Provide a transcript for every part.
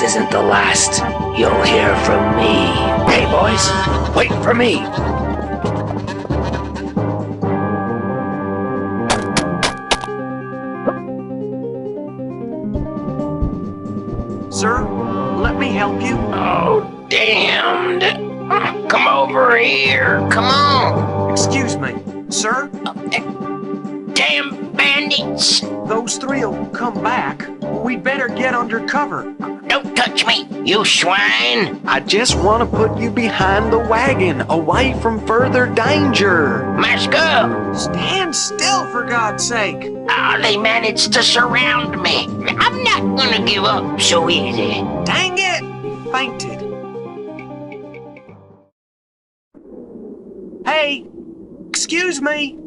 Isn't the last you'll hear from me. Hey, boys, wait for me. Sir, let me help you. Oh, damned. Come over here. Come on. Excuse me, sir? Damn bandits. Those three'll come back. We'd better get under cover. Don't touch me, you swine! I just want to put you behind the wagon, away from further danger. My skull! Stand still, for God's sake! Oh, they managed to surround me. I'm not gonna give up so easy. Dang it! He fainted. Hey! Excuse me!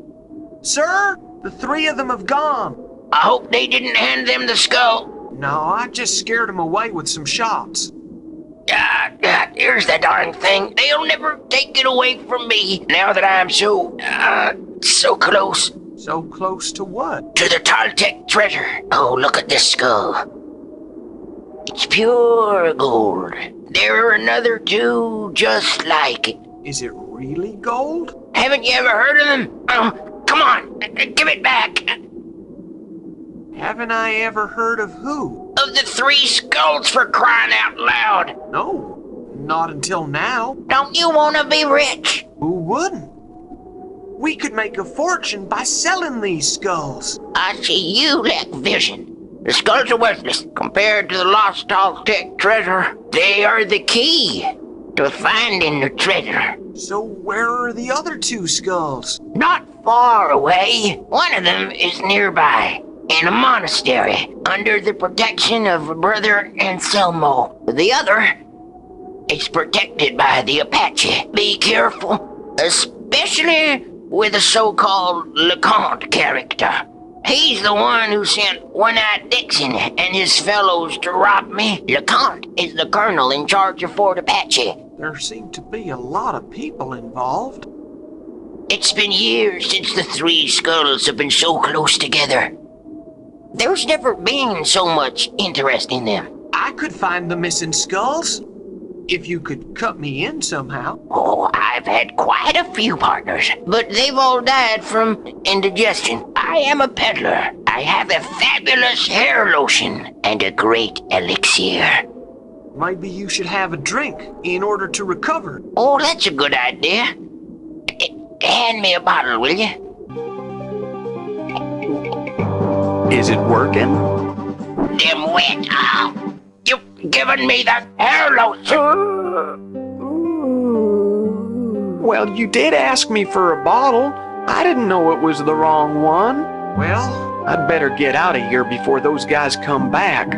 Sir? The three of them have gone. I hope they didn't hand them the skull. No, I just scared them away with some shots. Here's the darn thing. They'll never take it away from me now that I'm so close. So close to what? To the Toltec treasure. Oh, look at this skull. It's pure gold. There are another two just like it. Is it really gold? Haven't you ever heard of them? Oh, come on, give it back. Haven't I ever heard of who? Of the three skulls, for crying out loud. No, not until now. Don't you want to be rich? Who wouldn't? We could make a fortune by selling these skulls. I see you lack vision. The skulls are worthless compared to the lost Toltec treasure. They are the key to finding the treasure. So where are the other two skulls? Not far away. One of them is nearby, in a monastery, under the protection of Brother Anselmo. The other is protected by the Apache. Be careful, especially with the so-called LeConte character. He's the one who sent One-Eyed Dixon and his fellows to rob me. LeConte is the colonel in charge of Fort Apache. There seem to be a lot of people involved. It's been years since the three skulls have been so close together. There's never been so much interest in them. I could find the missing skulls, if you could cut me in somehow. Oh, I've had quite a few partners, but they've all died from indigestion. I am a peddler. I have a fabulous hair lotion and a great elixir. Maybe you should have a drink in order to recover. Oh, that's a good idea. Hand me a bottle, will you? Is it working? Them wet. Oh, you've given me the hair lotion. Well, you did ask me for a bottle. I didn't know it was the wrong one. Well, I'd better get out of here before those guys come back.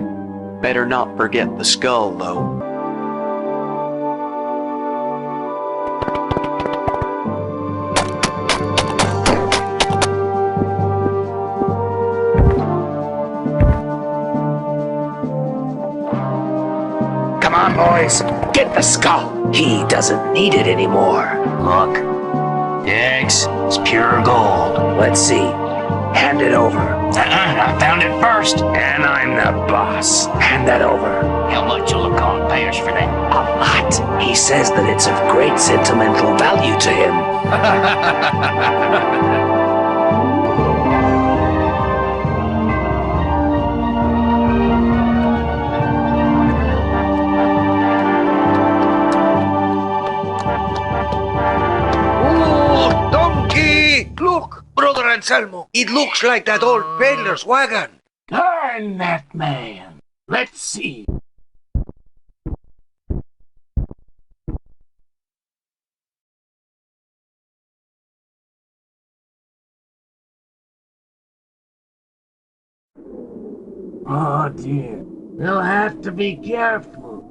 Better not forget the skull, though. Come on, boys. Get the skull. He doesn't need it anymore. Look. Yes, it's pure gold. Let's see. Hand it over. I found it first. And I'm the boss. Hand that over. How much will LeConte pay us for that? A lot. He says that it's of great sentimental value to him. Brother Anselmo, it looks like that old peddler's wagon. Darn that man. Let's see. Oh dear. We'll have to be careful.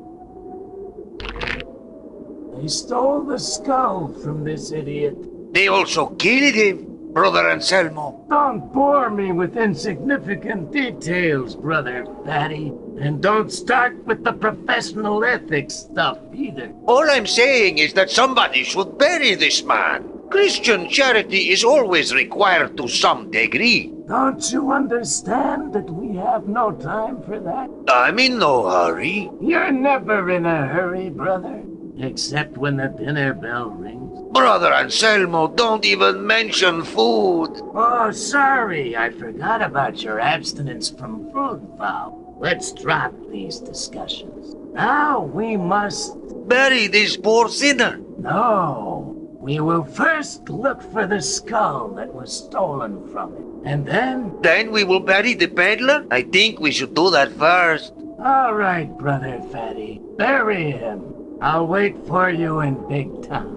They stole the skull from this idiot. They also killed him, Brother Anselmo. Don't bore me with insignificant details, Brother Fatty. And don't start with the professional ethics stuff either. All I'm saying is that somebody should bury this man. Christian charity is always required to some degree. Don't you understand that we have no time for that? I'm in no hurry. You're never in a hurry, brother. Except when the dinner bell rings. Brother Anselmo, don't even mention food. Oh, sorry, I forgot about your abstinence from food vow. Let's drop these discussions. Now we must... Bury this poor sinner. No. We will first look for the skull that was stolen from it. And then... Then we will bury the peddler? I think we should do that first. All right, Brother Fatty. Bury him. I'll wait for you in Big Town.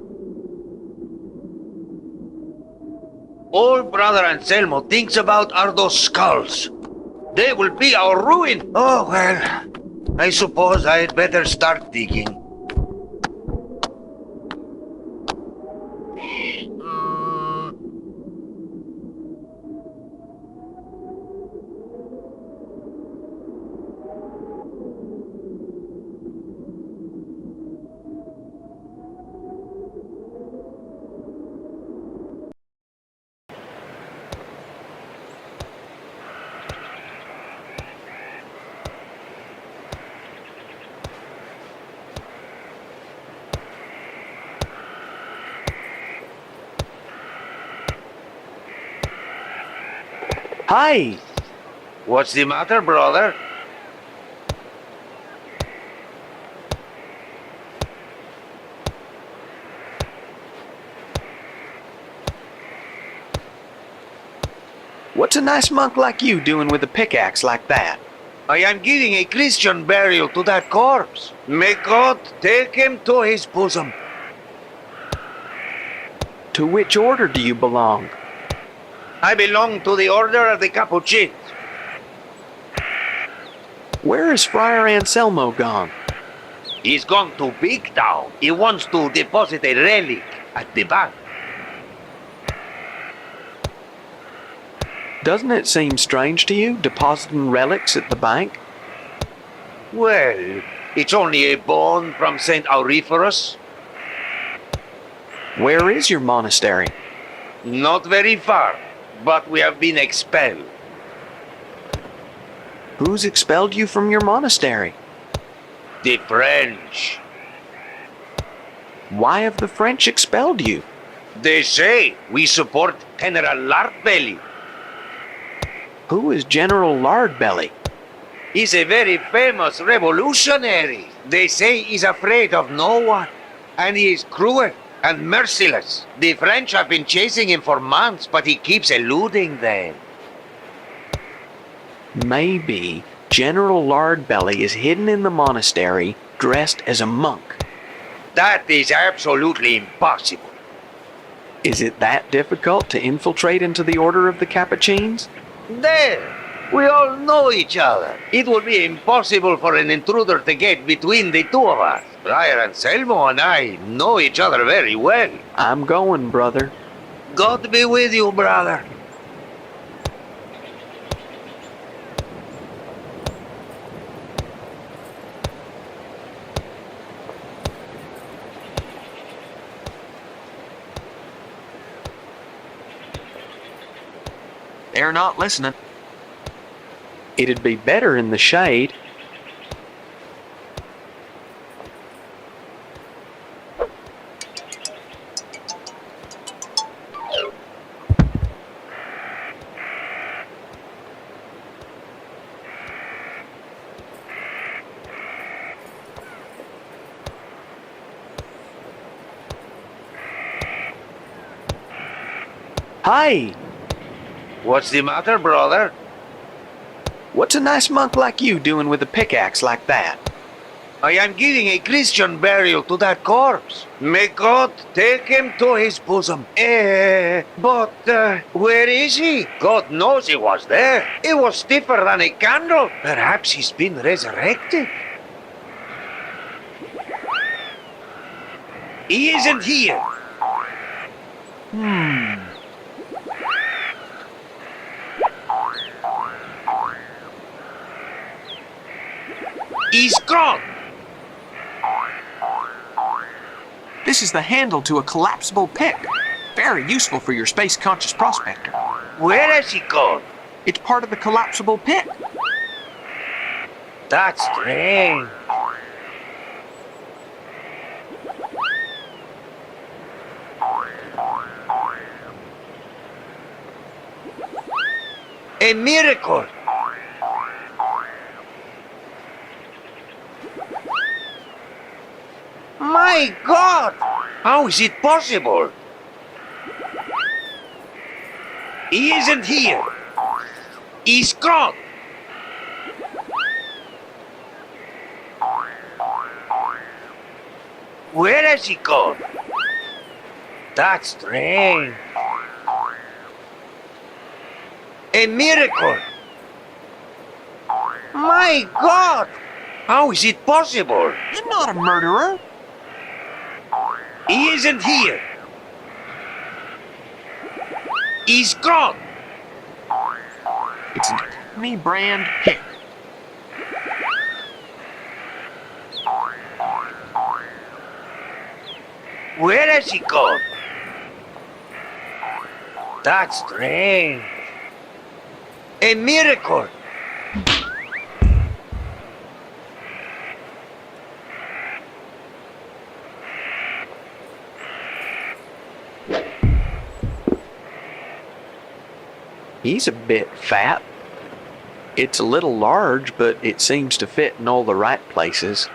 All Brother Anselmo thinks about are those skulls. They will be our ruin. Oh, well, I suppose I'd better start digging. Hi! What's the matter, brother? What's a nice monk like you doing with a pickaxe like that? I am giving a Christian burial to that corpse. May God take him to his bosom. To which order do you belong? I belong to the Order of the Capuchins. Where is Friar Anselmo gone? He's gone to Big Town. He wants to deposit a relic at the bank. Doesn't it seem strange to you, depositing relics at the bank? Well, it's only a bone from St. Auriferous. Where is your monastery? Not very far, but we have been expelled. Who's expelled you from your monastery? The French. Why have the French expelled you? They say we support General Lartbelly. Who is General Lardbelly? He's a very famous revolutionary. They say he's afraid of no one. And he is cruel and merciless. The French have been chasing him for months, but he keeps eluding them. Maybe General Lardbelly is hidden in the monastery, dressed as a monk. That is absolutely impossible. Is it that difficult to infiltrate into the Order of the Capuchins? There, we all know each other. It would be impossible for an intruder to get between the two of us. Friar Anselmo and I know each other very well. I'm going, brother. God be with you, brother. They're not listening. It'd be better in the shade. Hi! What's the matter, brother? What's a nice monk like you doing with a pickaxe like that? I am giving a Christian burial to that corpse. May God take him to his bosom. But where is he? God knows he was there. He was stiffer than a candle. Perhaps he's been resurrected. He isn't here. He's gone. This is the handle to a collapsible pick. Very useful for your space-conscious prospector. Where has he gone? It's part of the collapsible pick. That's strange. A miracle. My God! How is it possible? He isn't here. He's gone. Where has he gone? That's strange. A miracle. My God! How is it possible? I'm not a murderer. He isn't here. He's gone. It's an me brand pick. Where has he gone? That's strange. A miracle. He's a bit fat. It's a little large, but it seems to fit in all the right places.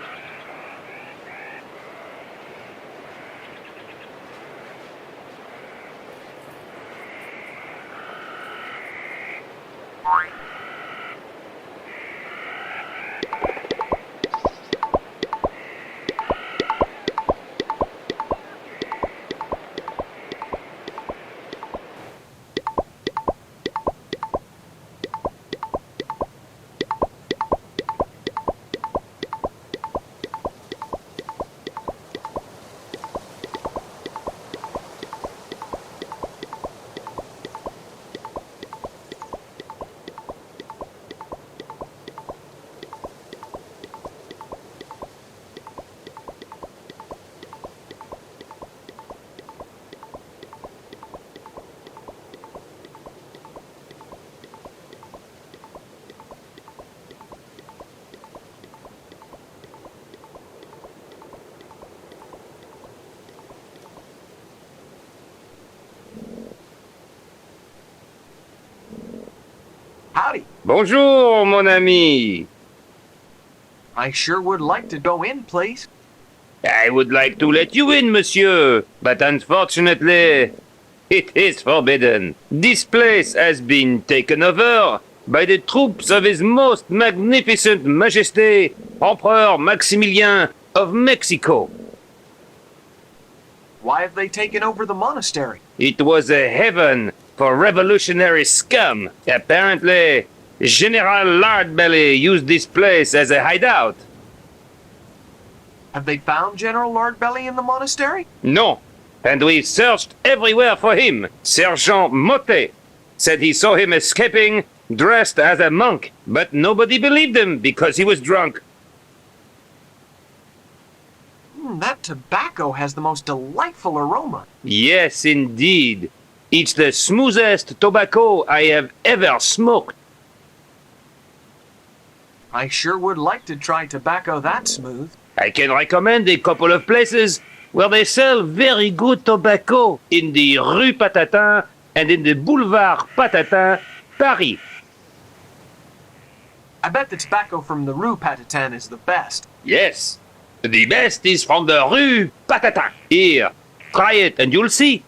Howdy. Bonjour, mon ami. I sure would like to go in, please. I would like to let you in, monsieur, but unfortunately, it is forbidden. This place has been taken over by the troops of His Most Magnificent Majesté, Emperor Maximilien of Mexico. Why have they taken over the monastery? It was a heaven for revolutionary scum. Apparently, General Lardbelly used this place as a hideout. Have they found General Lardbelly in the monastery? No, and we searched everywhere for him. Sergeant Motte said he saw him escaping dressed as a monk, but nobody believed him because he was drunk. That tobacco has the most delightful aroma. Yes, indeed. It's the smoothest tobacco I have ever smoked. I sure would like to try tobacco that smooth. I can recommend a couple of places where they sell very good tobacco in the Rue Patatin and in the Boulevard Patatin, Paris. I bet the tobacco from the Rue Patatin is the best. Yes, the best is from the Rue Patatin. Here, try it and you'll see.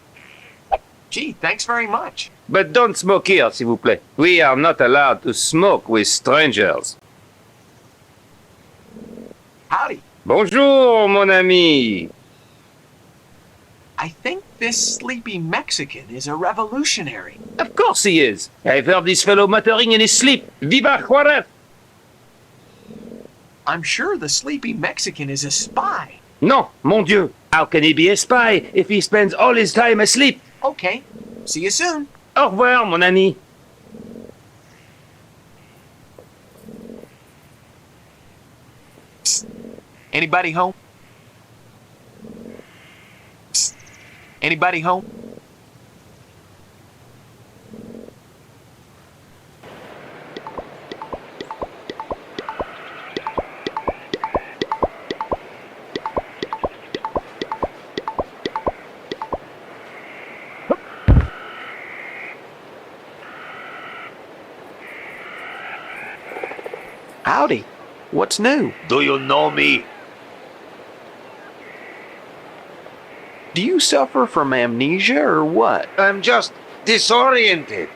Gee, thanks very much. But don't smoke here, s'il vous plaît. We are not allowed to smoke with strangers. Howdy. Bonjour, mon ami. I think this sleepy Mexican is a revolutionary. Of course he is. I've heard this fellow muttering in his sleep. Viva Juarez! I'm sure the sleepy Mexican is a spy. Non, mon Dieu. How can he be a spy if he spends all his time asleep? Okay, see you soon. Au revoir, mon ami. Psst. Anybody home? Psst. Anybody home? Howdy. What's new? Do you know me? Do you suffer from amnesia or what? I'm just disoriented.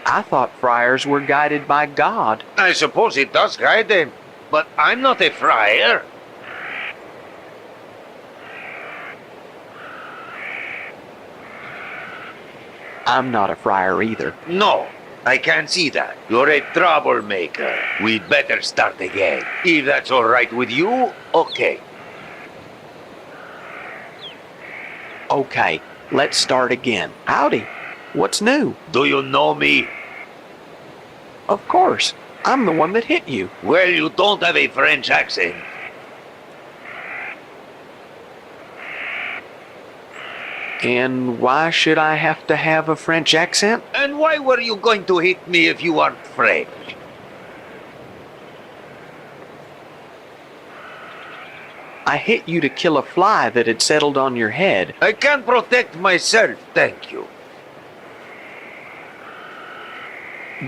I thought friars were guided by God. I suppose it does guide them, but I'm not a friar. I'm not a friar either. No, I can't see that. You're a troublemaker. We'd better start again. If that's all right with you, okay. Okay, let's start again. Howdy. What's new? Do you know me? Of course. I'm the one that hit you. Well, you don't have a French accent. And why should I have to have a French accent? And why were you going to hit me if you aren't French? I hit you to kill a fly that had settled on your head. I can't protect myself, thank you.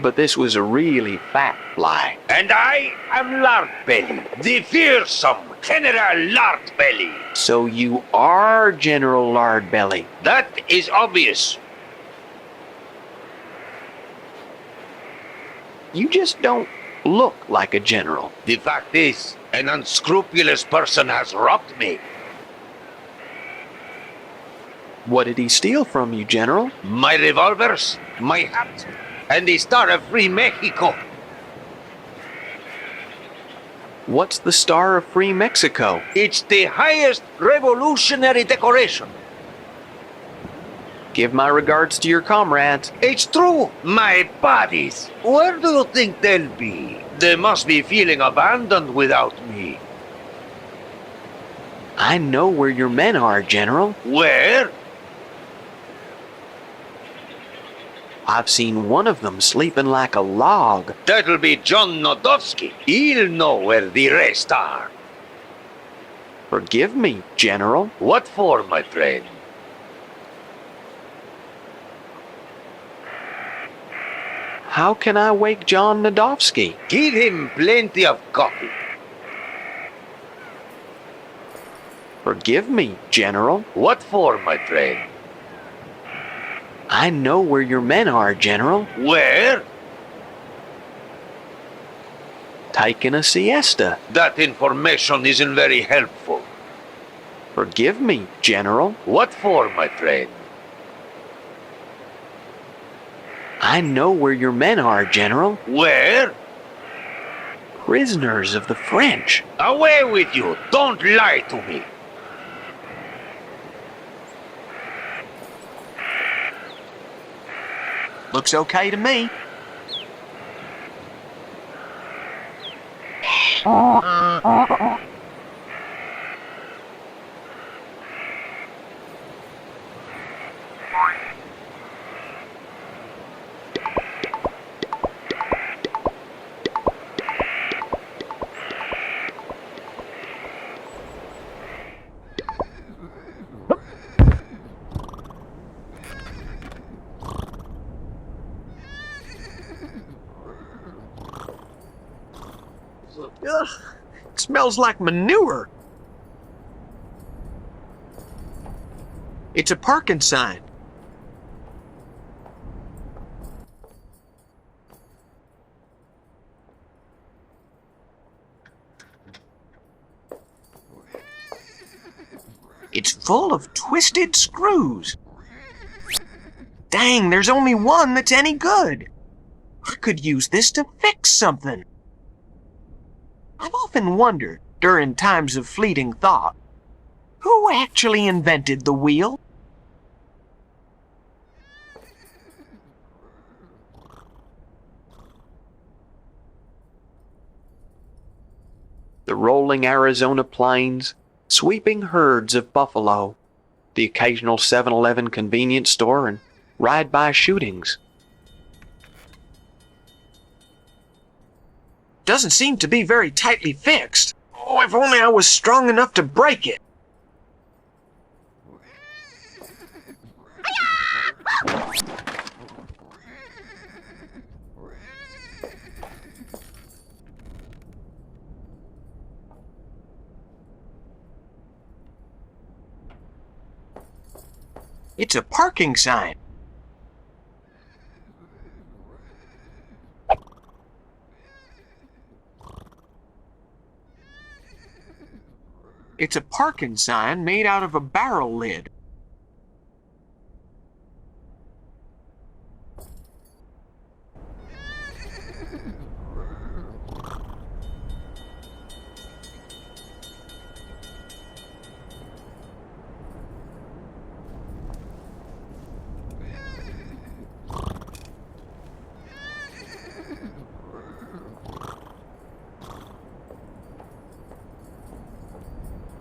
But this was a really fat fly. And I am Lartbelly, the fearsome General Lartbelly. So you are General Lardbelly. That is obvious. You just don't look like a general. The fact is, an unscrupulous person has robbed me. What did he steal from you, General? My revolvers, my hat, and the Star of Free Mexico. What's the Star of Free Mexico? It's the highest revolutionary decoration. Give my regards to your comrades. It's true, my buddies. Where do you think they'll be? They must be feeling abandoned without me. I know where your men are, General. Where? I've seen one of them sleeping like a log. That'll be John Nodowski. He'll know where the rest are. Forgive me, General. What for, my friend? How can I wake John Nadovsky? Give him plenty of coffee. Forgive me, General. What for, my friend? I know where your men are, General. Where? Taking a siesta. That information isn't very helpful. Forgive me, General. What for, my friend? I know where your men are, General. Where? Prisoners of the French. Away with you! Don't lie to me! Looks okay to me. Ugh, it smells like manure. It's a parking sign. It's full of twisted screws. Dang, there's only one that's any good. I could use this to fix something. I've often wondered, during times of fleeting thought, who actually invented the wheel? The rolling Arizona plains, sweeping herds of buffalo, the occasional 7-Eleven convenience store, and ride-by shootings. Doesn't seem to be very tightly fixed. Oh, if only I was strong enough to break it. It's a parking sign. It's a parking sign made out of a barrel lid.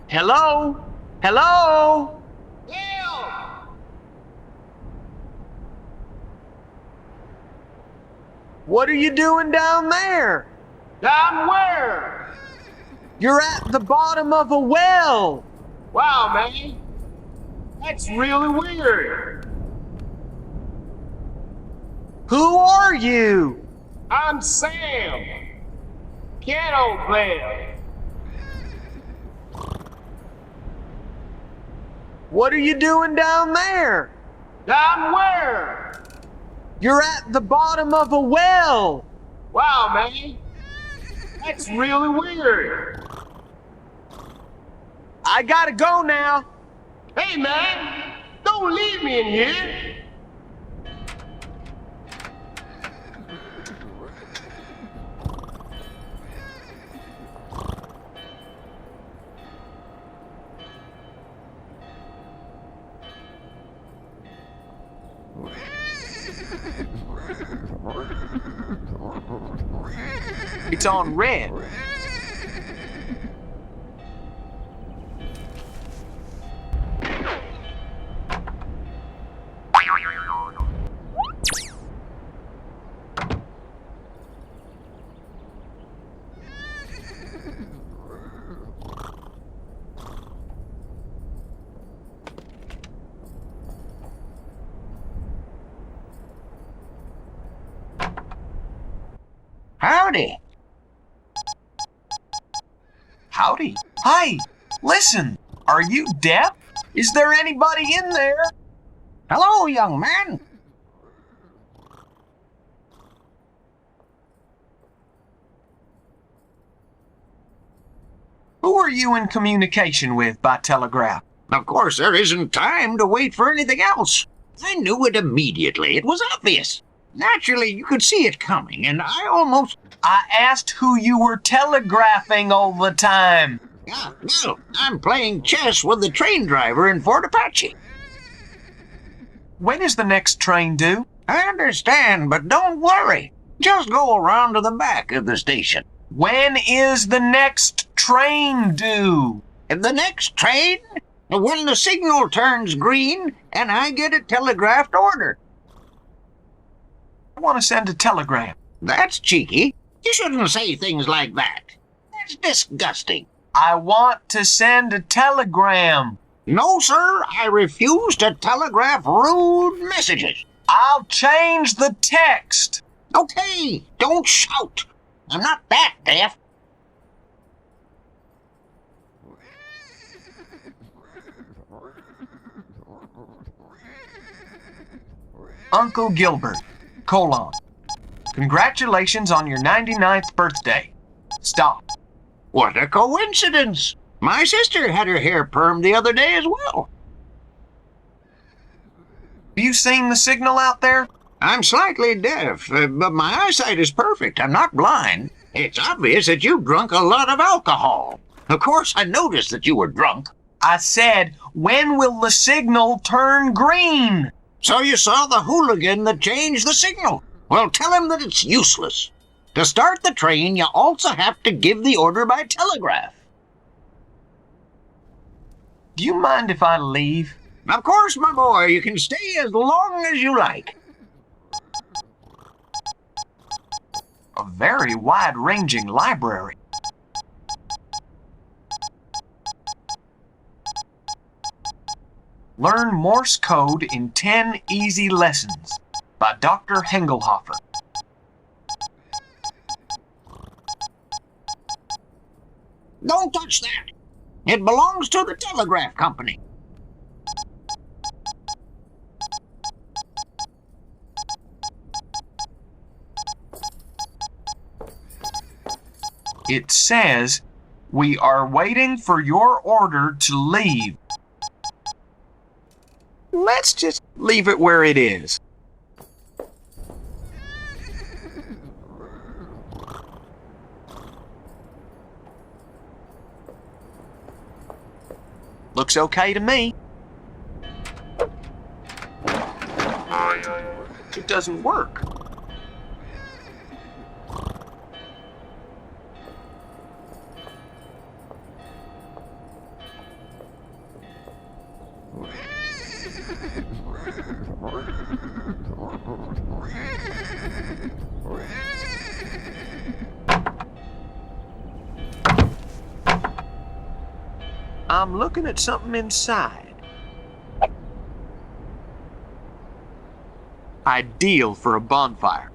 Hello? Hello? What are you doing down there? Down where? You're at the bottom of a well. Wow, man. That's really weird. Who are you? I'm Sam. Piano player. What are you doing down there? Down where? You're at the bottom of a well. Wow, man. That's really weird. I gotta go now. Hey, man. Don't leave me in here. It's on red. Howdy. Howdy. Hi. Listen. Are you deaf? Is there anybody in there? Hello, young man. Who are you in communication with by telegraph? Of course, there isn't time to wait for anything else. I knew it immediately. It was obvious. Naturally, you could see it coming, and I almost... I asked who you were telegraphing all the time. Well, I'm playing chess with the train driver in Fort Apache. When is the next train due? I understand, but don't worry. Just go around to the back of the station. When is the next train due? And the next train? When the signal turns green and I get a telegraphed order. I want to send a telegram. That's cheeky. You shouldn't say things like that. That's disgusting. I want to send a telegram. No, sir, I refuse to telegraph rude messages. I'll change the text. Okay, don't shout. I'm not that deaf. Uncle Gilbert, colon. Congratulations on your 99th birthday. Stop. What a coincidence! My sister had her hair permed the other day as well. Have you seen the signal out there? I'm slightly deaf, but my eyesight is perfect. I'm not blind. It's obvious that you've drunk a lot of alcohol. Of course, I noticed that you were drunk. I said, when will the signal turn green? So you saw the hooligan that changed the signal. Well, tell him that it's useless. To start the train, you also have to give the order by telegraph. Do you mind if I leave? Of course, my boy, you can stay as long as you like. A very wide-ranging library. Learn Morse code in 10 easy lessons by Dr. Hengelhofer. Don't touch that. It belongs to the telegraph company. It says, we are waiting for your order to leave. Let's just leave it where it is. Looks okay to me. It doesn't work. I'm looking at something inside. Ideal for a bonfire.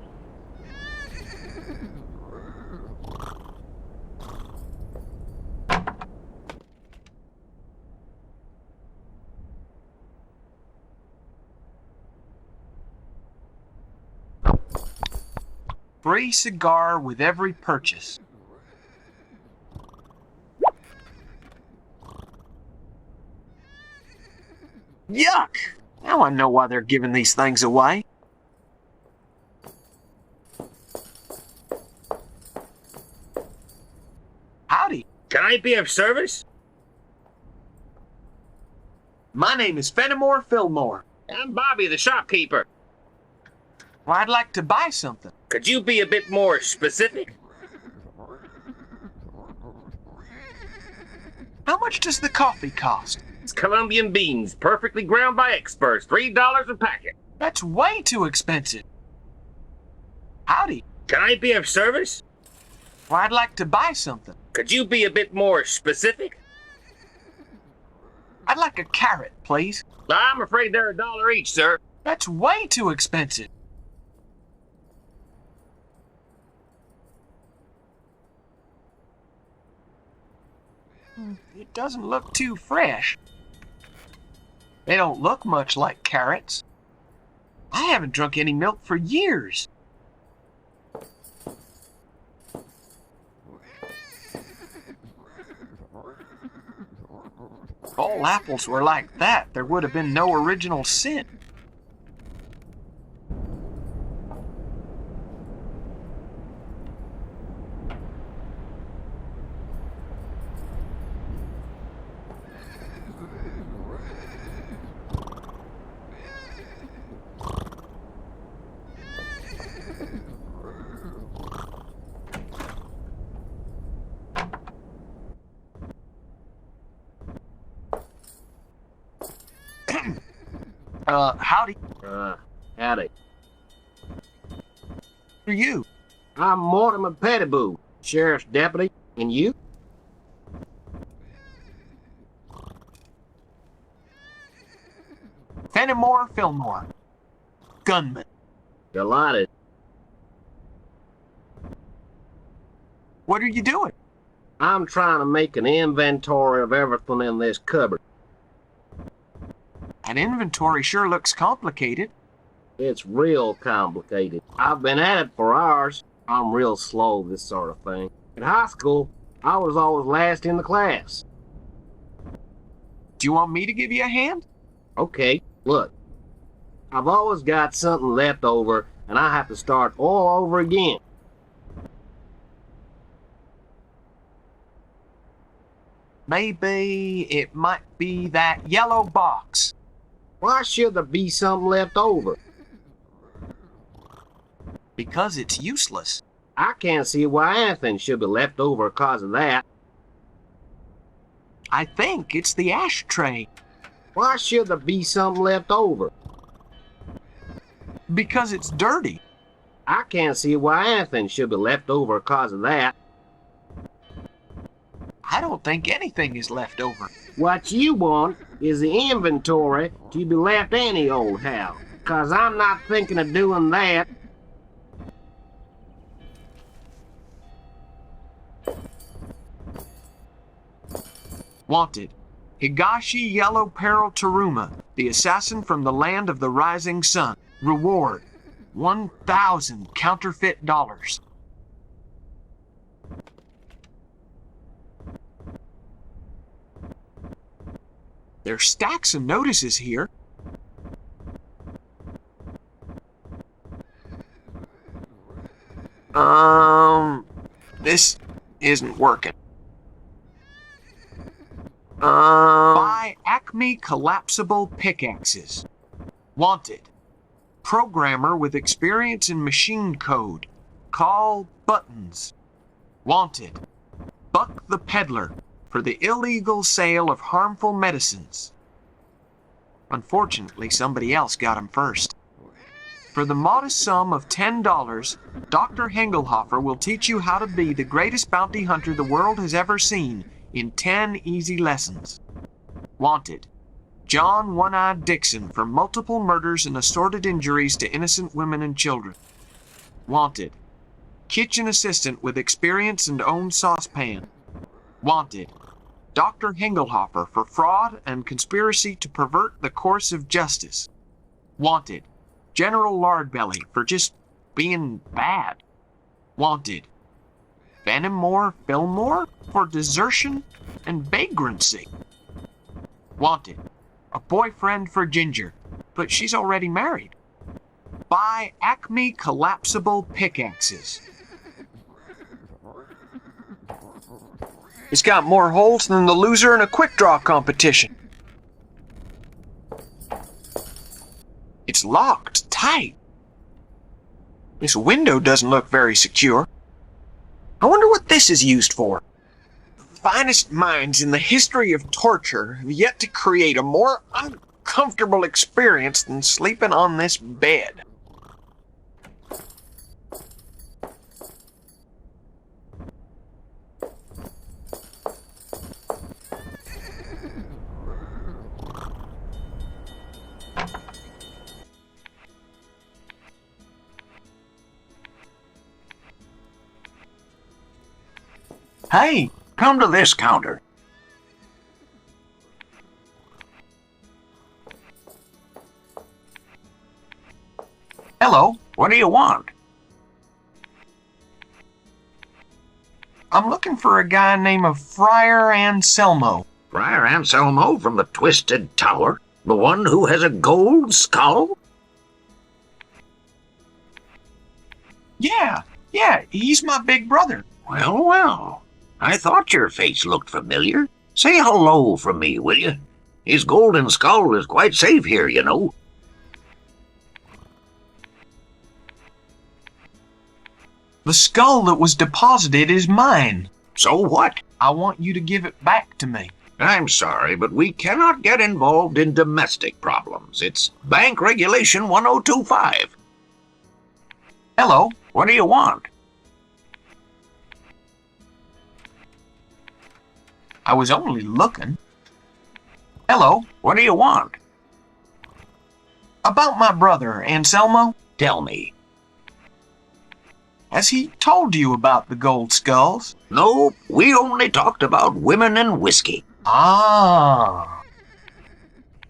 Free cigar with every purchase. Yuck! Now I know why they're giving these things away. Howdy. Can I be of service? My name is Fenimore Fillmore. I'm Bobby, the shopkeeper. Well, I'd like to buy something. Could you be a bit more specific? How much does the coffee cost? It's Colombian beans, perfectly ground by experts, $3 a packet. That's way too expensive. Howdy. Can I be of service? Well, I'd like to buy something. Could you be a bit more specific? I'd like a carrot, please. I'm afraid they're $1 each, sir. That's way too expensive. It doesn't look too fresh. They don't look much like carrots. I haven't drunk any milk for years. If all apples were like that, there would have been no original sin. Howdy. Howdy. Who are you? I'm Mortimer Pettiboo, sheriff's deputy. And you? Fenimore Fillmore. Gunman. Delighted. What are you doing? I'm trying to make an inventory of everything in this cupboard. An inventory sure looks complicated. It's real complicated. I've been at it for hours. I'm real slow, this sort of thing. In high school, I was always last in the class. Do you want me to give you a hand? Okay, look. I've always got something left over, and I have to start all over again. Maybe it might be that yellow box. Why should there be something left over? Because it's useless. I can't see why anything should be left over because of that. I think it's the ashtray. Why should there be something left over? Because it's dirty. I can't see why anything should be left over because of that. I don't think anything is left over. What you want is the inventory to be left any old how. Cause I'm not thinking of doing that. Wanted. Higashi Yellow Peril Teruma, the assassin from the land of the rising sun. Reward, 1,000 counterfeit dollars. There's stacks of notices here. This isn't working. Buy Acme collapsible pickaxes. Wanted. Programmer with experience in machine code. Call Buttons. Wanted. Buck the peddler for the illegal sale of harmful medicines. Unfortunately, somebody else got him first. For the modest sum of $10, Dr. Hengelhofer will teach you how to be the greatest bounty hunter the world has ever seen in 10 easy lessons. Wanted. John One-Eyed Dixon for multiple murders and assorted injuries to innocent women and children. Wanted. Kitchen assistant with experience and own saucepan. Wanted. Dr. Hengelhofer for fraud and conspiracy to pervert the course of justice. Wanted. General Lardbelly for just being bad. Wanted. Fenimore Fillmore for desertion and vagrancy. Wanted. A boyfriend for Ginger, but she's already married. Buy Acme collapsible pickaxes. It's got more holes than the loser in a quick draw competition. It's locked tight. This window doesn't look very secure. I wonder what this is used for. The finest minds in the history of torture have yet to create a more uncomfortable experience than sleeping on this bed. Hey, come to this counter. Hello, What do you want? I'm looking for a guy named Friar Anselmo. Friar Anselmo from the Twisted Tower? The one who has a gold skull? Yeah, he's my big brother. Well, well. I thought your face looked familiar. Say hello from me, will you? His golden skull is quite safe here, you know. The skull that was deposited is mine. So what? I want you to give it back to me. I'm sorry, but we cannot get involved in domestic problems. It's Bank Regulation 1025. Hello, What do you want? I was only looking. Hello, What do you want? about my brother, Anselmo. Tell me. Has he told you about the gold skulls? No, we only talked about women and whiskey. Ah.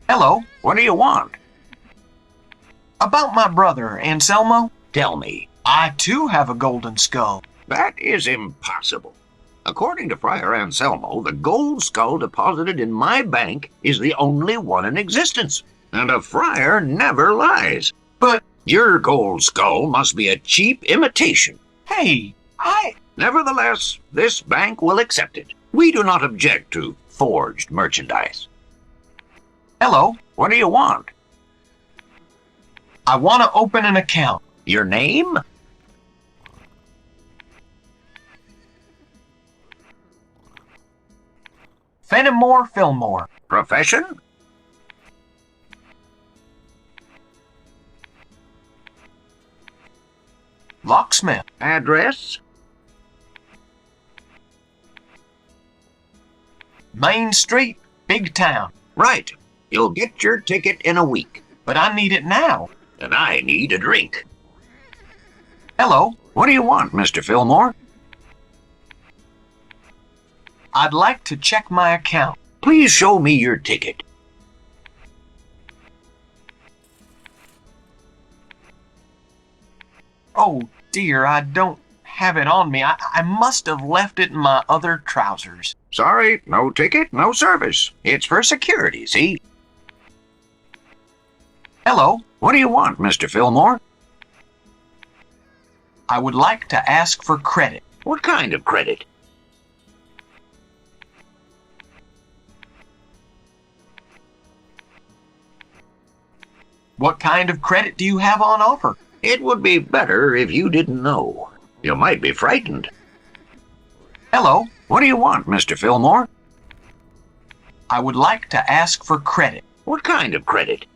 Hello. What do you want? About my brother, Anselmo. Tell me. I too have a golden skull. That is impossible. According to Friar Anselmo, the gold skull deposited in my bank is the only one in existence. And a friar never lies. But, Your gold skull must be a cheap imitation. hey, Nevertheless, this bank will accept it. We do not object to forged merchandise. Hello. What do you want? I want to open an account. Your name? Fenimore Fillmore. Profession? Locksmith. Address? Main Street, Big Town. Right. You'll get your ticket in a week. But I need it now. And I need a drink. Hello. What do you want, Mr. Fillmore? I'd like to check my account. Please show me your ticket. Oh dear, I don't have it on me. I must have left it in my other trousers. Sorry, no ticket, no service. It's for security, see? Hello. What do you want, Mr. Fillmore? I would like to ask for credit. What kind of credit? What kind of credit do you have on offer? It would be better if you didn't know. You might be frightened. Hello. What do you want, Mr. Fillmore? I would like to ask for credit. What kind of credit?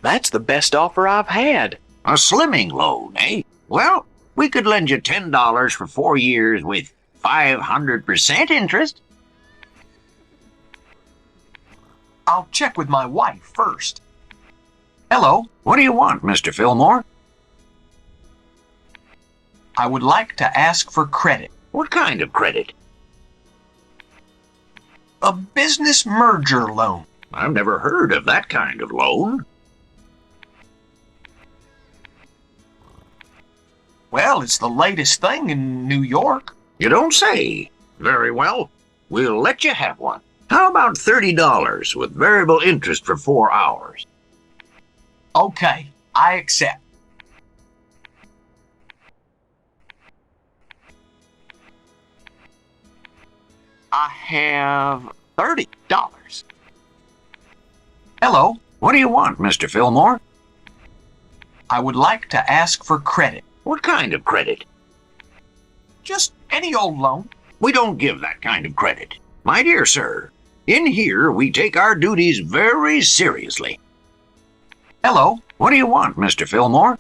That's the best offer I've had. A slimming loan, eh? Well, we could lend you $10 for 4 years with 500% interest. I'll check with my wife first. Hello. What do you want, Mr. Fillmore? I would like to ask for credit. What kind of credit? A business merger loan. I've never heard of that kind of loan. Well, it's the latest thing in New York. You don't say. Very well. We'll let you have one. How about $30 with variable interest for 4 hours? Okay, I accept. I have $30. Hello. What do you want, Mr. Fillmore? I would like to ask for credit. What kind of credit? Just any old loan. We don't give that kind of credit. My dear sir, in here we take our duties very seriously. Hello. What do you want, Mr. Fillmore?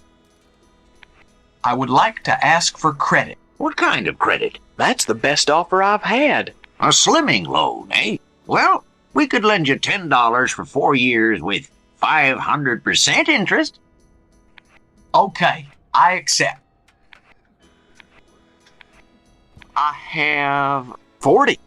I would like to ask for credit. What kind of credit? That's the best offer I've had. A slimming loan, eh? Well, we could lend you $10 for 4 years with 500% interest. Okay, I accept. I have $40.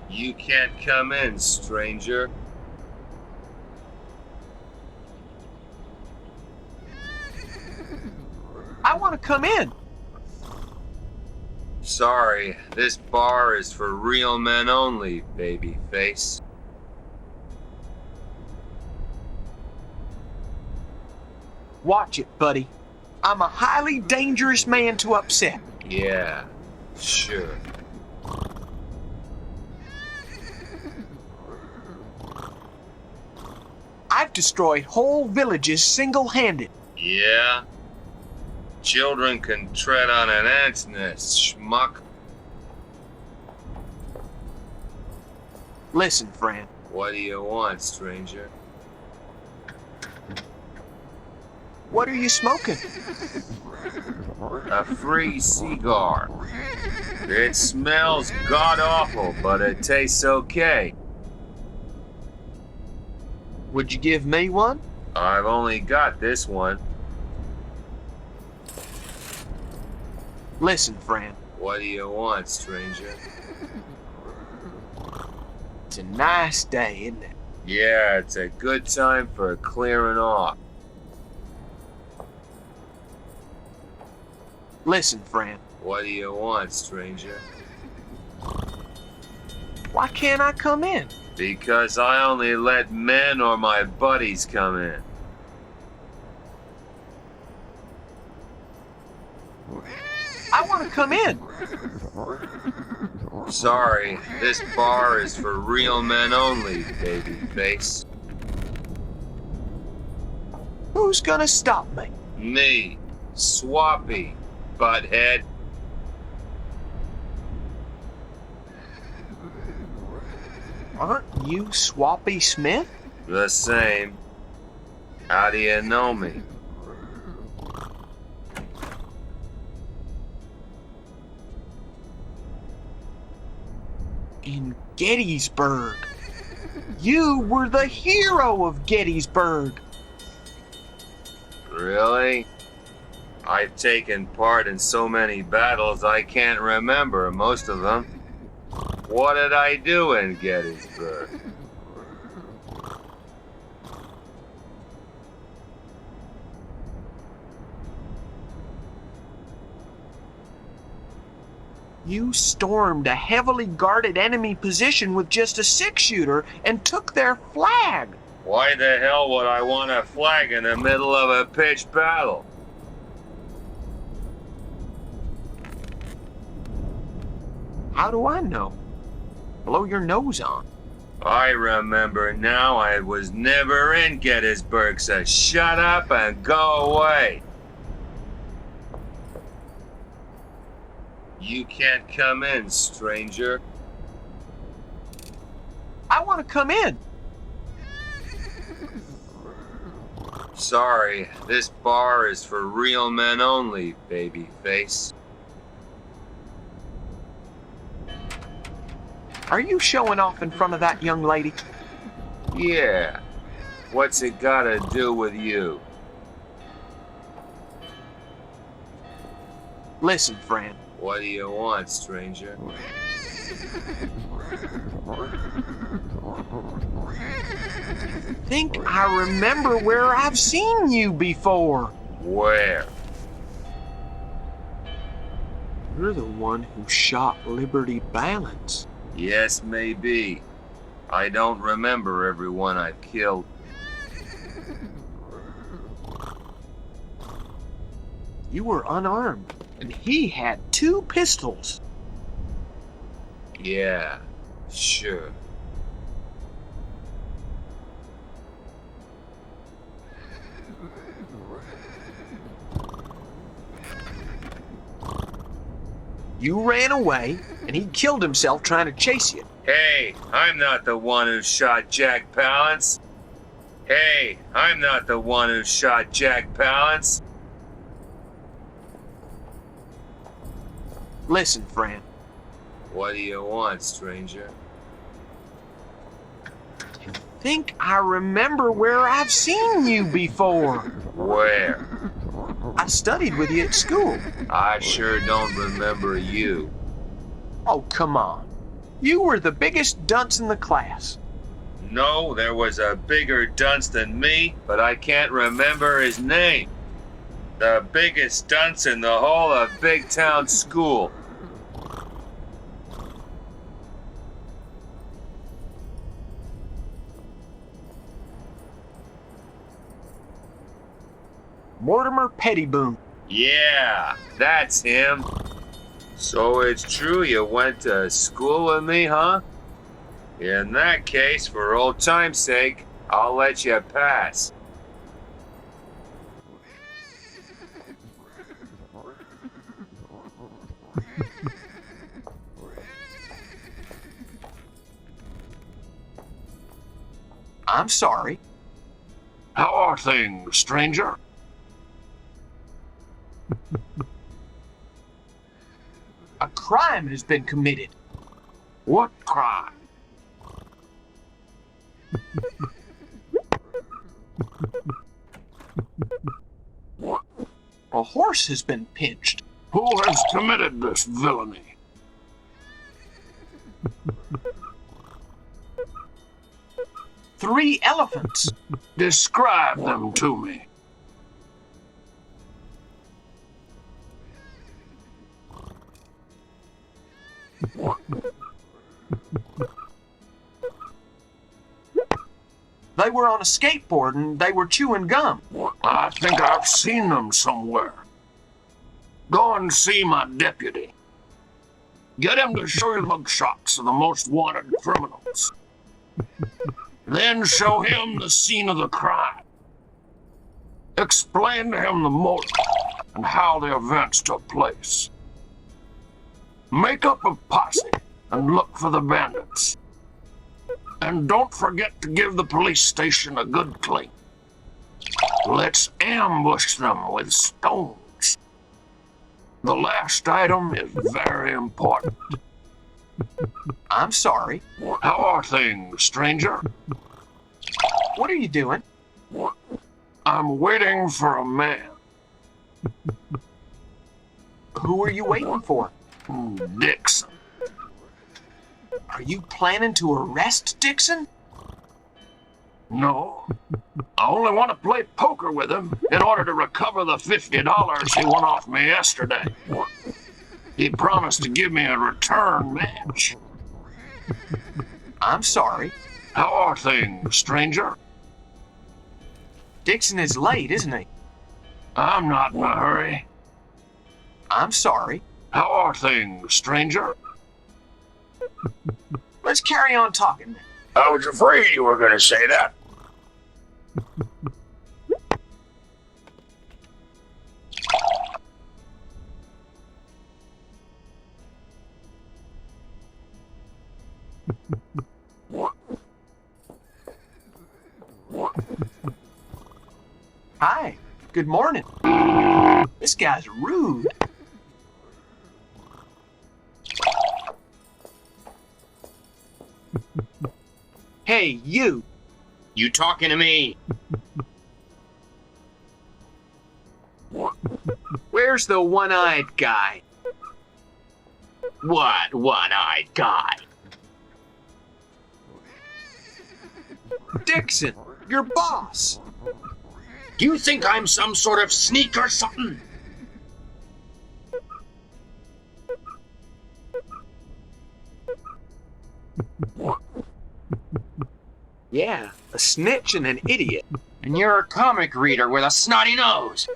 You can't come in, stranger. I want to come in. Sorry, this bar is for real men only, babyface. Watch it, buddy. I'm a highly dangerous man to upset. Yeah, sure. I've destroyed whole villages single-handed. Yeah? Children can tread on an ant's nest, schmuck. Listen, friend. What do you want, stranger? What are you smoking? A free cigar. It smells god-awful, but it tastes okay. Would you give me one? I've only got this one. Listen, friend. What do you want, stranger? It's a nice day, isn't it? Yeah, it's a good time for clearing off. Listen, friend. What do you want, stranger? Why can't I come in? Because I only let men or my buddies come in. I want to come in. Sorry, this bar is for real men only, babyface. Who's gonna stop me? Me, Swappy, butthead. Aren't you Swappy Smith? The same. How do you know me? In Gettysburg. You were the hero of Gettysburg. Really? I've taken part in so many battles I can't remember most of them. What did I do in Gettysburg? You stormed a heavily guarded enemy position with just a 6-shooter and took their flag. Why the hell would I want a flag in the middle of a pitched battle? How do I know? Blow your nose on. I remember now. I was never in Gettysburg, so shut up and go away. You can't come in, stranger. I want to come in. Sorry, this bar is for real men only, babyface. Are you showing off in front of that young lady? Yeah. What's it gotta do with you? Listen, friend. What do you want, stranger? Think I remember where I've seen you before. Where? You're the one who shot Liberty Balance. Yes, maybe. I don't remember everyone I've killed. You were unarmed, and he had 2 pistols. Yeah, sure. You ran away, and he killed himself trying to chase you. Hey, I'm not the one who shot Jack Palance. Hey, I'm not the one who shot Jack Palance. Listen, friend. What do you want, stranger? Think I remember where I've seen you before. Where? I studied with you at school. I sure don't remember you. Oh, come on. You were the biggest dunce in the class. No, there was a bigger dunce than me, but I can't remember his name. The biggest dunce in the whole of Big Town School. Mortimer Pettyboom. Yeah, that's him. So it's true you went to school with me, huh? In that case, for old time's sake, I'll let you pass. I'm sorry. How are things, stranger? crime has been committed. What crime? A horse has been pinched. Who has committed this villainy? Three elephants. Describe them to me. They were on a skateboard and they were chewing gum. I think I've seen them somewhere. Go and see my deputy. Get him to show you mugshots of the most wanted criminals. Then show him the scene of the crime. Explain to him the motive and how the events took place. Make up a posse and look for the bandits. And don't forget to give the police station a good clean. Let's ambush them with stones. The last item is very important. I'm sorry. How are things, stranger? What are you doing? I'm waiting for a man. Who are you waiting for? Dixon. Are you planning to arrest Dixon? No. I only want to play poker with him in order to recover the $50 he won off me yesterday. He promised to give me a return match. I'm sorry. How are things, stranger? Dixon is late, isn't he? I'm not in a hurry. I'm sorry. How are things, stranger? Let's carry on talking then. I was afraid you were going to say that. Hi. Good morning. This guy's rude. Hey, you. You talking to me? Where's the one-eyed guy? What one-eyed guy? Dixon, your boss. Do you think I'm some sort of sneak or something? Yeah, a snitch and an idiot. And you're a comic reader with a snotty nose.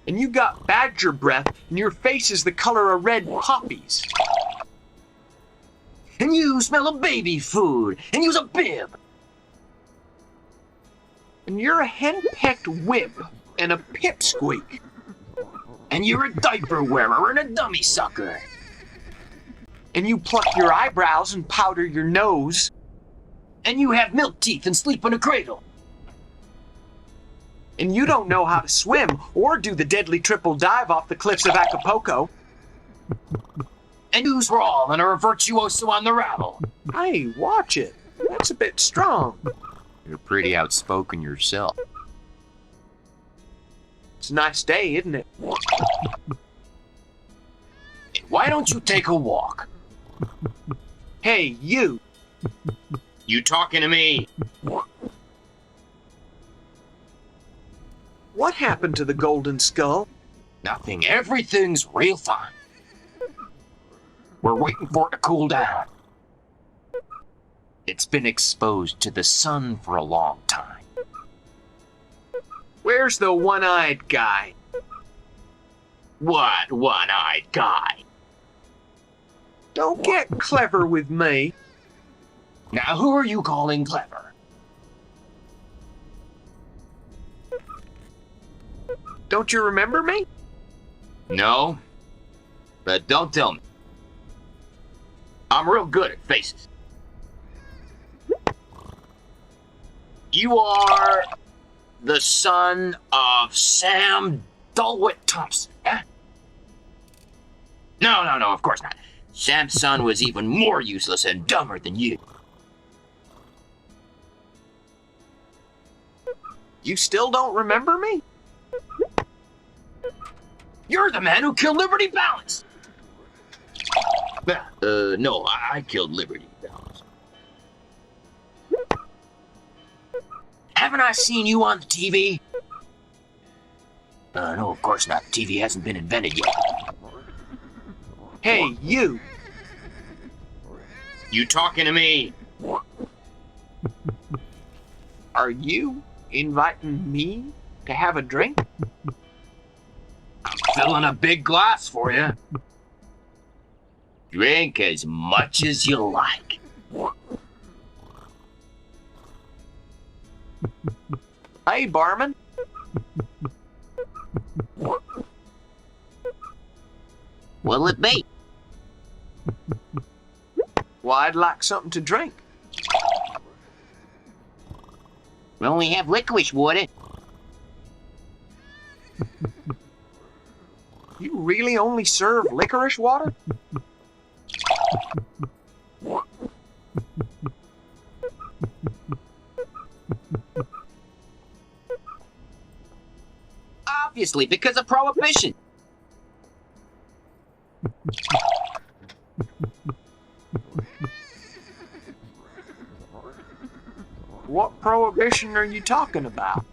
And you got badger breath, and your face is the color of red poppies. And you smell of baby food, and use a bib. And you're a hen-pecked whip and a pipsqueak. And you're a diaper wearer and a dummy sucker. And you pluck your eyebrows and powder your nose. And you have milk teeth and sleep in a cradle. And you don't know how to swim or do the deadly triple dive off the cliffs of Acapulco. And you's raw and are a virtuoso on the rattle. Hey, watch it. That's a bit strong. You're pretty outspoken yourself. It's a nice day, isn't it? Why don't you take a walk? Hey, you. You talking to me? What happened to the golden skull? Nothing. Everything's real fine. We're waiting for it to cool down. It's been exposed to the sun for a long time. Where's the one-eyed guy? What one-eyed guy? Don't get clever with me. Now who are you calling clever? Don't you remember me? No, but don't tell me. I'm real good at faces. You are the son of Sam Dulwich Thompson, eh? No, of course not. Sam's son was even more useless and dumber than you. You still don't remember me? You're the man who killed Liberty Balance! No, I killed Liberty Balance. Haven't I seen you on the TV? No, of course not. TV hasn't been invented yet. Hey, you! You talking to me? Are you inviting me to have a drink? I'm filling a big glass for you. Drink as much as you like. Hey, barman. What'll it be? Well, I'd like something to drink. We only have licorice water. You really only serve licorice water? Obviously, because of Prohibition. What prohibition are you talking about?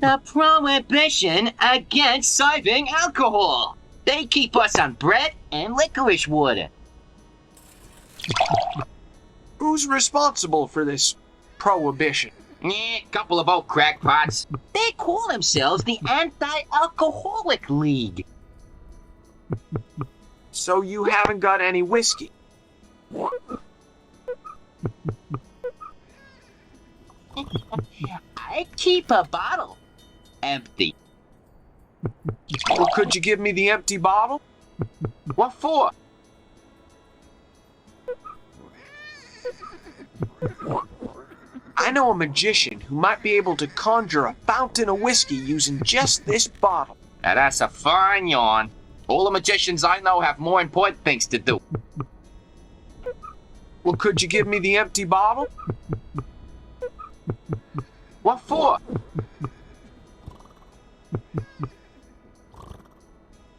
The Prohibition against serving alcohol. They keep us on bread and licorice water. Who's responsible for this prohibition? Couple of old crackpots. They call themselves the Anti-Alcoholic League. So you haven't got any whiskey? I keep a bottle empty. Well, could you give me the empty bottle? What for? I know a magician who might be able to conjure a fountain of whiskey using just this bottle. Now that's a fine yarn. All the magicians I know have more important things to do. Well, could you give me the empty bottle? What for?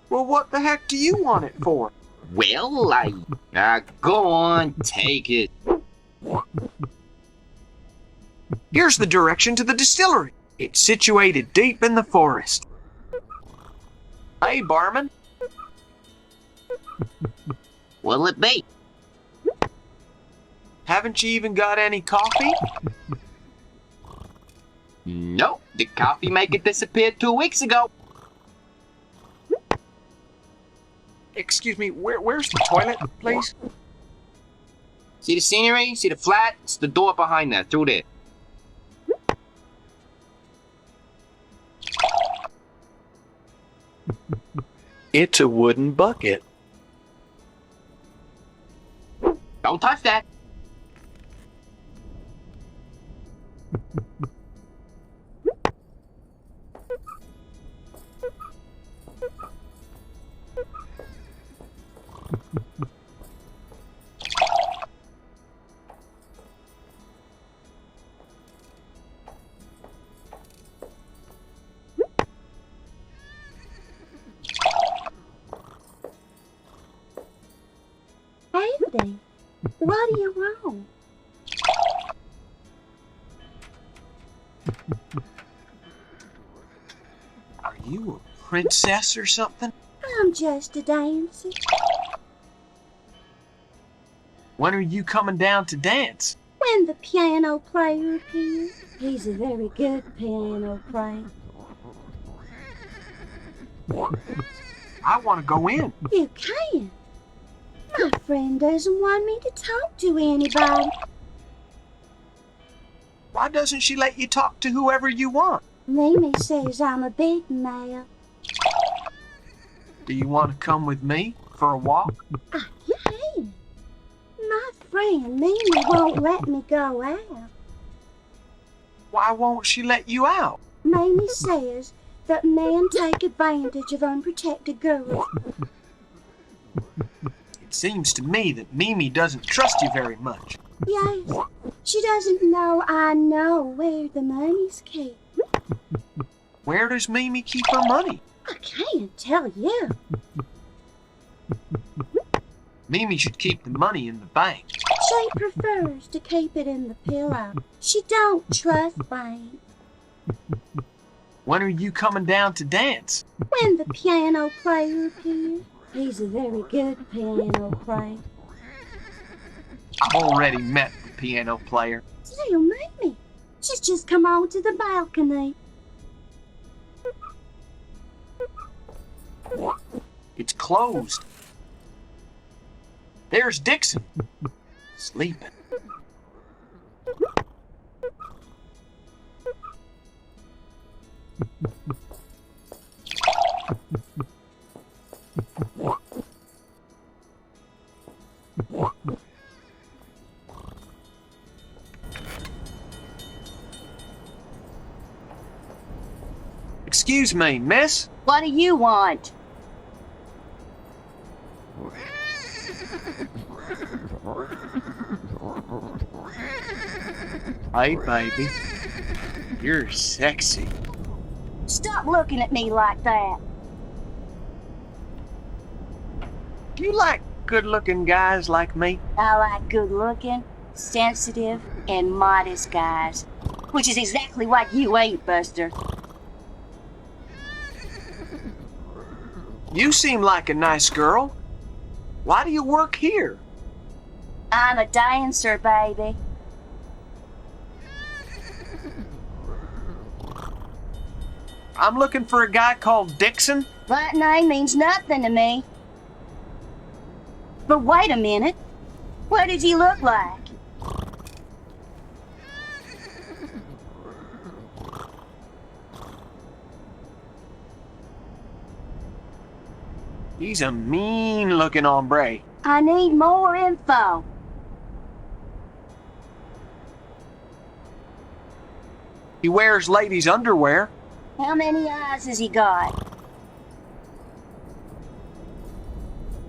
Well, what the heck do you want it for? Well, go on, take it. Here's the direction to the distillery. It's situated deep in the forest. Hey, barman. What'll it be? Haven't you even got any coffee? Nope, the coffee maker disappeared 2 weeks ago. Excuse me, where's the toilet, please? See the scenery? See the flat? It's the door behind that, through there. It's a wooden bucket. Don't touch that. Andy, what are you wrong? Are you a princess or something? I'm just a dancer. When are you coming down to dance? When the piano player appears, he's a very good piano player. I want to go in. You can. My friend doesn't want me to talk to anybody. Why doesn't she let you talk to whoever you want? Mimi says I'm a big male. Do you want to come with me? for a walk? I can. My friend Mimi won't let me go out. Why won't she let you out? Mimi says that men take advantage of unprotected girls. It seems to me that Mimi doesn't trust you very much. Yes, she doesn't know I know where the money's kept. Where does Mimi keep her money? I can't tell you. Mimi should keep the money in the bank. She prefers to keep it in the pillow. She don't trust banks. When are you coming down to dance? When the piano player appears, he's a very good piano player. I've already met the piano player. Tell Mimi. She's just come on to the balcony. It's closed. There's Dixon. Sleeping. Excuse me, miss? What do you want? Hey, baby. You're sexy. Stop looking at me like that. You like good-looking guys like me? I like good-looking, sensitive, and modest guys. Which is exactly what you ain't, Buster. You seem like a nice girl. Why do you work here? I'm a dancer, baby. I'm looking for a guy called Dixon. That name means nothing to me. But wait a minute. What does he look like? He's a mean-looking hombre. I need more info. He wears ladies' underwear. How many eyes has he got?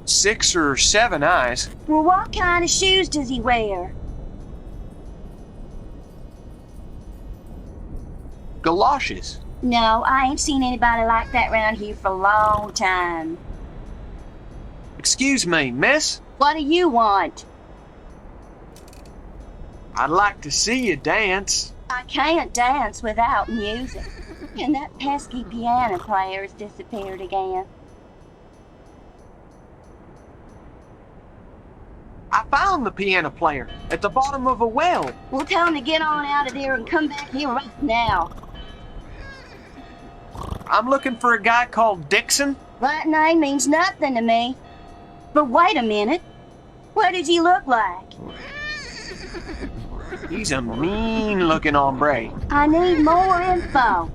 6 or 7 eyes. Well, what kind of shoes does he wear? Galoshes. No, I ain't seen anybody like that around here for a long time. Excuse me, miss? What do you want? I'd like to see you dance. I can't dance without music. And that pesky piano player has disappeared again. I found the piano player at the bottom of a well. We'll tell him to get on out of there and come back here right now. I'm looking for a guy called Dixon. That name means nothing to me. But wait a minute. What does he look like? He's a mean-looking hombre. I need more info.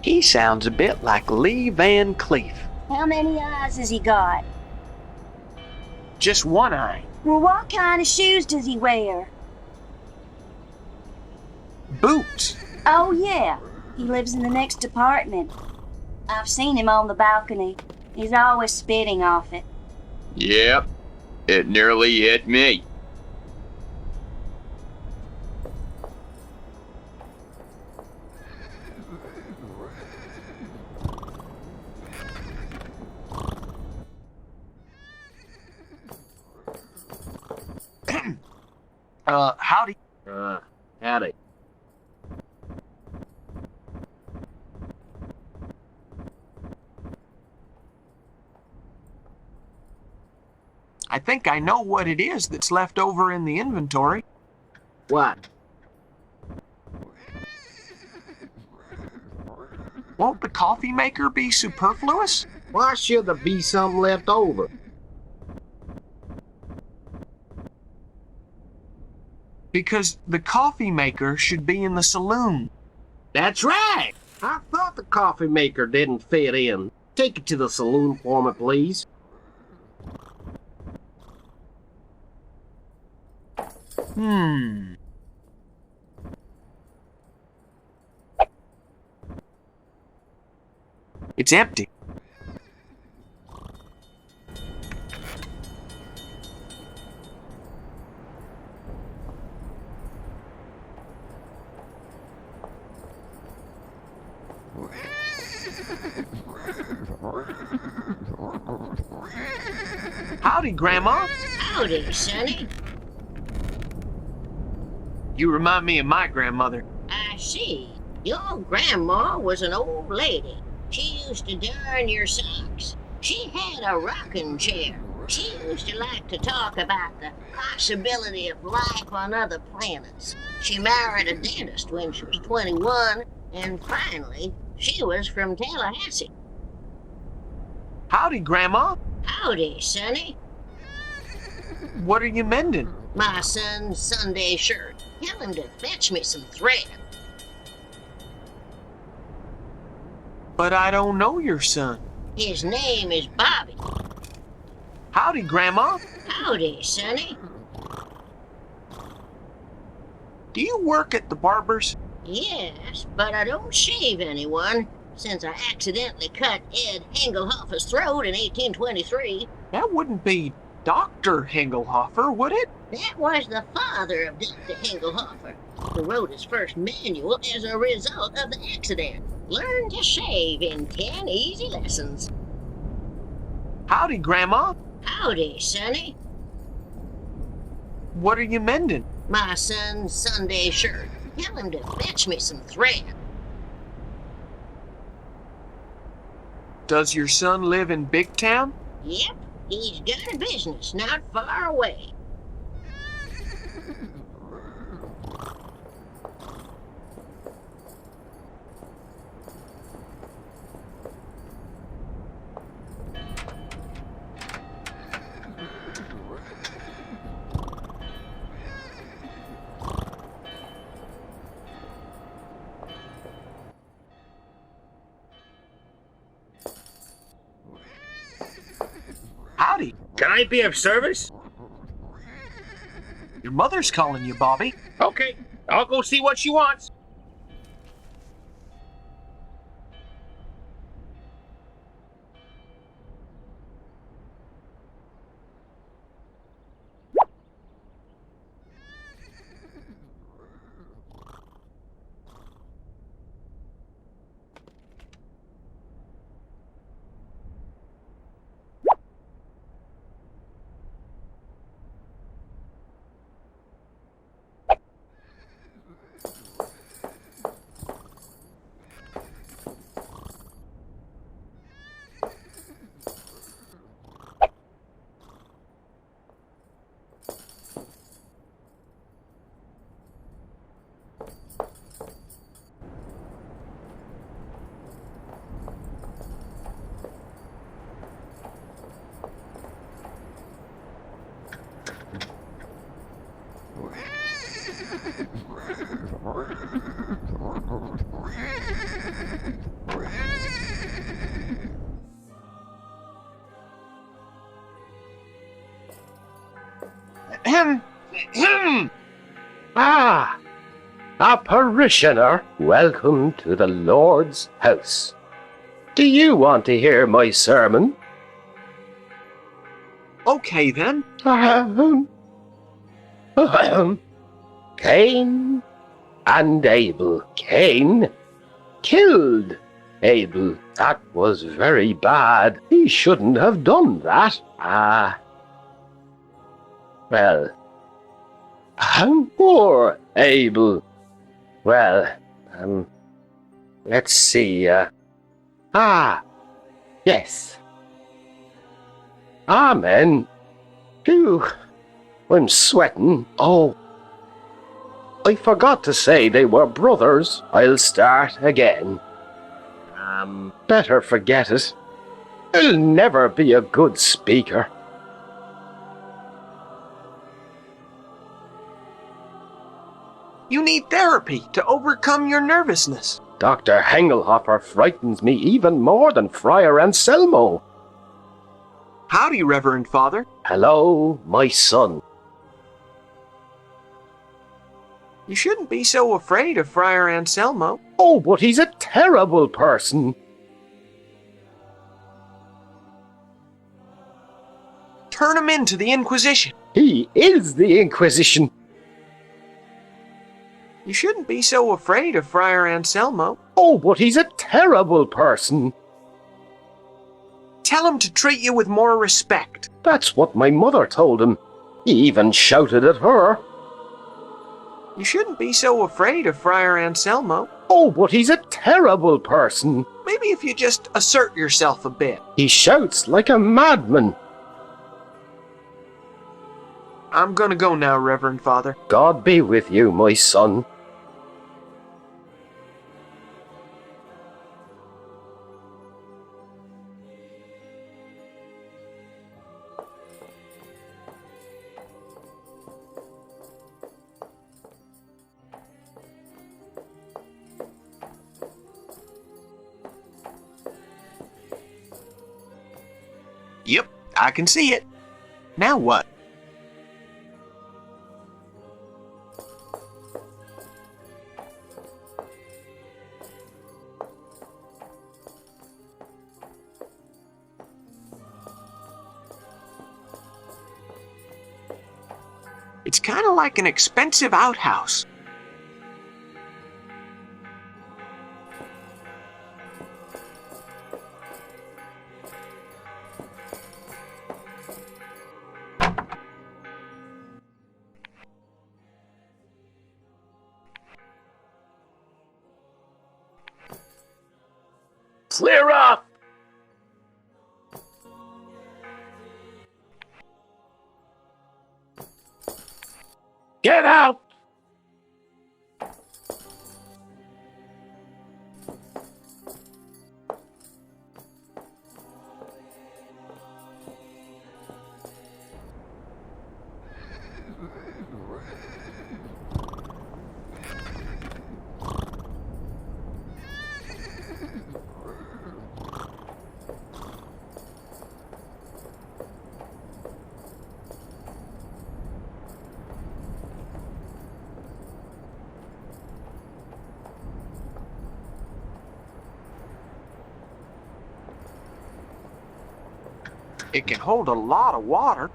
He sounds a bit like Lee Van Cleef. How many eyes has he got? Just 1 eye. Well, what kind of shoes does he wear? Boots. Oh, yeah. He lives in the next apartment. I've seen him on the balcony. He's always spitting off it. Yep. It nearly hit me. Howdy. Howdy. I think I know what it is that's left over in the inventory. What? Won't the coffee maker be superfluous? Why should there be something left over? Because the coffee maker should be in the saloon. That's right! I thought the coffee maker didn't fit in. Take it to the saloon for me, please. It's empty. Howdy, Grandma. Howdy, Sonny. You remind me of my grandmother. I see. Your grandma was an old lady. She used to darn your socks. She had a rocking chair. She used to like to talk about the possibility of life on other planets. She married a dentist when she was 21, and finally, she was from Tallahassee. Howdy, Grandma. Howdy, Sonny. What are you mending? My son's Sunday shirt. Tell him to fetch me some thread. But I don't know your son. His name is Bobby. Howdy, Grandma. Howdy, Sonny. Do you work at the barber's? Yes, but I don't shave anyone, since I accidentally cut Ed Hengelhofer's throat in 1823. That wouldn't be Dr. Hengelhofer, would it? That was the father of Dr. Hengelhofer, who wrote his first manual as a result of the accident. Learn to shave in 10 easy lessons. Howdy, Grandma. Howdy, Sonny. What are you mending? My son's Sunday shirt. Tell him to fetch me some thread. Does your son live in Big Town? Yep, he's got a business not far away. Howdy. Can I be of service? Your mother's calling you, Bobby. Okay, I'll go see what she wants. Ah, a parishioner. Welcome to the Lord's house. Do you want to hear my sermon? Okay, then. Cain and Abel. Cain killed Abel. That was very bad. He shouldn't have done that. Well, poor Abel. Well, let's see. Yes. Amen. Phew, I'm sweating. Oh, I forgot to say they were brothers. I'll start again. Better forget it. I'll never be a good speaker. You need therapy to overcome your nervousness. Dr. Hengelhofer frightens me even more than Friar Anselmo. Howdy, Reverend Father. Hello, my son. You shouldn't be so afraid of Friar Anselmo. Oh, but he's a terrible person. Turn him into the Inquisition. He is the Inquisition. You shouldn't be so afraid of Friar Anselmo. Oh, but he's a terrible person. Tell him to treat you with more respect. That's what my mother told him. He even shouted at her. You shouldn't be so afraid of Friar Anselmo. Oh, but he's a terrible person. Maybe if you just assert yourself a bit. He shouts like a madman. I'm gonna go now, Reverend Father. God be with you, my son. Yep, I can see it. Now what? It's kind of like an expensive outhouse. Clear up! Get out! It can hold a lot of water.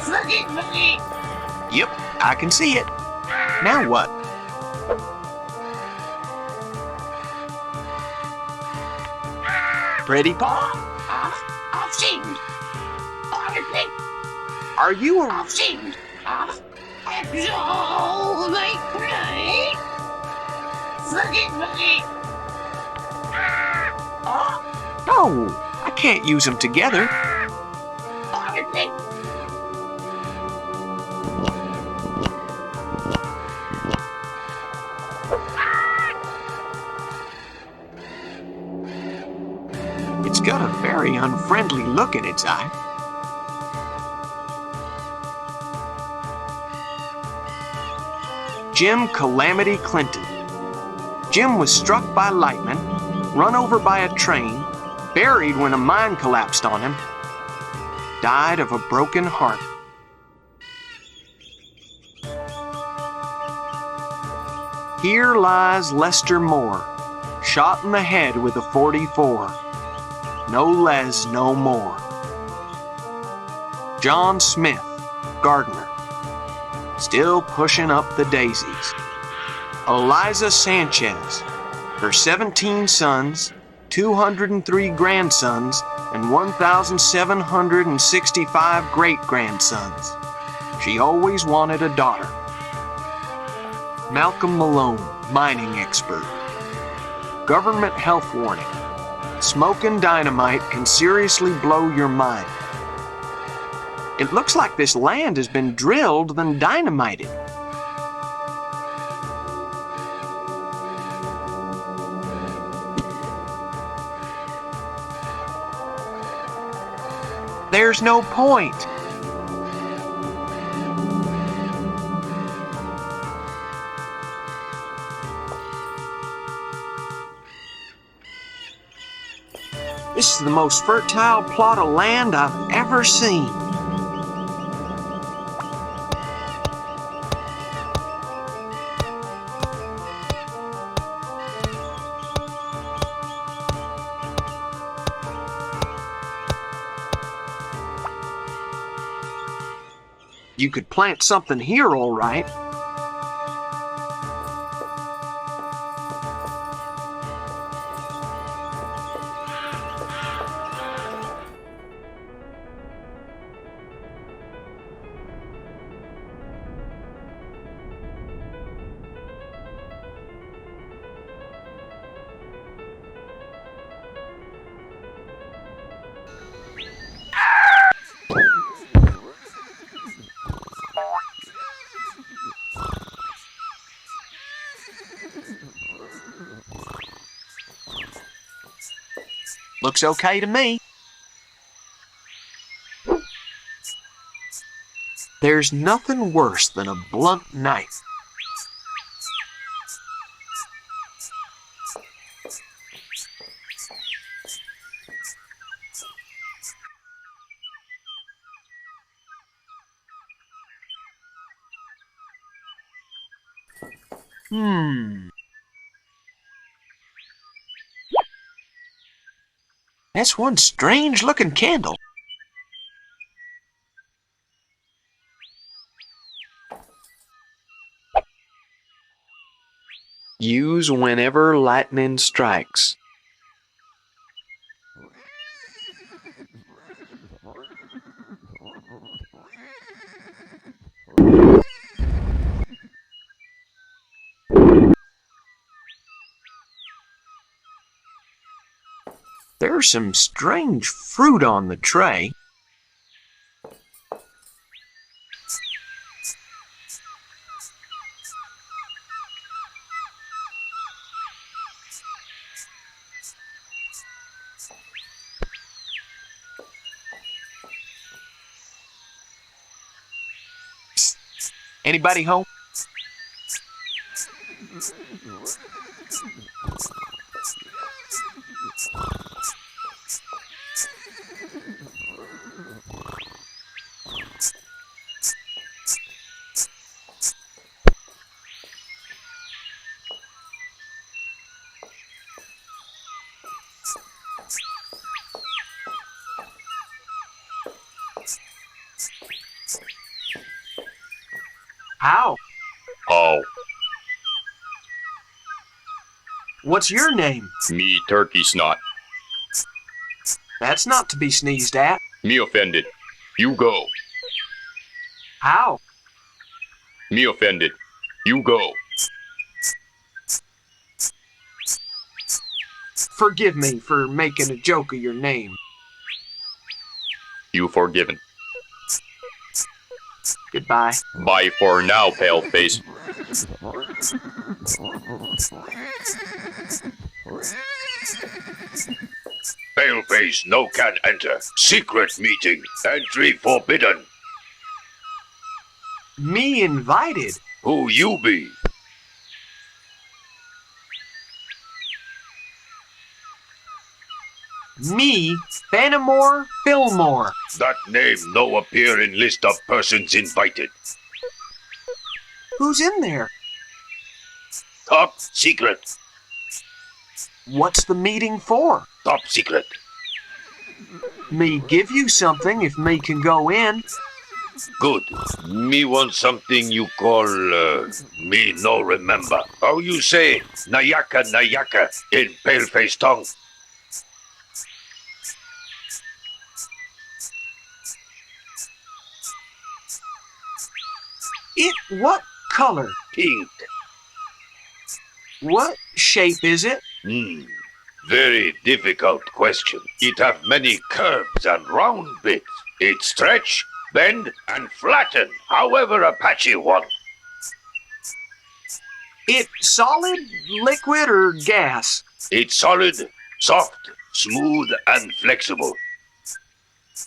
Forgive me. Yep, I can see it. Now what? Pretty Paw? I've sinned. I repent. Are you a... I've sinned. Absolve me. Forgive me. No, I can't use them together. I repent. It's got a very unfriendly look in its eye. Jim Calamity Clinton. Jim was struck by lightning, run over by a train, buried when a mine collapsed on him, died of a broken heart. Here lies Lester Moore, shot in the head with a .44. No less, no more. John Smith, gardener, still pushing up the daisies. Eliza Sanchez, her 17 sons, 203 grandsons, and 1,765 great-grandsons. She always wanted a daughter. Malcolm Malone, mining expert. Government health warning. Smoking dynamite can seriously blow your mind. It looks like this land has been drilled then dynamited. There's no point. This is the most fertile plot of land I've ever seen. You could plant something here, all right. Looks okay to me. There's nothing worse than a blunt knife. That's one strange-looking candle. Use whenever lightning strikes. There's some strange fruit on the tray. Psst. Anybody home? How? Oh, What's your name? me turkey snot. That's not to be sneezed at. Me offended. You go. How? Me offended. You go. Forgive me for making a joke of your name. You forgiven. Goodbye. Bye for now, paleface. Paleface, no can enter. Secret meeting. Entry forbidden. Me invited. Who you be? Me, Fenimore Fillmore. That name no appear in list of persons invited. Who's in there? Top secret. What's the meeting for? Top secret. Me give you something if me can go in. Good. Me want something you call, me no remember. How you say, Nayaka Nayaka in paleface tongue? What color? Pink. What shape is it? Very difficult question. It have many curves and round bits. It stretch, bend, and flatten, however Apache want. It solid, liquid, or gas? It's solid, soft, smooth, and flexible.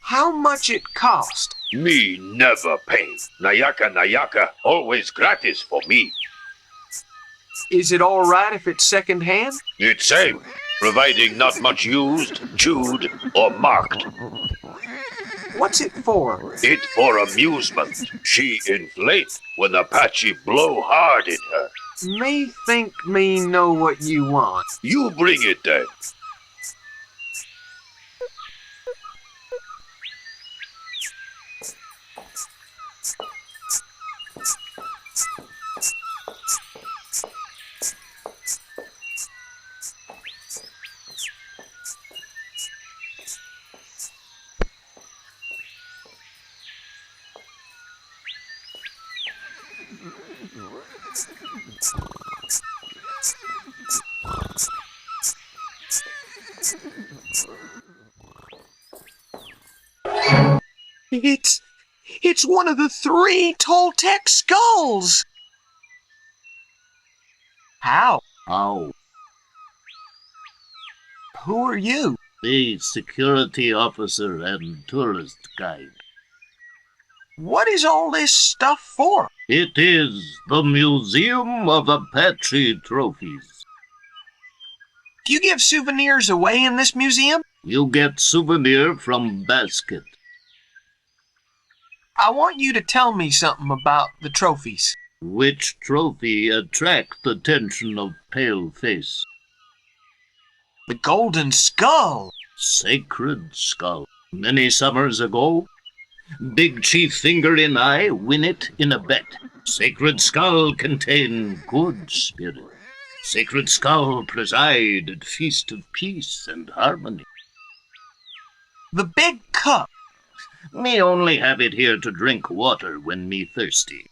How much it cost? Me never pay. Nayaka Nayaka always gratis for me. Is it all right if it's second-hand? It's same, providing not much used, chewed, or marked. What's it for? It for amusement. She inflate when Apache blow hard in her. Me think me know what you want. You bring it then. It's one of the 3 Toltec skulls! How? Who are you? The security officer and tourist guide. What is all this stuff for? It is the Museum of Apache Trophies. Do you give souvenirs away in this museum? You get souvenir from basket. I want you to tell me something about the trophies. Which trophy attract attention of paleface? The golden skull. Sacred skull. Many summers ago, Big Chief Finger and I win it in a bet. Sacred skull contain good spirit. Sacred skull preside at feast of peace and harmony. The big cup. Me only have it here to drink water when me thirsty.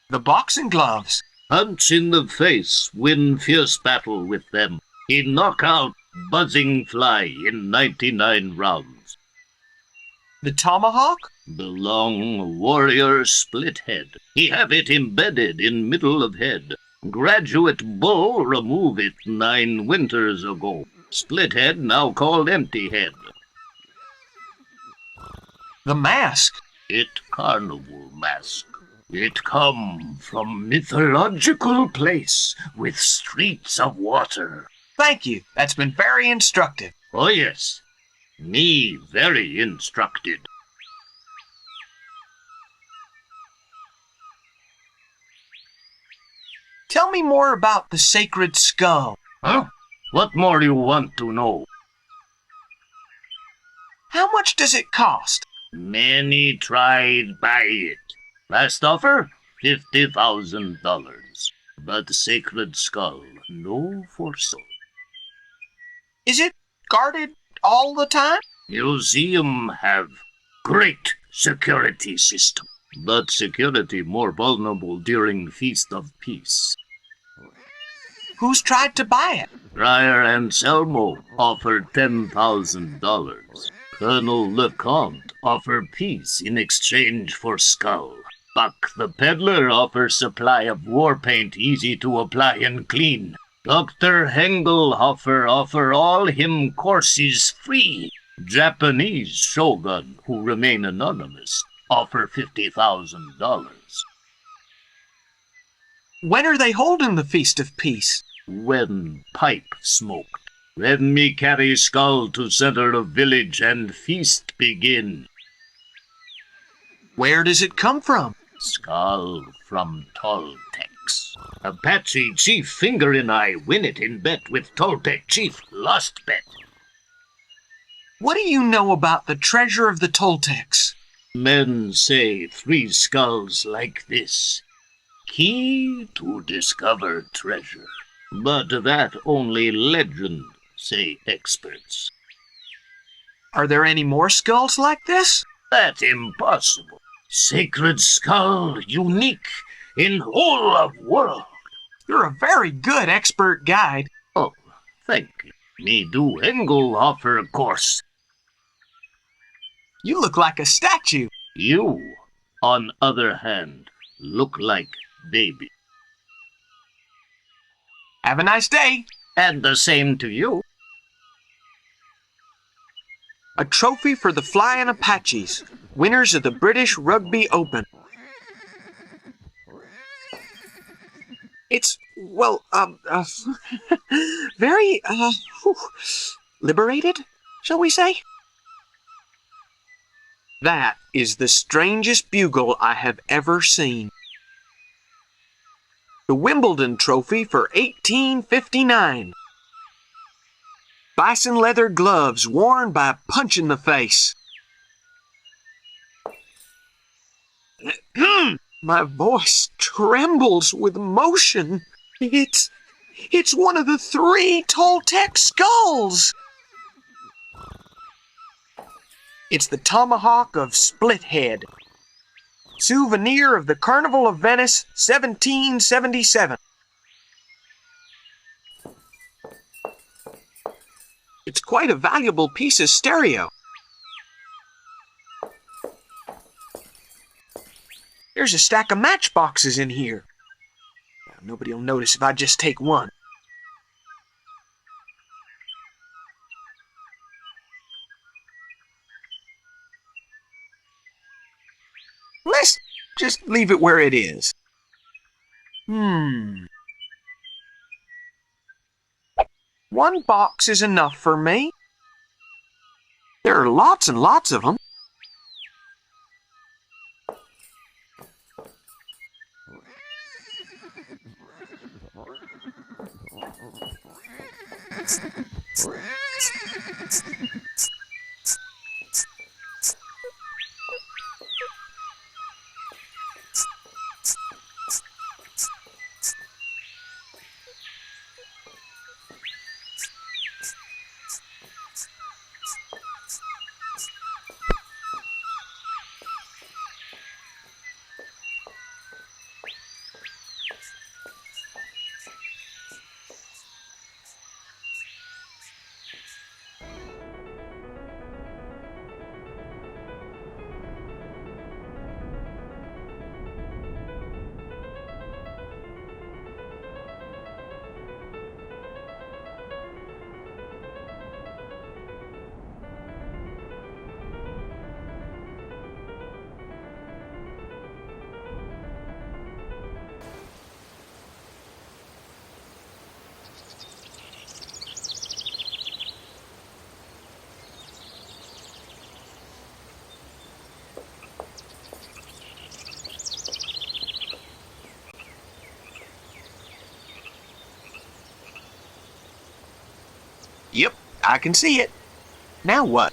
The boxing gloves. Punch in the face, win fierce battle with them. He knock out buzzing fly in 99 rounds. The tomahawk? The long warrior split head. He have it embedded in middle of head. Graduate bull remove it 9 winters ago. Split head now called empty head. The mask. It carnival mask. It come from mythological place with streets of water. Thank you. That's been very instructive. Oh yes. Me very instructed. Tell me more about the sacred skull. Huh? What more you want to know? How much does it cost? Many tried buy it. Last offer, $50,000. But sacred skull, no for sale. Is it guarded all the time? Museum have great security system. But security more vulnerable during Feast of Peace. Who's tried to buy it? Friar Anselmo offered $10,000. Colonel LeComte offered peace in exchange for skull. Buck the peddler offers supply of war paint easy to apply and clean. Dr. Hengelhofer offer all him courses free. Japanese shogun, who remain anonymous, offer $50,000. When are they holding the Feast of Peace? When pipe smoked. Let me carry Skull to center of village and feast begin. Where does it come from? Skull from Toltecs. Apache Chief Finger and I win it in bet with Toltec Chief lost bet. What do you know about the treasure of the Toltecs? Men say 3 skulls like this. Key to discover treasure. But that only legend, say experts. Are there any more skulls like this? That's impossible. Sacred skull, unique in whole of world. You're a very good expert guide. Oh, thank you. Me do Engel offer a course. You look like a statue. You, on other hand, look like baby. Have a nice day. And the same to you. A trophy for the Flying Apaches, winners of the British Rugby Open. It's, well, very, liberated, shall we say? That is the strangest bugle I have ever seen. The Wimbledon Trophy for 1859. Bison leather gloves worn by Punch in the Face. My voice trembles with emotion. It's one of the 3 Toltec skulls. It's the tomahawk of Split Head. Souvenir of the Carnival of Venice, 1777. It's quite a valuable piece of stereo. There's a stack of matchboxes in here. Nobody will notice if I just take one. Let's just leave it where it is. One box is enough for me. There are lots and lots of them. Yep, I can see it. Now what?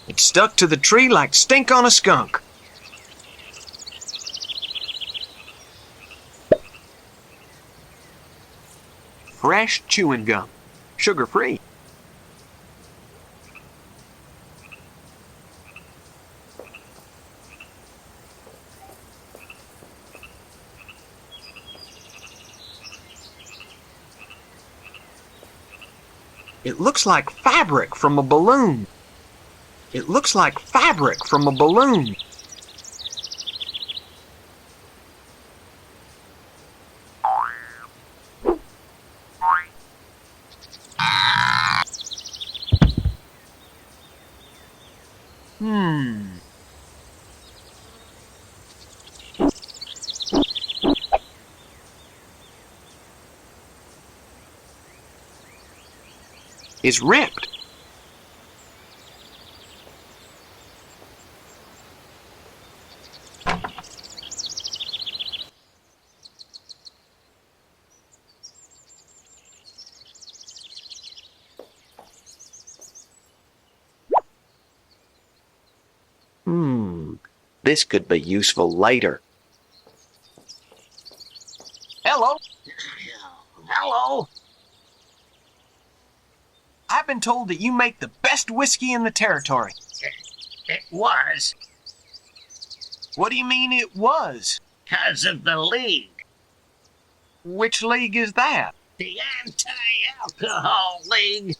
It stuck to the tree like stink on a skunk. Fresh chewing gum. Sugar-free. It looks like fabric from a balloon. It looks like fabric from a balloon. Is ripped. This could be useful later. Hello. Hello? I've been told that you make the best whiskey in the territory. It was. What do you mean it was? 'Cause of the League. Which league is that? The Anti-Alcohol League.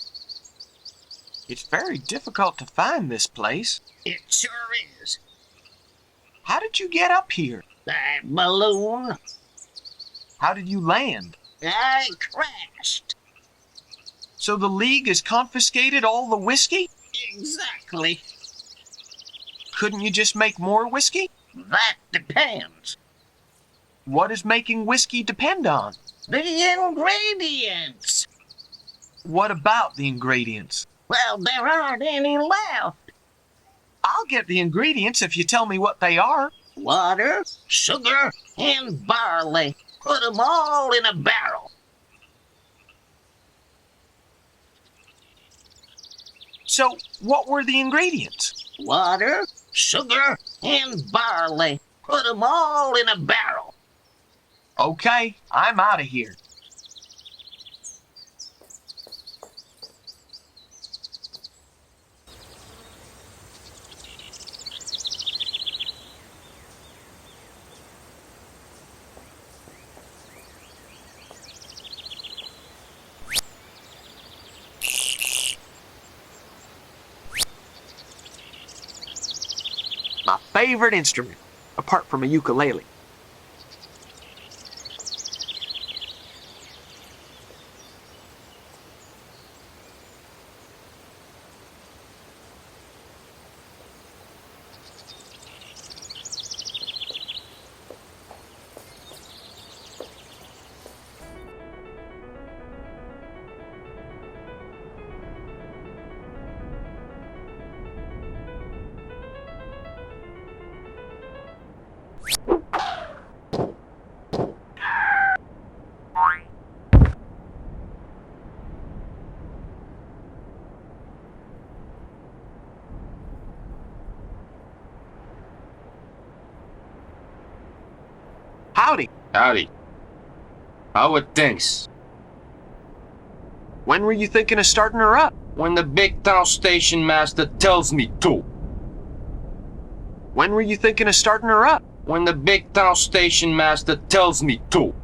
It's very difficult to find this place. It sure is. How did you get up here? That balloon. How did you land? I crashed. So the league has confiscated all the whiskey? Exactly. Couldn't you just make more whiskey? That depends. What does making whiskey depend on? The ingredients. What about the ingredients? Well, there aren't any left. I'll get the ingredients if you tell me what they are. Water, sugar, and barley. Put them all in a barrel. So, what were the ingredients? Water, sugar, and barley. Put them all in a barrel. Okay, I'm out of here. My favorite instrument, apart from a ukulele. Howdy. Howdy. How are things? When were you thinking of starting her up? When the big town station master tells me to. When were you thinking of starting her up? When the big town station master tells me to.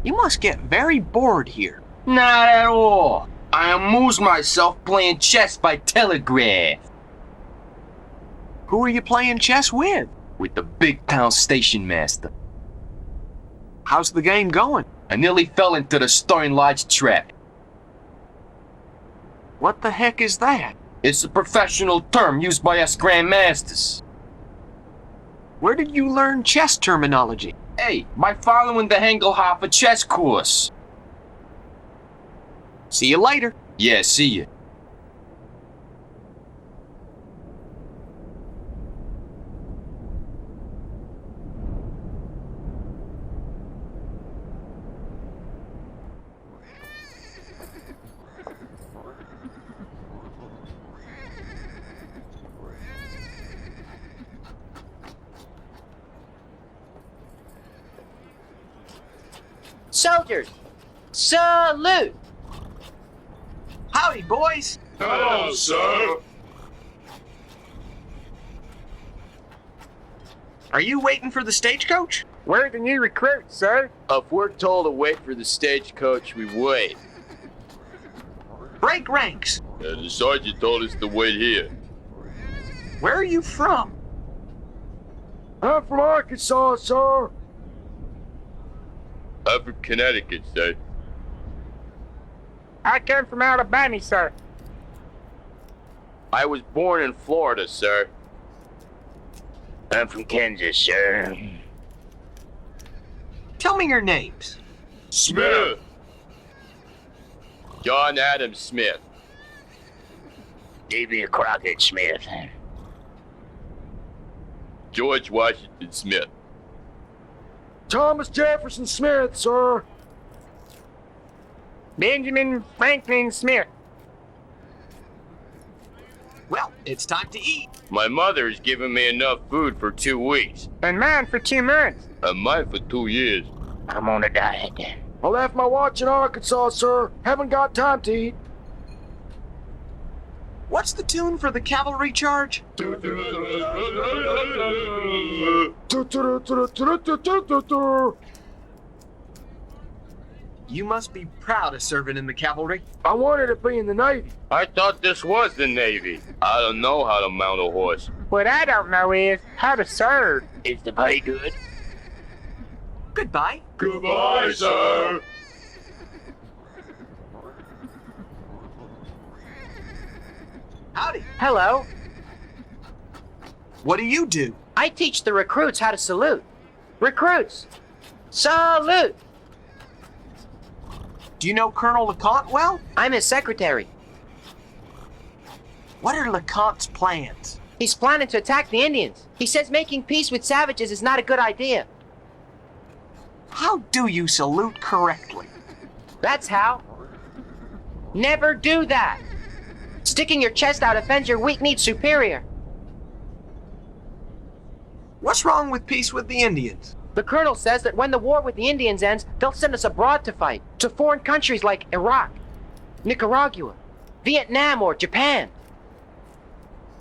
You must get very bored here. Not at all. I amuse myself playing chess by telegraph. Who are you playing chess with? With the big town station master. How's the game going? I nearly fell into the Stone Lodge trap. What the heck is that? It's a professional term used by us grandmasters. Where did you learn chess terminology? Hey, by following the Hengelhofer chess course. See you later. Yeah, see you. Soldiers, salute! Howdy, boys. Hello, sir. Are you waiting for the stagecoach? We're the new recruits, sir. If we're told to wait for the stagecoach, we wait. Break ranks. The sergeant told us to wait here. Where are you from? I'm from Arkansas, sir. I'm from Connecticut, sir. I came from Alabama, sir. I was born in Florida, sir. I'm from Kansas, sir. Tell me your names. Smith. John Adam Smith. Davy Crockett Smith. George Washington Smith. Thomas Jefferson Smith, sir. Benjamin Franklin Smith. Well, it's time to eat. My mother's given me enough food for 2 weeks. And mine for 2 months. And mine for 2 years. I'm on a diet. I left my watch in Arkansas, sir. Haven't got time to eat. What's the tune for the cavalry charge? You must be proud of serving in the cavalry. I wanted to be in the Navy. I thought this was the Navy. I don't know how to mount a horse. What I don't know is how to serve. Is the pay good? Goodbye. Goodbye, sir. Howdy. Hello. What do you do? I teach the recruits how to salute. Recruits, salute. Do you know Colonel LeConte well? I'm his secretary. What are LeConte's plans? He's planning to attack the Indians. He says making peace with savages is not a good idea. How do you salute correctly? That's how. Never do that. Sticking your chest out offends your weak-kneed superior. What's wrong with peace with the Indians? The colonel says that when the war with the Indians ends, they'll send us abroad to fight, to foreign countries like Iraq, Nicaragua, Vietnam, or Japan.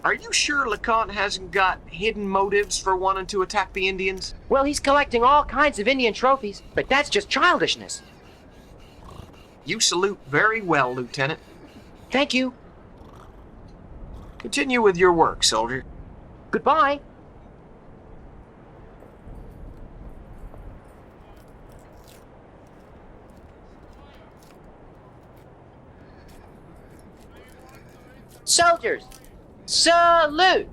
Are you sure LeConte hasn't got hidden motives for wanting to attack the Indians? Well, he's collecting all kinds of Indian trophies, but that's just childishness. You salute very well, Lieutenant. Thank you. Continue with your work, soldier. Goodbye. Soldiers, salute!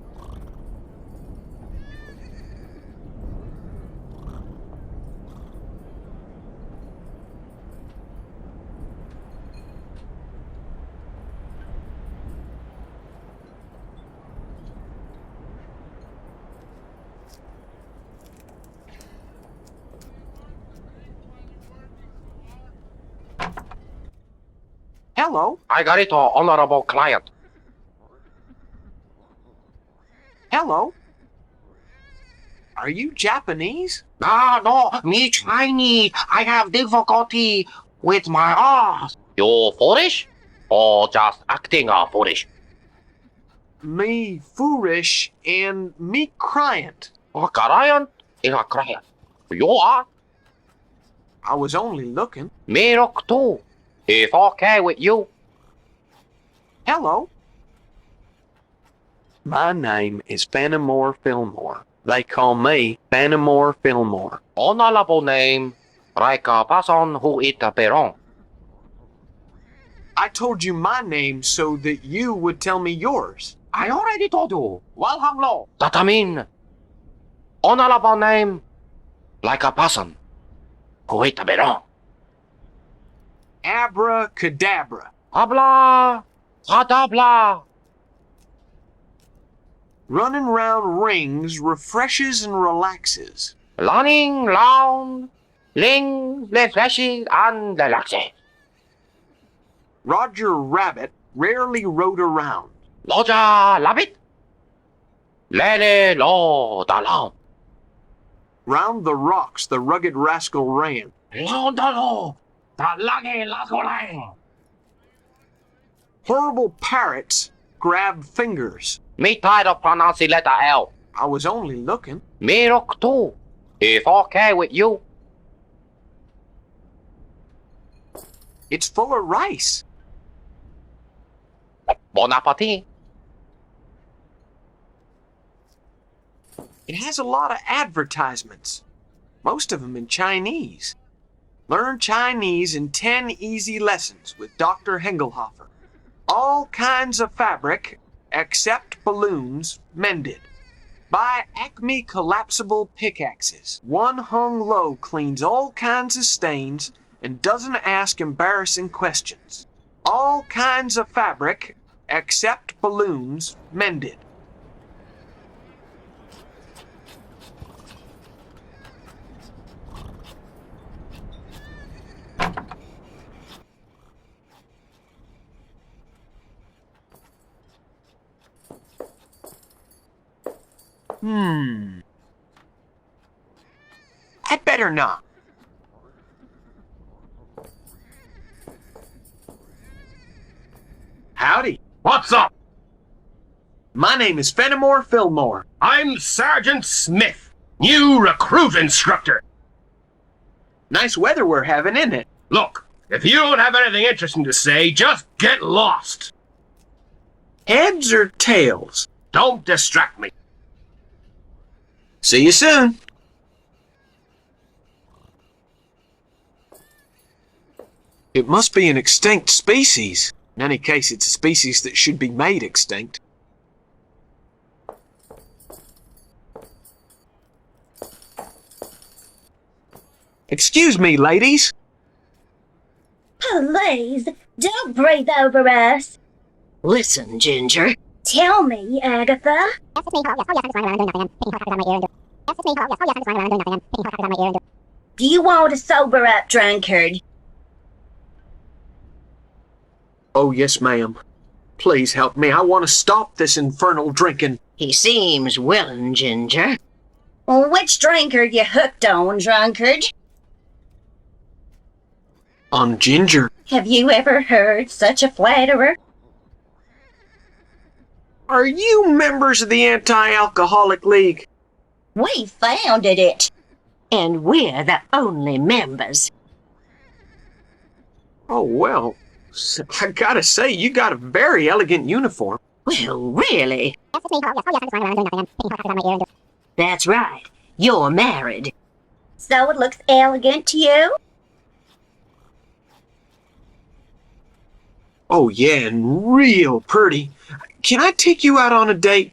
Hello. I got it, honorable client. Hello. Are you Japanese? No, me Chinese. I have difficulty with my R's. You foolish? Or just acting foolish? Me foolish and me client. A client is a client. You are? I was only looking. Me look too. If okay with you. Hello. My name is Fenimore Fillmore. They call me Fenimore Fillmore. Honorable name, like a person who eat a peron. I told you my name so that you would tell me yours. I already told you. Well, hello. That I mean, honorable name, like a person who eat a peron. Abracadabra. Habla, cadabla. Running round rings refreshes and relaxes. Running round, ling, refreshing and relaxing. Roger Rabbit rarely rode around. Roger Rabbit, lele lo dalam. Round the rocks the rugged rascal ran. Round the lo, the lucky rascal. Horrible parrots grabbed fingers. Me tired of pronouncing letter L. I was only looking. Me look too. If okay with you. It's full of rice. Bon appetit. It has a lot of advertisements. Most of them in Chinese. Learn Chinese in 10 easy lessons with Dr. Hengelhofer. All kinds of fabric except balloons, mended. Buy Acme collapsible pickaxes. One hung low cleans all kinds of stains and doesn't ask embarrassing questions. All kinds of fabric, except balloons, mended. I'd better not. Howdy. What's up? My name is Fenimore Fillmore. I'm Sergeant Smith, new recruit instructor. Nice weather we're having, isn't it? Look, if you don't have anything interesting to say, just get lost. Heads or tails? Don't distract me. See you soon. It must be an extinct species. In any case, it's a species that should be made extinct. Excuse me, ladies. Please, don't breathe over us. Listen, Ginger. Tell me, Agatha. Do you want to sober up, drunkard? Oh, yes, ma'am. Please help me. I want to stop this infernal drinking. He seems willing, Ginger. Well, which drunkard you hooked on, drunkard? On Ginger. Have you ever heard such a flatterer? Are you members of the Anti-Alcoholic League? We founded it. And we're the only members. Oh, well, I gotta say, you got a very elegant uniform. Well, really? That's right. You're married. So it looks elegant to you? Oh, yeah, and real pretty. Can I take you out on a date?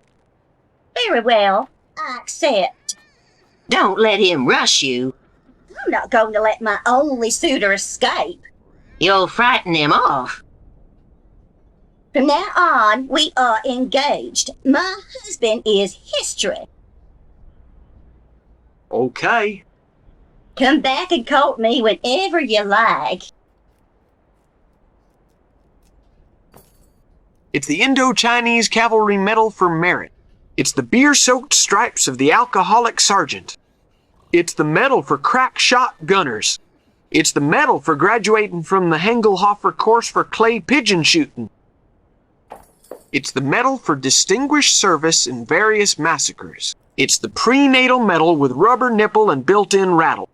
Very well. I accept. Don't let him rush you. I'm not going to let my only suitor escape. You'll frighten him off. From now on, we are engaged. My husband is history. Okay. Come back and court me whenever you like. It's the Indo-Chinese Cavalry Medal for Merit. It's the beer-soaked stripes of the Alcoholic Sergeant. It's the medal for crack shot gunners. It's the medal for graduating from the Hengelhofer course for clay pigeon shooting. It's the medal for distinguished service in various massacres. It's the prenatal medal with rubber nipple and built-in rattle.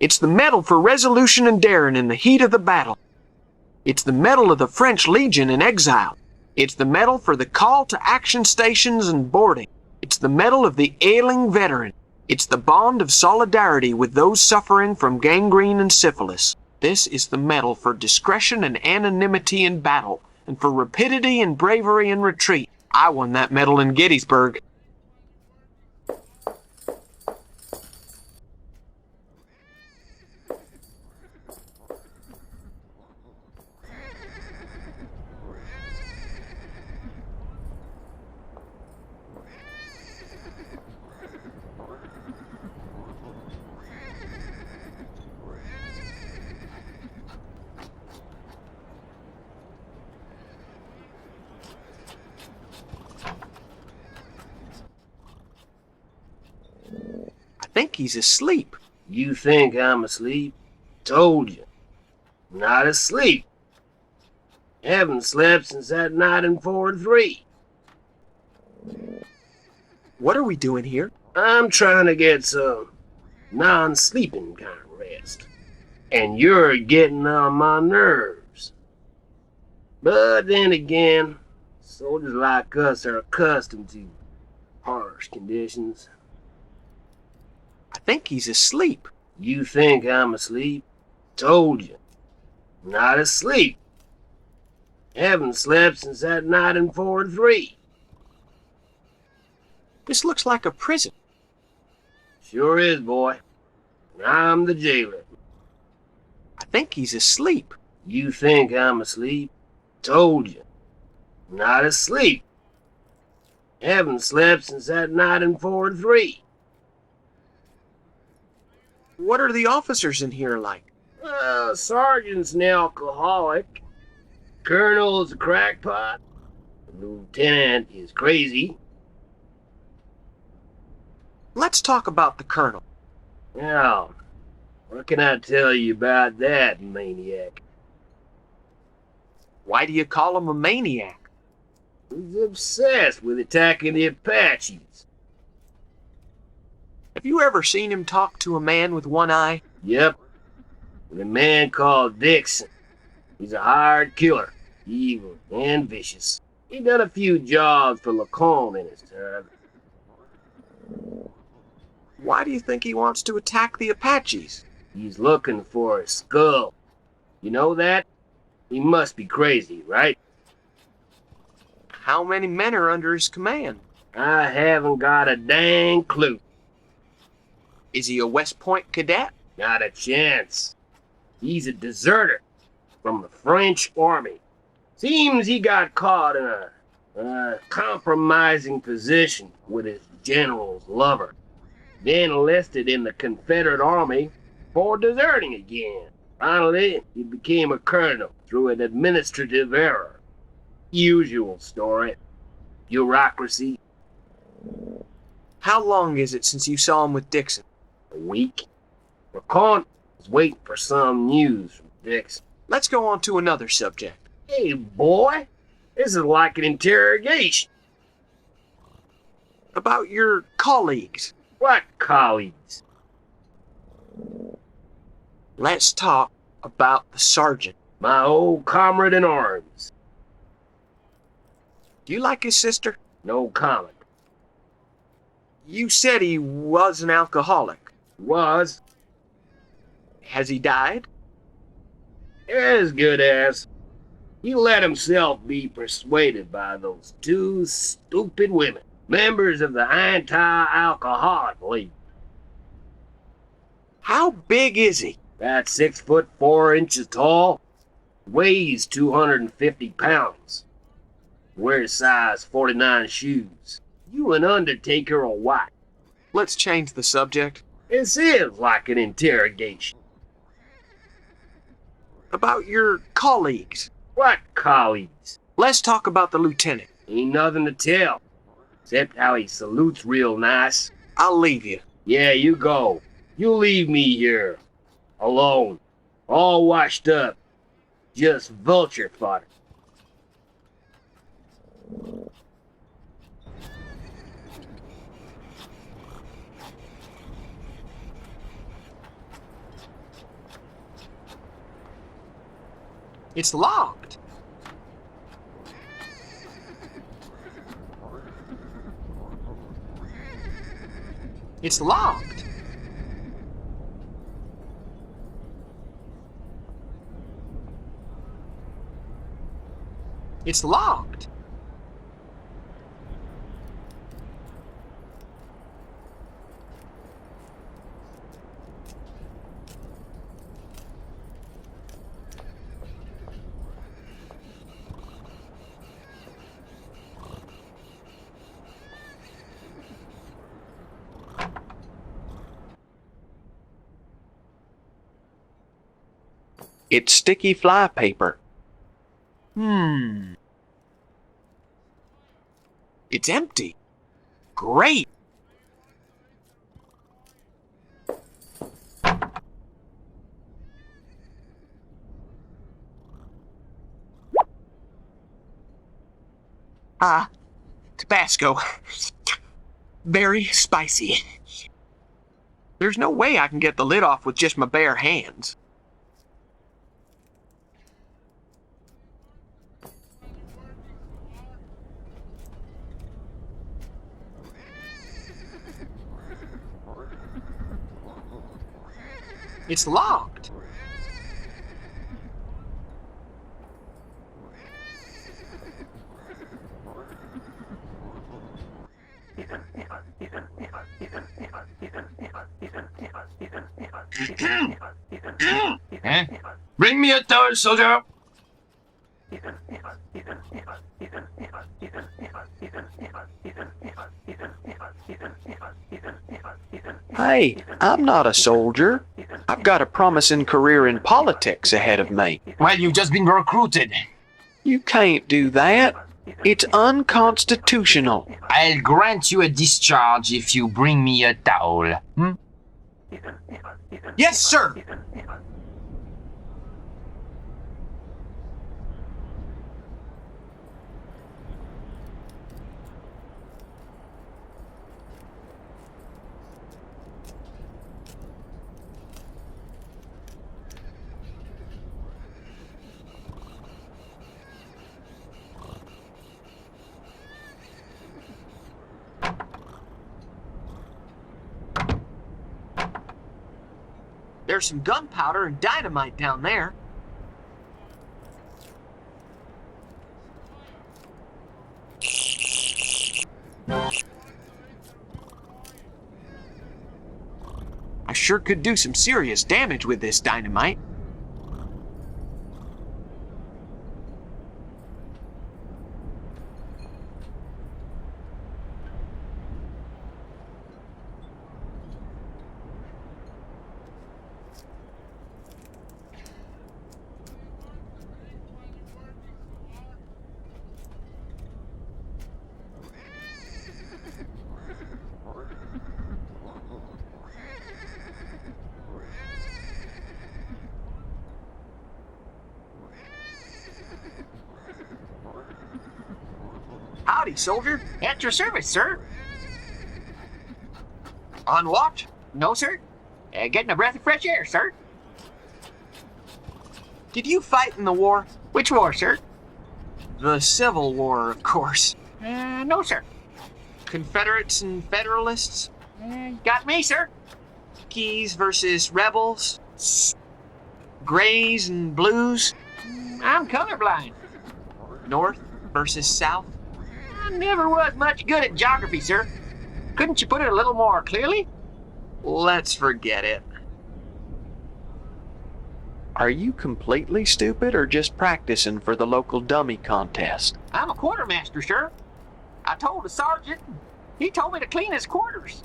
It's the medal for resolution and daring in the heat of the battle. It's the medal of the French Legion in exile. It's the medal for the call to action stations and boarding. It's the medal of the ailing veteran. It's the bond of solidarity with those suffering from gangrene and syphilis. This is the medal for discretion and anonymity in battle, and for rapidity and bravery in retreat. I won that medal in Gettysburg. I think he's asleep. You think I'm asleep? Told you. Not asleep. Haven't slept since that night in 4-3. What are we doing here? I'm trying to get some non-sleeping kind of rest. And you're getting on my nerves. But then again, soldiers like us are accustomed to harsh conditions. I think he's asleep. You think I'm asleep? Told you. Not asleep. Haven't slept since that night in 4-3. This looks like a prison. Sure is, boy. I'm the jailer. I think he's asleep. You think I'm asleep? Told you. Not asleep. Haven't slept since that night in 4-3. What are the officers in here like? Sergeant's an alcoholic. Colonel's a crackpot. The lieutenant is crazy. Let's talk about the colonel. Now, what can I tell you about that maniac? Why do you call him a maniac? He's obsessed with attacking the Apaches. Have you ever seen him talk to a man with one eye? Yep. With a man called Dixon. He's a hired killer, evil and vicious. He done a few jobs for Lacombe in his time. Why do you think he wants to attack the Apaches? He's looking for a skull. You know that? He must be crazy, right? How many men are under his command? I haven't got a dang clue. Is he a West Point cadet? Not a chance. He's a deserter from the French army. Seems he got caught in a compromising position with his general's lover. Then enlisted in the Confederate Army for deserting again. Finally, he became a colonel through an administrative error. Usual story. Bureaucracy. How long is it since you saw him with Dixon? A week. LeConte was waiting for some news from Dixon. Let's go on to another subject. Hey, boy. This is like an interrogation. About your colleagues. What colleagues? Let's talk about the sergeant. My old comrade in arms. Do you like his sister? No comment. You said he was an alcoholic. Was. Has he died? As good as. He let himself be persuaded by those two stupid women, members of the Anti-Alcoholic League. How big is he? About 6'4" tall. Weighs 250 pounds. Wears size 49 shoes. You an undertaker or what? Let's change the subject. This is like an interrogation. About your colleagues. What colleagues? Let's talk about the lieutenant. Ain't nothing to tell. Except how he salutes real nice. I'll leave you. Yeah, you go. You leave me here. Alone. All washed up. Just vulture fodder. It's locked. It's locked. It's locked. It's sticky fly paper. It's empty. Great. Tabasco. Very spicy. There's no way I can get the lid off with just my bare hands. It's locked. Huh? Bring me a towel, soldier. Hey, I'm not a soldier. I've got a promising career in politics ahead of me. Well, you've just been recruited. You can't do that. It's unconstitutional. I'll grant you a discharge if you bring me a towel. Yes, sir. There's some gunpowder and dynamite down there. I sure could do some serious damage with this dynamite. Howdy, soldier. At your service, sir. On watch? No, sir. Getting a breath of fresh air, sir. Did you fight in the war? Which war, sir? The Civil War, of course. No, sir. Confederates and Federalists? Got me, sir. Yankees versus rebels? Grays and blues? I'm colorblind. North versus south? I never was much good at geography, sir. Couldn't you put it a little more clearly? Let's forget it. Are you completely stupid or just practicing for the local dummy contest? I'm a quartermaster, sir. I told the sergeant. He told me to clean his quarters.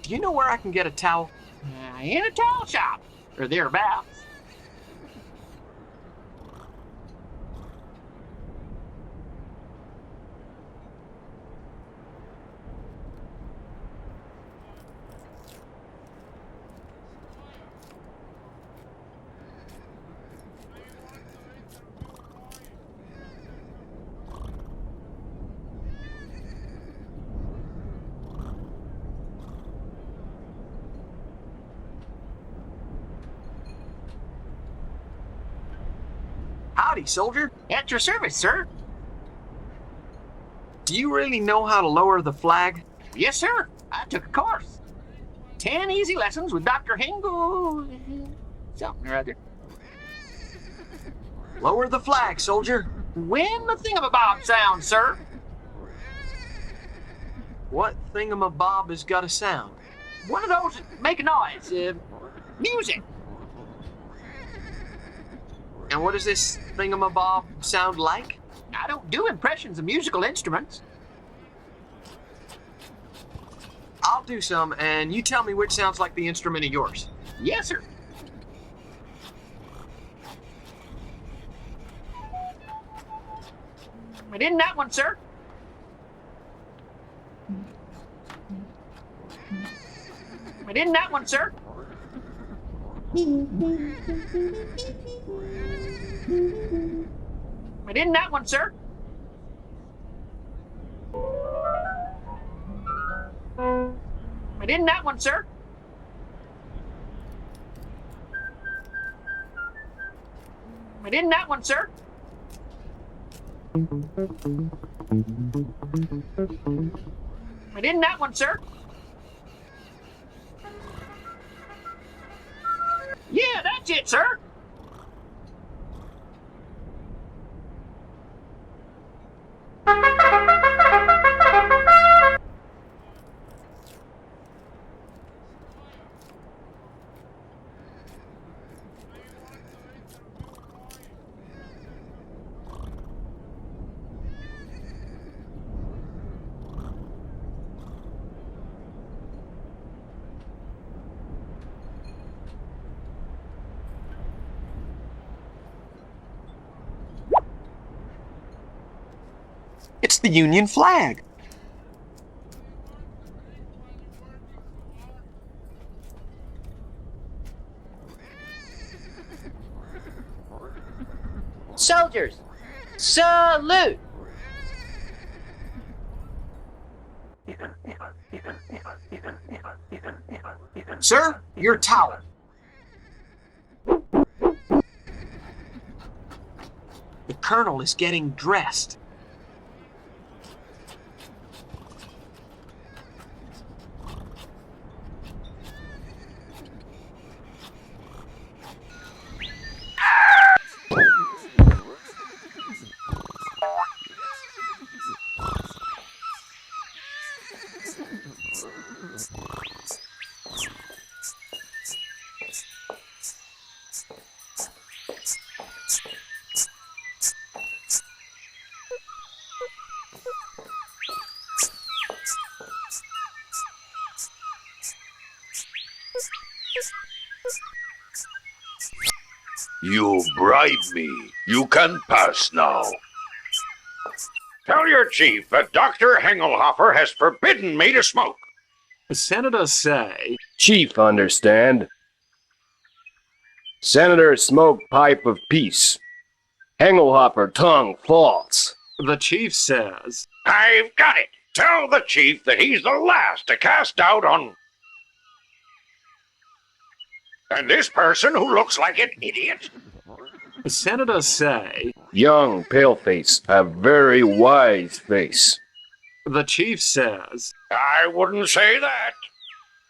Do you know where I can get a towel? In a towel shop, or thereabouts. Howdy, soldier. At your service, sir. Do you really know how to lower the flag? Yes, sir. I took a course. 10 easy lessons with Dr. Hingle... something or other. Lower the flag, soldier. When the thingamabob sounds, sir. What thingamabob has got a sound? One of those that make a noise. Music. And what does this thingamabob sound like? I don't do impressions of musical instruments. I'll do some, and you tell me which sounds like the instrument of yours. Yes, sir. It isn't that one, sir. It isn't that one, sir. It isn't that one, sir. It isn't that one, sir. It isn't that one, sir. It isn't that one, sir. Yeah, that's it, sir. the Union flag. Soldiers, salute! Sir, your towel. The colonel is getting dressed. You bribed me. You can pass now. Tell your chief that Dr. Hengelhofer has forbidden me to smoke. The senators say... Chief understand. Senator smoke pipe of peace. Hengelhofer tongue false. The chief says... I've got it. Tell the chief that he's the last to cast doubt on... And this person who looks like an idiot? The senators say... Young paleface have very wise face. The chief says... I wouldn't say that.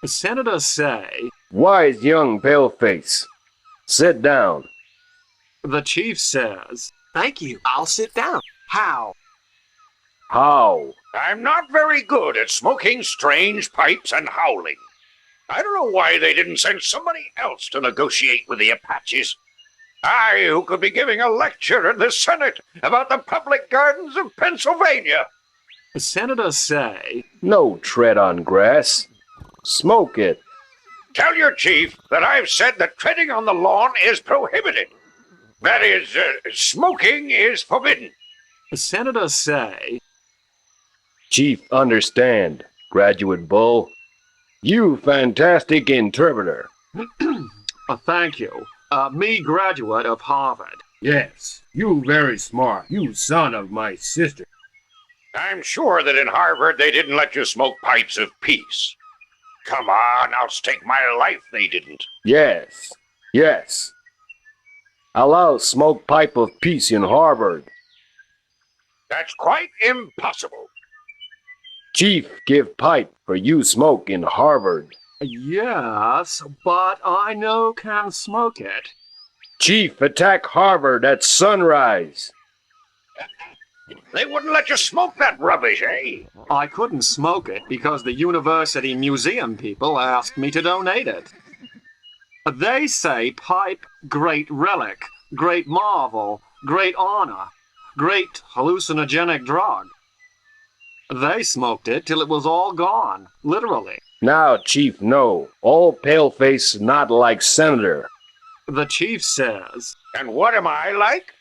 The senators say... Wise young paleface. Sit down. The chief says... Thank you. I'll sit down. How? How? I'm not very good at smoking strange pipes and howling. I don't know why they didn't send somebody else to negotiate with the Apaches. I, who could be giving a lecture in the Senate about the public gardens of Pennsylvania. The senators say... No tread on grass. Smoke it. Tell your chief that I've said that treading on the lawn is prohibited. That is, smoking is forbidden. The senators say... Chief understand, graduate bull. You fantastic interpreter. Thank you. Me graduate of Harvard. Yes, you very smart. You son of my sister. I'm sure that in Harvard they didn't let you smoke pipes of peace. Come on, I'll stake my life they didn't. Yes, yes. Allow smoke pipe of peace in Harvard. That's quite impossible. Chief give pipe for you smoke in Harvard. Yes, but I no can smoke it. Chief attack Harvard at sunrise. They wouldn't let you smoke that rubbish, eh? I couldn't smoke it because the university museum people asked me to donate it. They say pipe, great relic, great marvel, great honor, great hallucinogenic drug. They smoked it till it was all gone, literally. Now, Chief, no. All paleface not like Senator. The chief says... And what am I like?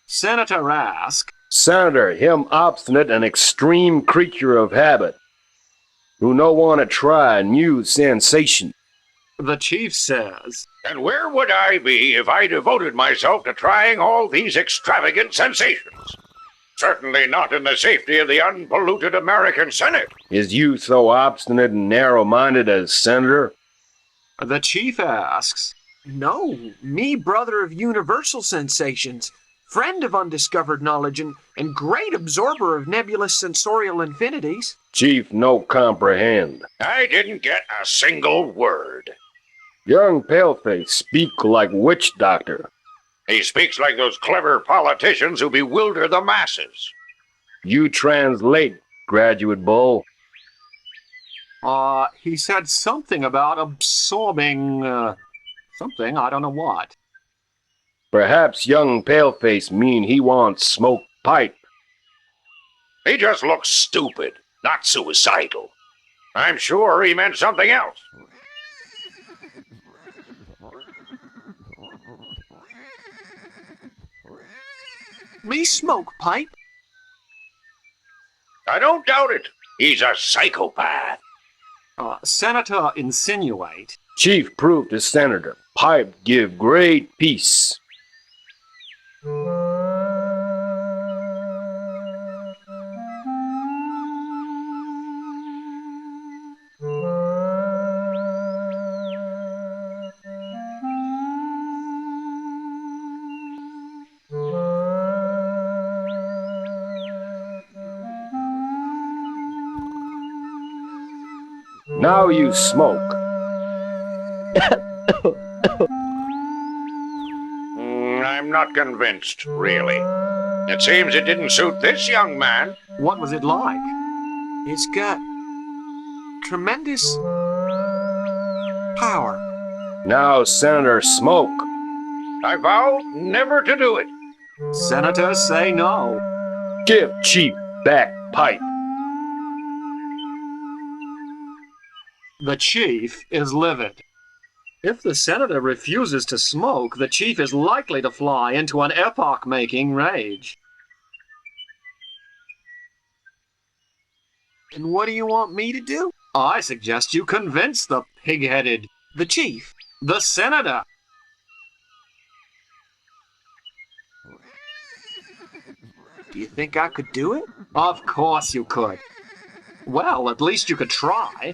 Senator ask... Senator, him obstinate and extreme creature of habit, who no want to try new sensation. The chief says... And where would I be if I devoted myself to trying all these extravagant sensations? Certainly not in the safety of the unpolluted American Senate. Is you so obstinate and narrow-minded as Senator? The chief asks... No, me brother of universal sensations, friend of undiscovered knowledge, and great absorber of nebulous sensorial infinities. Chief no comprehend. I didn't get a single word. Young paleface speak like witch doctor. He speaks like those clever politicians who bewilder the masses. You translate, graduate bull. He said something about absorbing, something, I don't know what. Perhaps young paleface mean he wants smoke pipe. He just looks stupid, not suicidal. I'm sure he meant something else. Me smoke pipe? I don't doubt it. He's a psychopath. Senator insinuate. Chief proved to Senator. Pipe give great peace. Now you smoke. I'm not convinced, really. It seems it didn't suit this young man. What was it like? It's got tremendous power. Now Senator smoke. I vow never to do it. Senators say no. Give Chief back pipe. The chief is livid. If the senator refuses to smoke, the chief is likely to fly into an epoch-making rage. And what do you want me to do? I suggest you convince the pig-headed, The chief. the senator. Do you think I could do it? Of course you could. Well, at least you could try.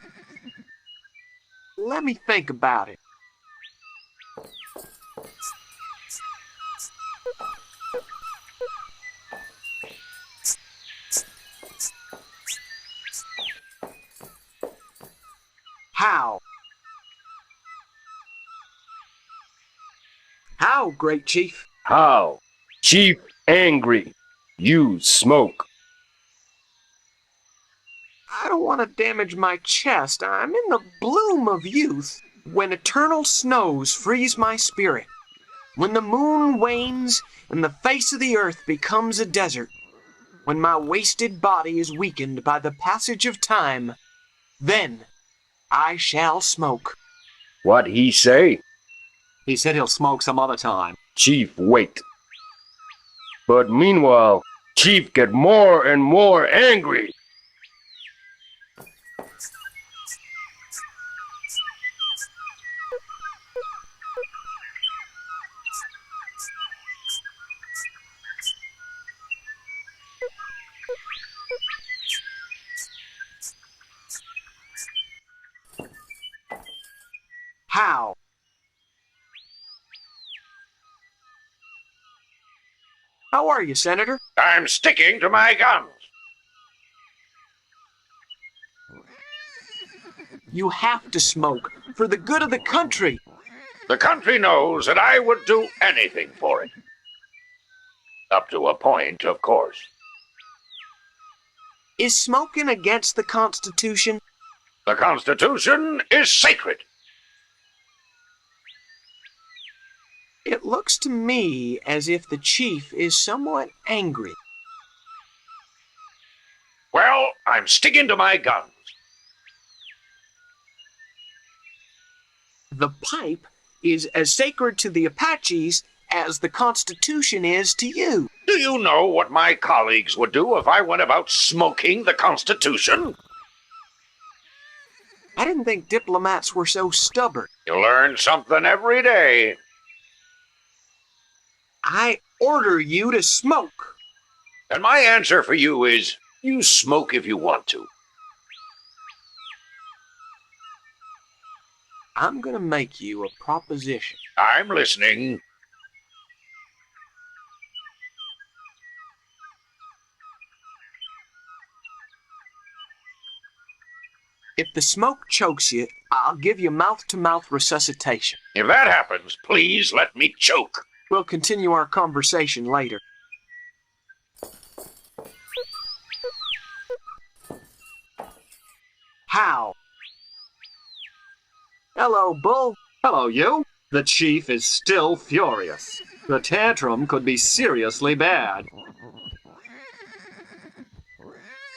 Let me think about it. How? How, Great Chief? How? Chief angry. You smoke. I don't want to damage my chest. I'm in the bloom of youth. When eternal snows freeze my spirit, when the moon wanes and the face of the earth becomes a desert, when my wasted body is weakened by the passage of time, then I shall smoke. What he say? He said he'll smoke some other time. Chief wait. But meanwhile, Chief get more and more angry. How? How are you, Senator? I'm sticking to my guns. You have to smoke for the good of the country. The country knows that I would do anything for it. Up to a point, of course. Is smoking against the Constitution? The Constitution is sacred. It looks to me as if the chief is somewhat angry. Well, I'm sticking to my guns. The pipe is as sacred to the Apaches as the Constitution is to you. Do you know what my colleagues would do if I went about smoking the Constitution? I didn't think diplomats were so stubborn. You learn something every day. I order you to smoke. And my answer for you is, you smoke if you want to. I'm gonna make you a proposition. I'm listening. If the smoke chokes you, I'll give you mouth-to-mouth resuscitation. If that happens, please let me choke. We'll continue our conversation later. How? Hello, Bull. Hello, you. The chief is still furious. The tantrum could be seriously bad.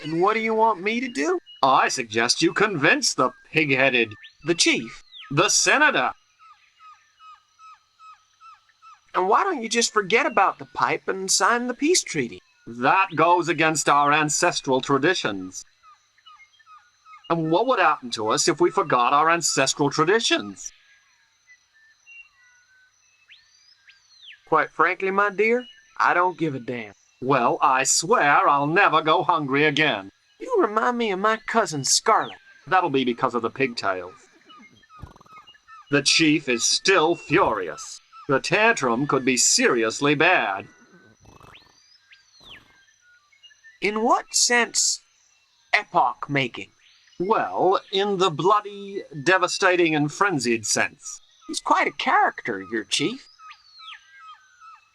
And what do you want me to do? I suggest you convince the pig-headed, The chief. the senator. And why don't you just forget about the pipe and sign the peace treaty? That goes against our ancestral traditions. And what would happen to us if we forgot our ancestral traditions? Quite frankly, my dear, I don't give a damn. Well, I swear I'll never go hungry again. You remind me of my cousin Scarlet. That'll be because of the pigtails. The chief is still furious. The tantrum could be seriously bad. In what sense epoch-making? Well, in the bloody, devastating, and frenzied sense. He's quite a character, your chief.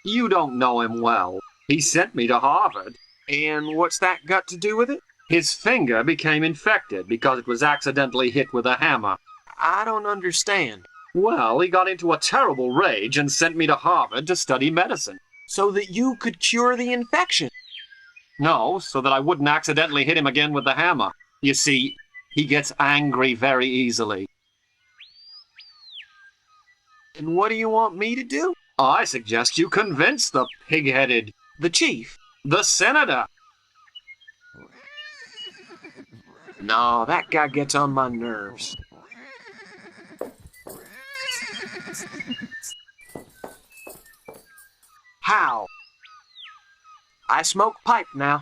You don't know him well. He sent me to Harvard. And what's that got to do with it? His finger became infected because it was accidentally hit with a hammer. I don't understand. Well, he got into a terrible rage and sent me to Harvard to study medicine. So that you could cure the infection? No, so that I wouldn't accidentally hit him again with the hammer. You see, he gets angry very easily. And what do you want me to do? I suggest you convince the pig-headed... The chief? The senator! No, that guy gets on my nerves. How? I smoke pipe now.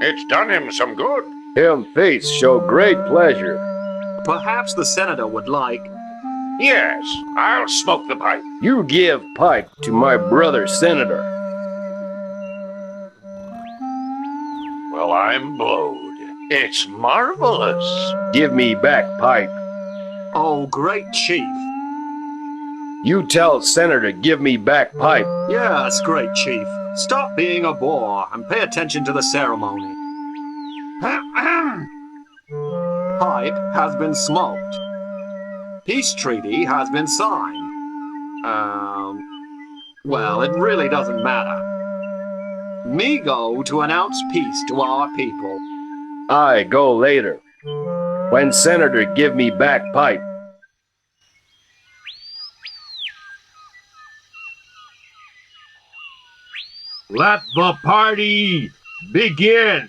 It's done him some good. Him face show great pleasure. Perhaps the senator would like... Yes, I'll smoke the pipe. You give pipe to my brother senator. Well, I'm blowed. It's marvelous. Give me back pipe. Oh, great chief. You tell senator give me back pipe. Yes, great chief. Stop being a bore and pay attention to the ceremony. Pipe has been smoked. Peace treaty has been signed. Well, it really doesn't matter. Me go to announce peace to our people. I go later. When senator give me back pipe. Let the party begin!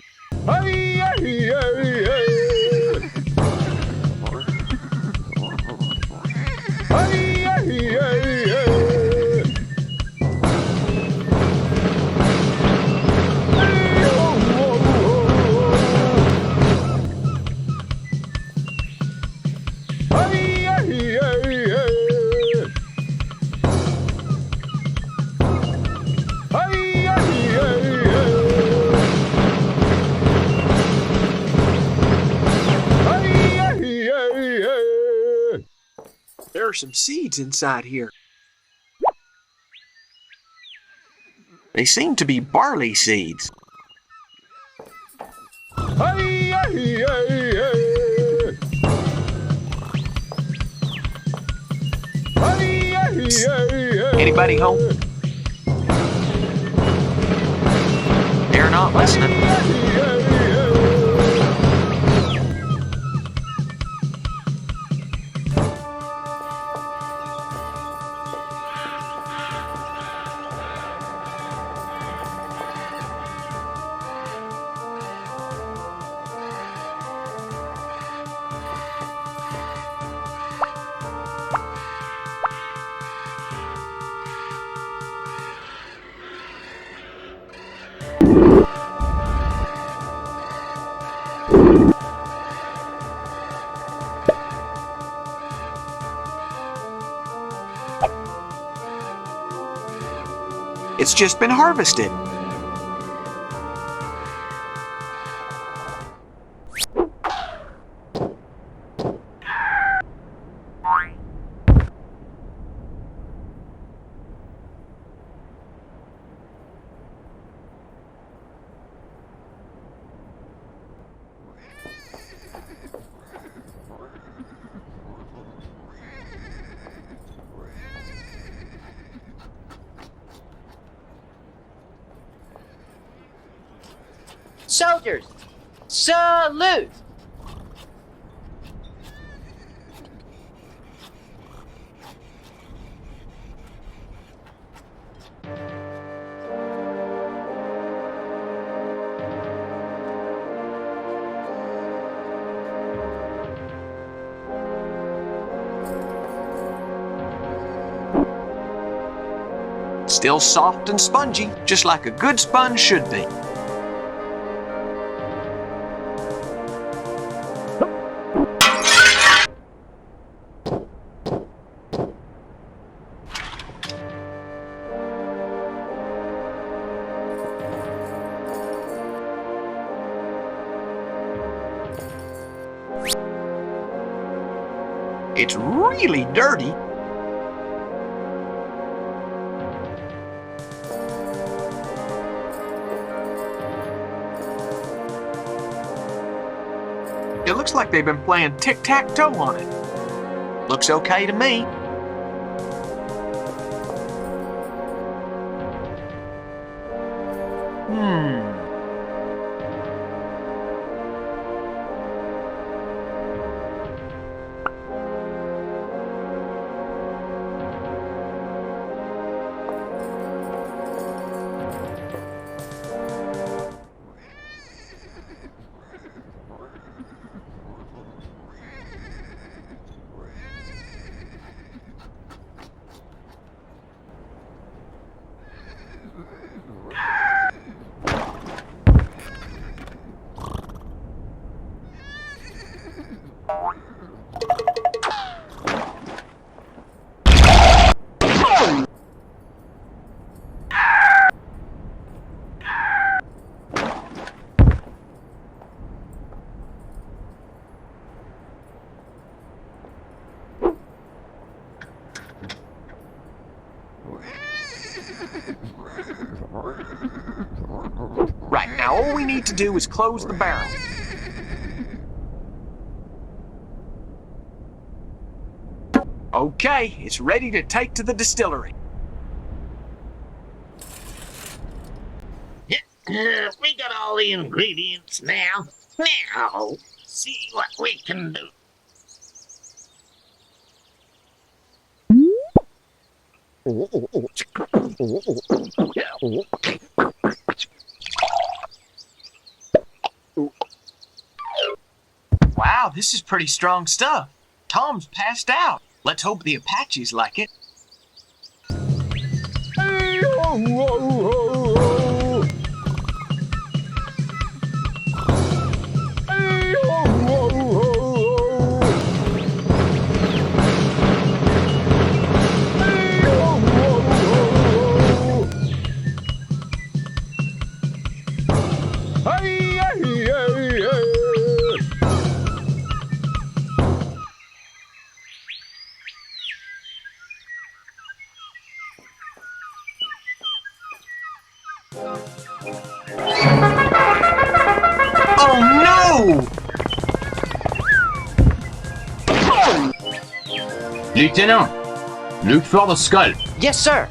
There are some seeds inside here. They seem to be barley seeds. Anybody home? They're not listening. It's just been harvested. Soldiers, salute! Still soft and spongy, just like a good sponge should be. It's really dirty. It looks like they've been playing tic-tac-toe on it. Looks okay to me. Right, now all we need to do is close the barrel. Okay, it's ready to take to the distillery. We got all the ingredients now. Now, see what we can do. Wow, this is pretty strong stuff. Tom's passed out. Let's hope the Apaches like it. Oh no! Lieutenant, look for the skull. Yes, sir.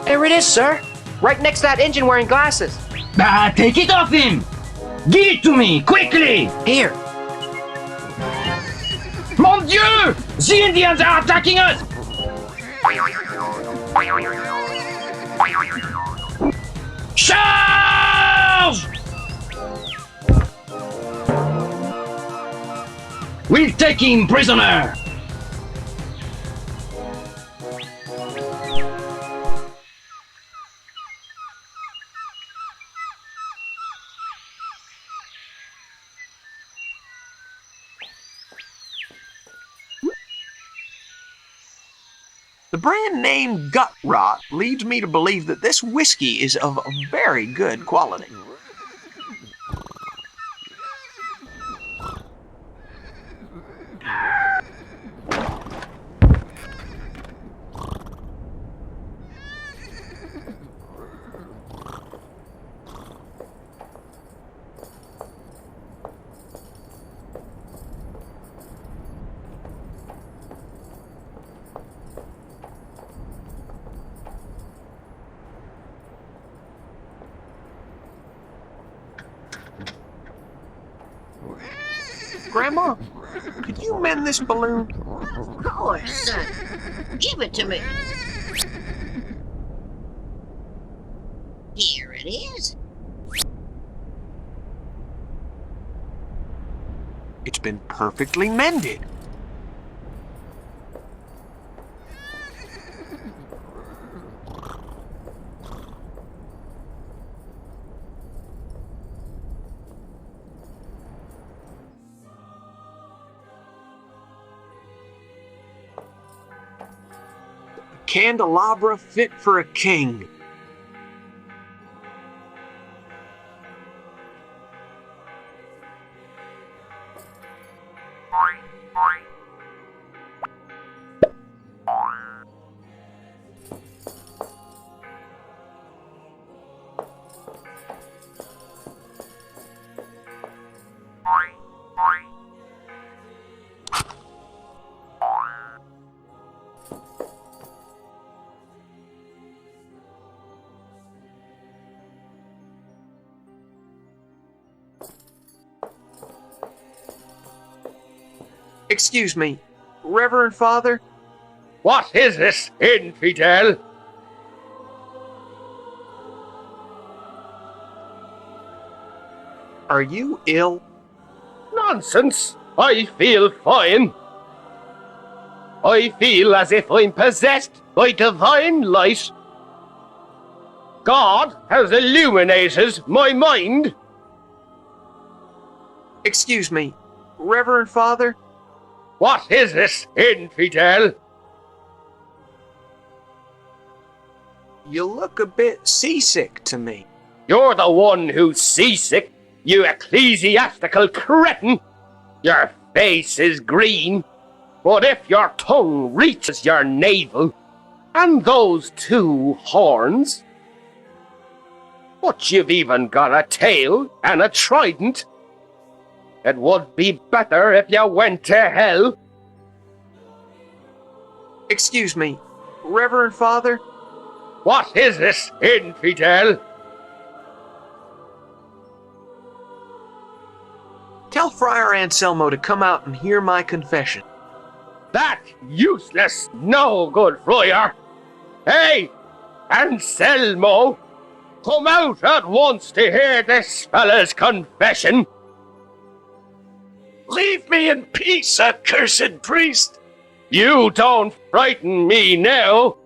There it is, sir. Right next to that engine wearing glasses. Take it off him! Give it to me, quickly! Here. Mon Dieu! The Indians are attacking us! Charge! We'll take him prisoner! The brand name Gut Rot leads me to believe that this whiskey is of very good quality. Grandma, could you mend this balloon? Of course, son. Give it to me. Here it is. It's been perfectly mended. Candelabra fit for a king. Excuse me, Reverend Father? What is this, infidel? Are you ill? Nonsense! I feel fine. I feel as if I'm possessed by divine light. God has illuminated my mind. Excuse me, Reverend Father? What is this, infidel? You look a bit seasick to me. You're the one who's seasick, you ecclesiastical cretin. Your face is green, but if your tongue reaches your navel, and those two horns, but you've even got a tail and a trident. It would be better if you went to hell. Excuse me, Reverend Father? What is this, infidel? Tell Friar Anselmo to come out and hear my confession. That useless, no-good friar! Hey, Anselmo! Come out at once to hear this fella's confession! Leave me in peace, accursed priest! You don't frighten me now!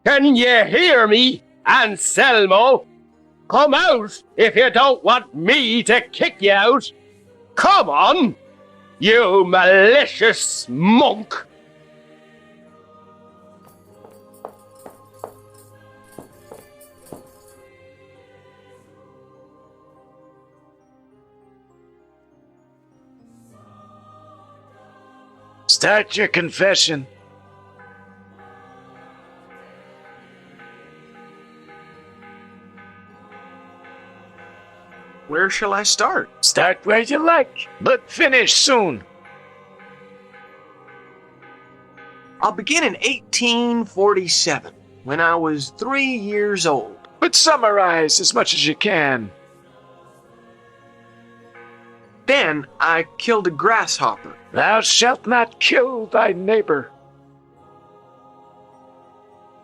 Can you hear me, Anselmo? Come out if you don't want me to kick you out! Come on, you malicious monk! Start your confession. Where shall I start? Start where you like, but finish soon. I'll begin in 1847, when I was 3 years old. But summarize as much as you can. Then I killed a grasshopper. Thou shalt not kill thy neighbor.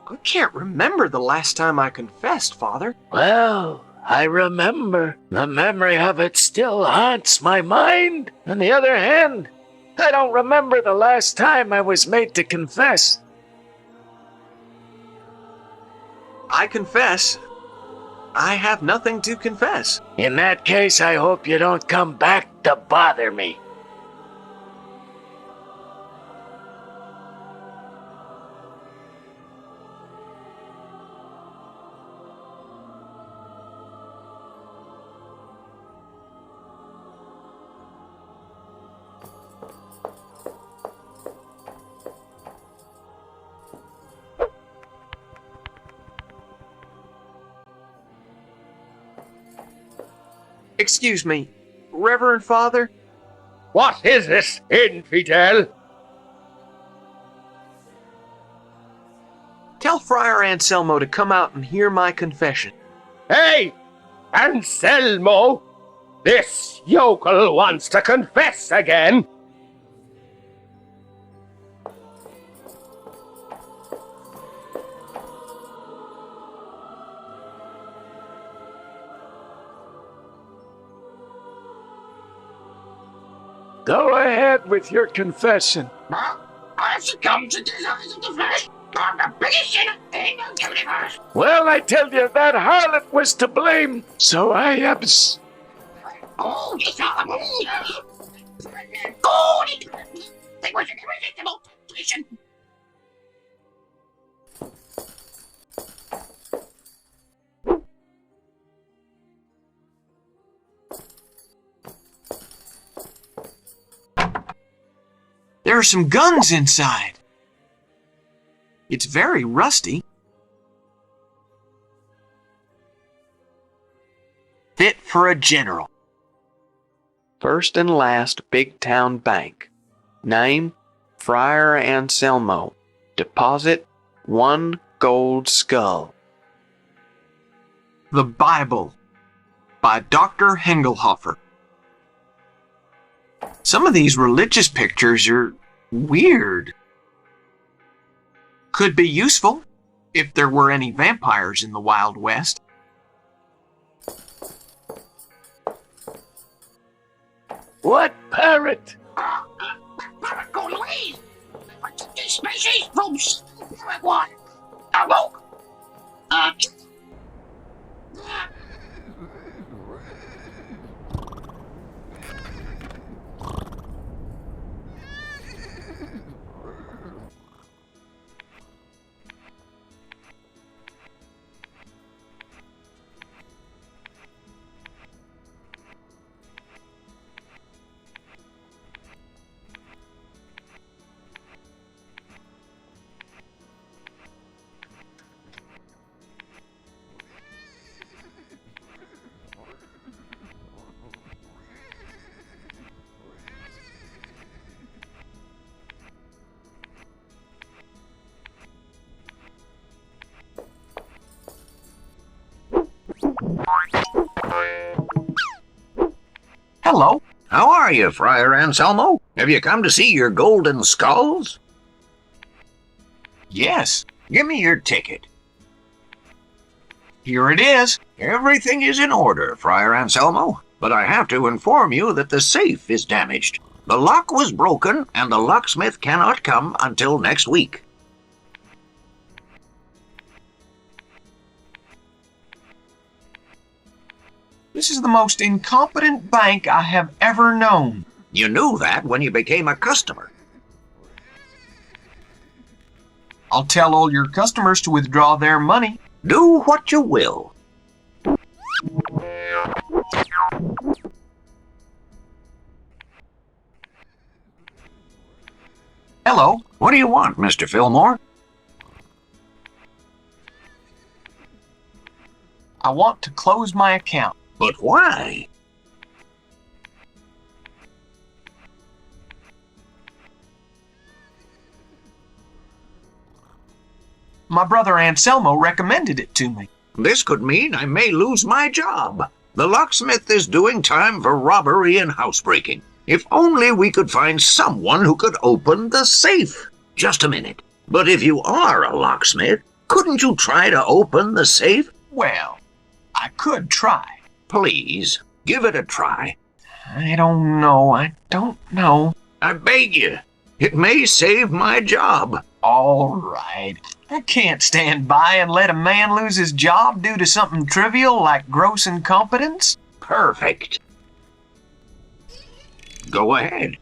I can't remember the last time I confessed, Father. Well, I remember. The memory of it still haunts my mind. On the other hand, I don't remember the last time I was made to confess. I confess. I have nothing to confess. In that case, I hope you don't come back to bother me. Excuse me, Reverend Father? What is this, infidel? Tell Friar Anselmo to come out and hear my confession. Hey, Anselmo! This yokel wants to confess again. Go ahead with your confession. I've succumbed to desires of the flesh. I'm the biggest sinner in the universe. Well, I tell you, that harlot was to blame, so I abs... Oh, yes, yes. Oh, it was an irresistible temptation. There are some guns inside. It's very rusty. Fit for a general. First and last big town bank. Name, Friar Anselmo. Deposit, 1 gold skull. The Bible by Dr. Hengelhofer. Some of these religious pictures are weird. Could be useful if there were any vampires in the Wild West. What parrot? Parrot going away. Protect this species from Jaguar. Awoke. Hello. How are you, Friar Anselmo? Have you come to see your golden skulls? Yes. Give me your ticket. Here it is. Everything is in order, Friar Anselmo, but I have to inform you that the safe is damaged. The lock was broken, and the locksmith cannot come until next week. This is the most incompetent bank I have ever known. You knew that when you became a customer. I'll tell all your customers to withdraw their money. Do what you will. Hello. What do you want, Mr. Fillmore? I want to close my account. But why? My brother Anselmo recommended it to me. This could mean I may lose my job. The locksmith is doing time for robbery and housebreaking. If only we could find someone who could open the safe. Just a minute. But if you are a locksmith, couldn't you try to open the safe? Well, I could try. Please, give it a try. I don't know. I beg you. It may save my job. All right. I can't stand by and let a man lose his job due to something trivial like gross incompetence. Perfect. Go ahead.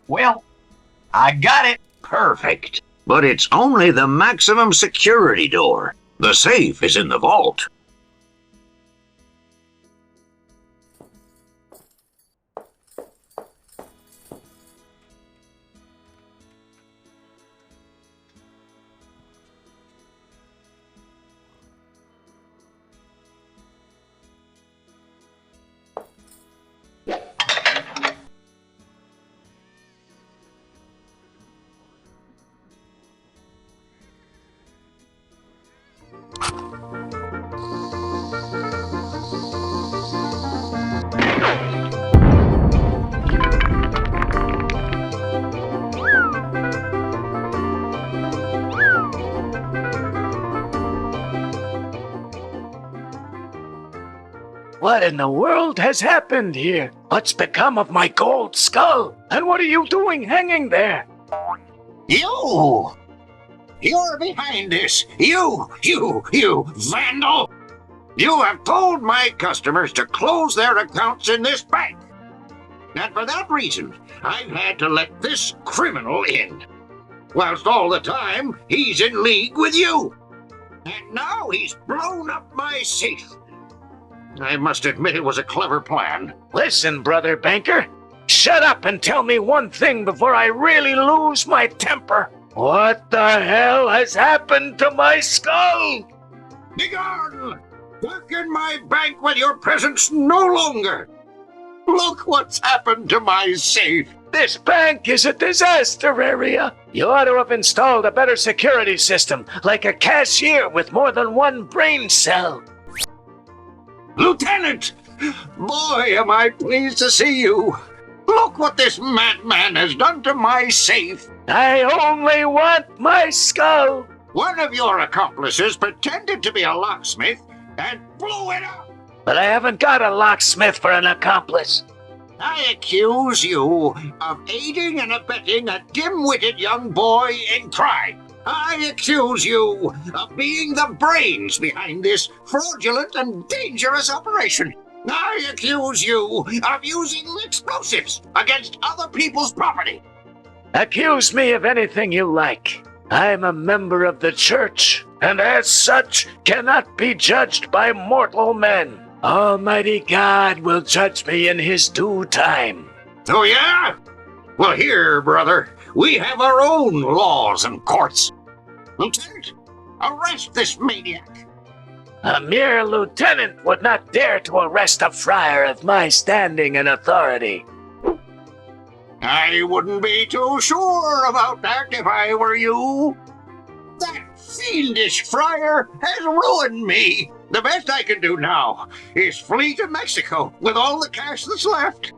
Well, I got it. Perfect. But it's only the maximum security door. The safe is in the vault. What in the world has happened here? What's become of my gold skull? And what are you doing hanging there? You! You're behind this! You vandal! You have told my customers to close their accounts in this bank. And for that reason, I've had to let this criminal in. Whilst all the time, he's in league with you. And now he's blown up my safe. I must admit it was a clever plan. Listen, brother banker. Shut up and tell me one thing before I really lose my temper. What the hell has happened to my skull? Begone! Darken my bank with your presence no longer. Look what's happened to my safe. This bank is a disaster area. You ought to have installed a better security system, like a cashier with more than one brain cell. Lieutenant! Boy, am I pleased to see you. Look what this madman has done to my safe. I only want my skull. One of your accomplices pretended to be a locksmith and blew it up. But I haven't got a locksmith for an accomplice. I accuse you of aiding and abetting a dim-witted young boy in crime. I accuse you of being the brains behind this fraudulent and dangerous operation. I accuse you of using explosives against other people's property. Accuse me of anything you like. I'm a member of the church, and as such cannot be judged by mortal men. Almighty God will judge me in his due time. Oh, yeah? Well, here, brother, we have our own laws and courts. Lieutenant, arrest this maniac. A mere lieutenant would not dare to arrest a friar of my standing and authority. I wouldn't be too sure about that if I were you. That fiendish friar has ruined me. The best I can do now is flee to Mexico with all the cash that's left.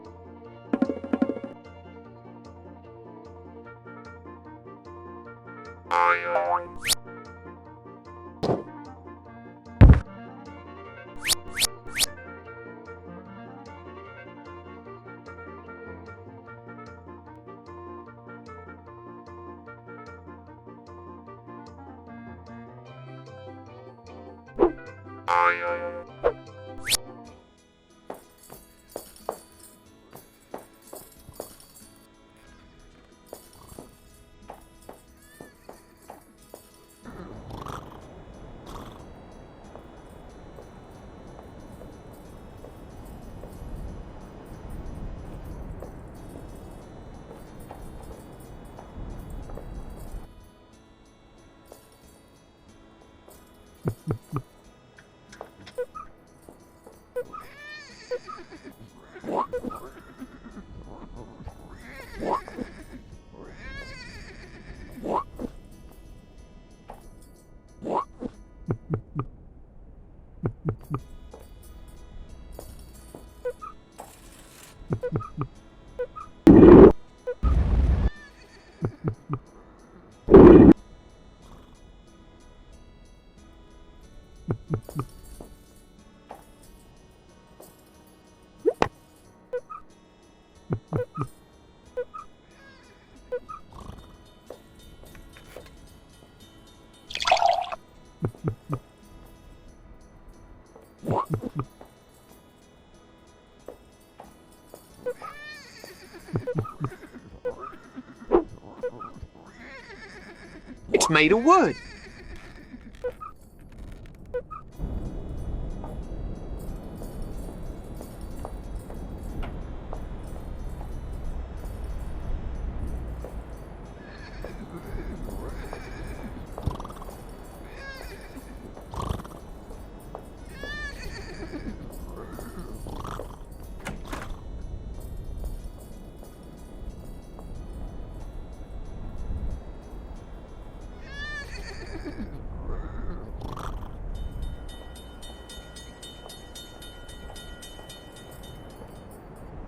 It's made of wood.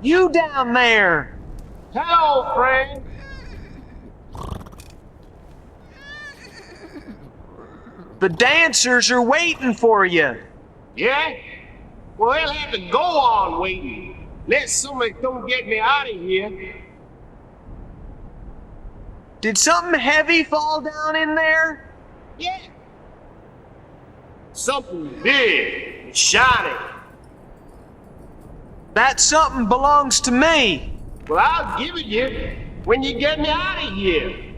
You down there! Hello, friend. The dancers are waiting for you. Yeah? Well, he'll have to go on waiting. Let somebody come get me out of here. Did something heavy fall down in there? Yeah. Something big and shiny. That something belongs to me. Well, I'll give it you when you get me out of here.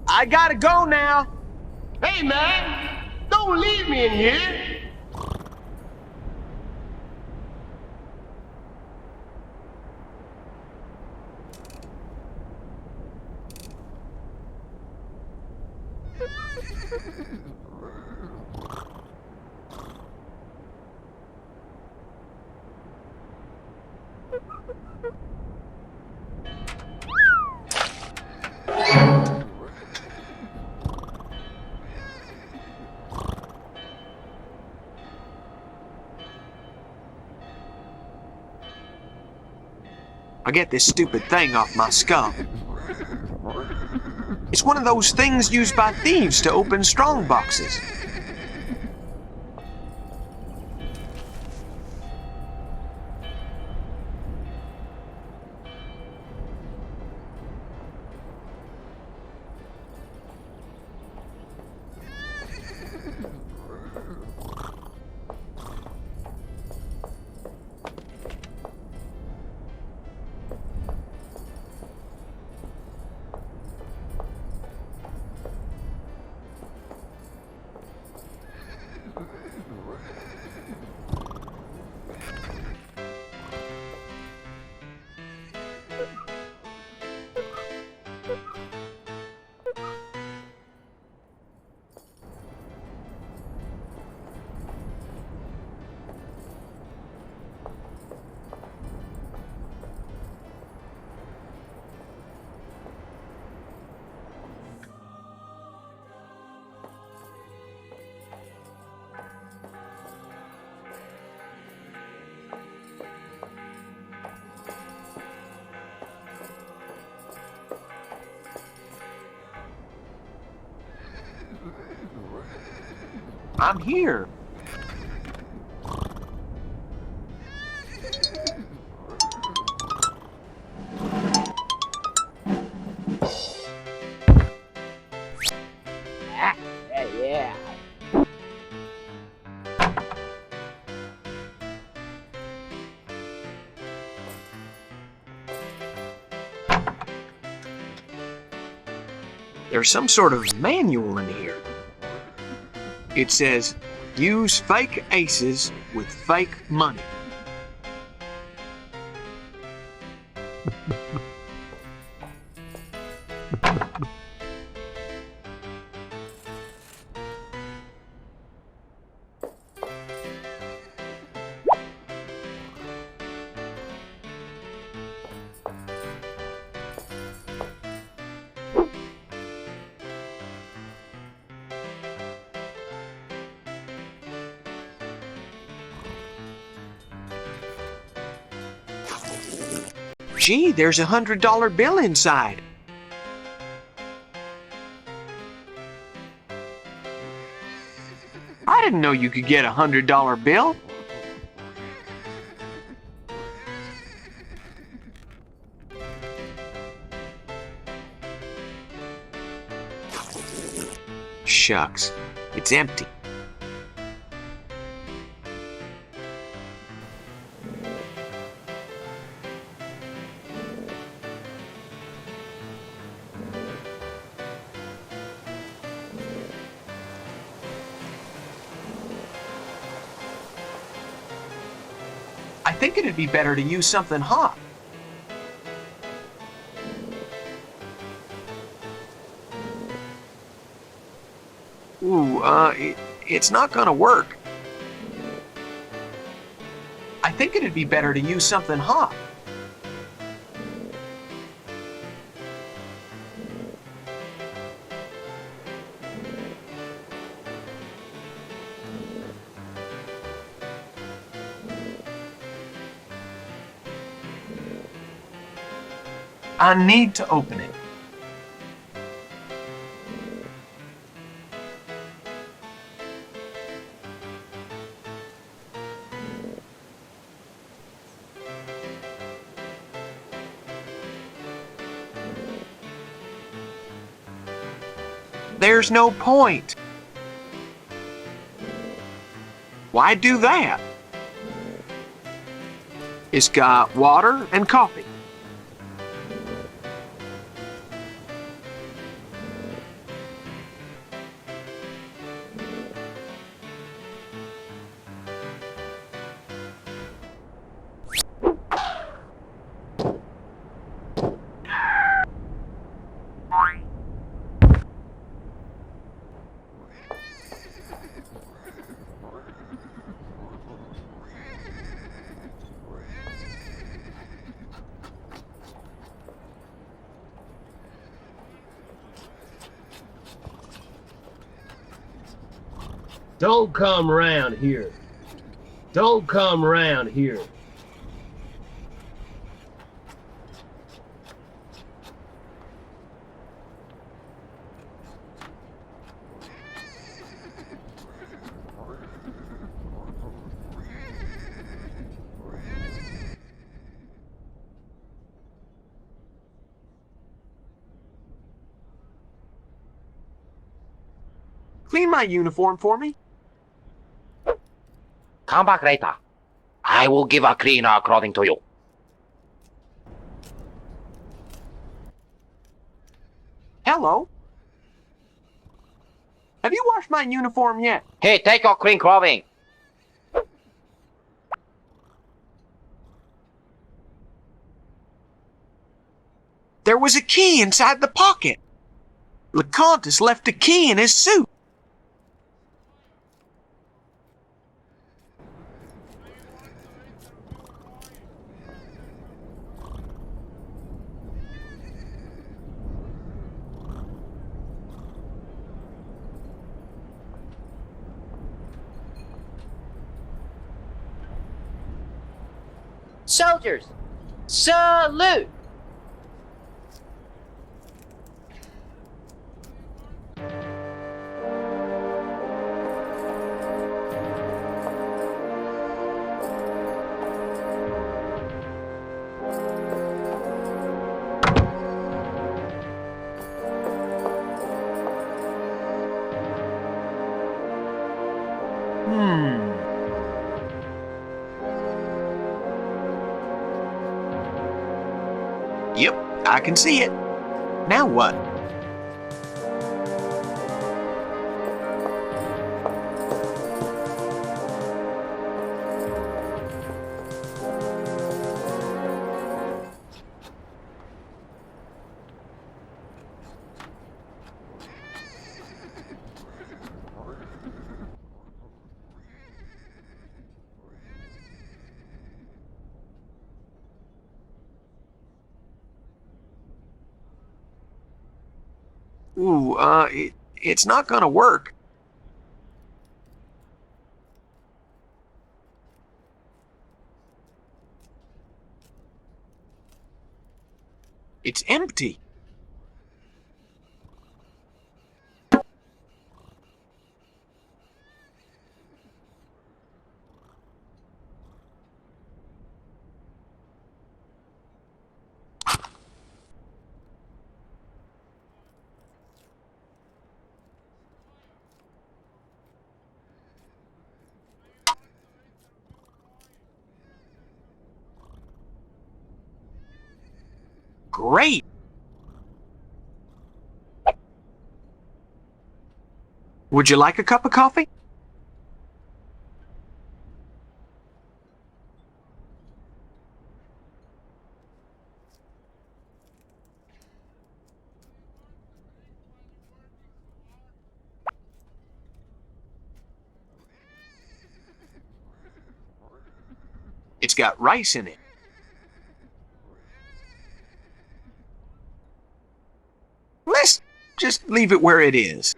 I gotta go now. Hey, man, don't leave me in here. I'll get this stupid thing off my skull. It's one of those things used by thieves to open strong boxes. I'm here. Yeah. There's some sort of manual in here. It says, use fake aces with fake money. Gee, there's a $100 bill inside. I didn't know you could get a $100 bill. Shucks, it's empty. I think it'd be better to use something hot. Ooh, it's not gonna work. I think it'd be better to use something hot. I need to open it. there's no point. Why do that? It's got water and coffee. Don't come round here. Don't come round here. Clean my uniform for me. Come back later. I will give a cleaner according to you. Hello? Have you washed my uniform yet? Hey, take your clean clothing. There was a key inside the pocket. LeConte left a key in his suit. Soldiers, salute! Yep, I can see it. Now what? Ooh, it's not gonna work. It's empty. Great! Would you like a cup of coffee? It's got rice in it. Let's just leave it where it is.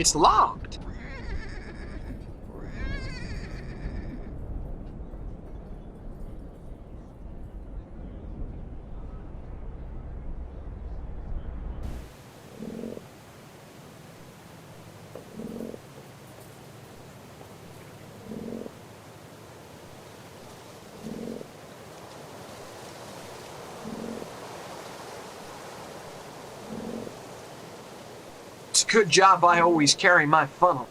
It's locked. It's a good job I always carry my funnel.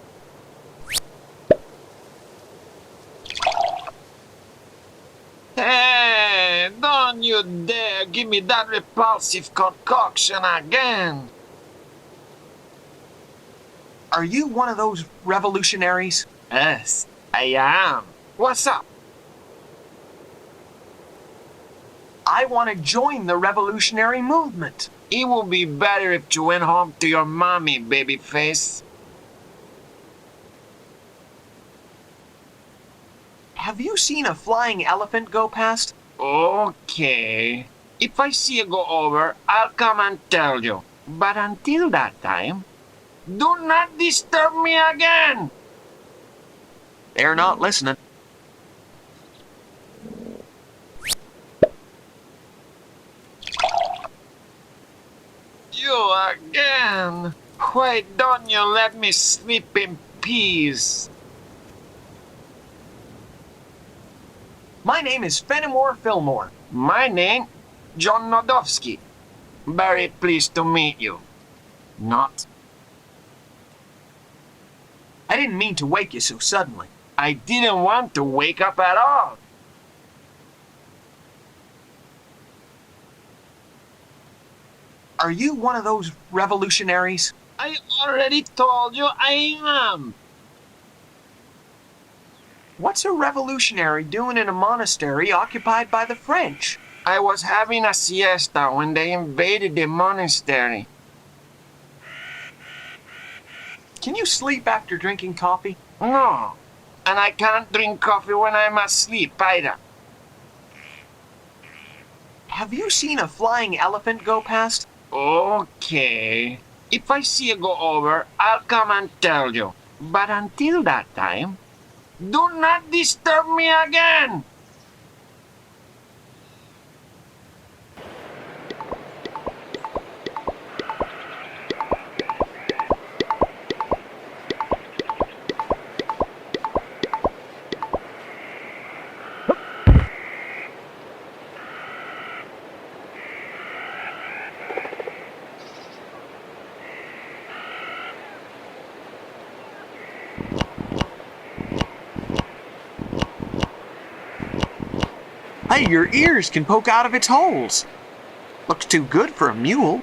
Hey, don't you dare give me that repulsive concoction again. Are you one of those revolutionaries? Yes, I am. What's up? I want to join the revolutionary movement. It would be better if you went home to your mommy, babyface. Have you seen a flying elephant go past? Okay. If I see you go over, I'll come and tell you. But until that time, do not disturb me again! They're not listening. You again! Why don't you let me sleep in peace? My name is Fenimore Fillmore. My name, John Nodowski. Very pleased to meet you. Not. I didn't mean to wake you so suddenly. I didn't want to wake up at all. Are you one of those revolutionaries? I already told you I am. What's a revolutionary doing in a monastery occupied by the French? I was having a siesta when they invaded the monastery. Can you sleep after drinking coffee? No, and I can't drink coffee when I'm asleep either. Have you seen a flying elephant go past? Okay. If I see you go over, I'll come and tell you. But until that time, do not disturb me again! Hey, your ears can poke out of its holes. Looks too good for a mule.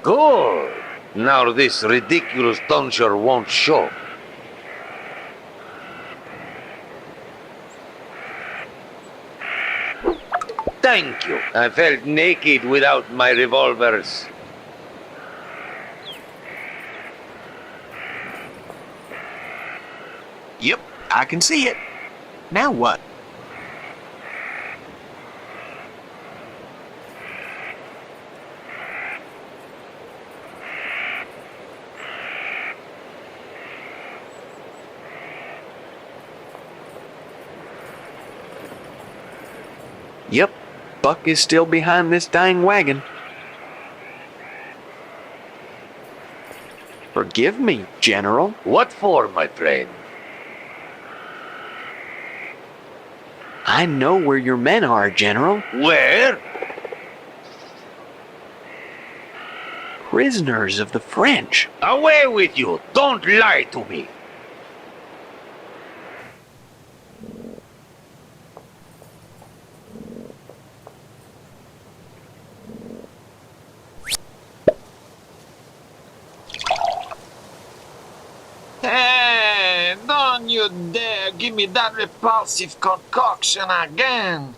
Good. Now this ridiculous tonsure won't show. Thank you. I felt naked without my revolvers. Yep, I can see it. Now what? Yep, Buck is still behind this dang wagon. Forgive me, General. What for, my friend? I know where your men are, General. Where? Prisoners of the French. Away with you! Don't lie to me! Hey, don't you dare give me that repulsive concoction again!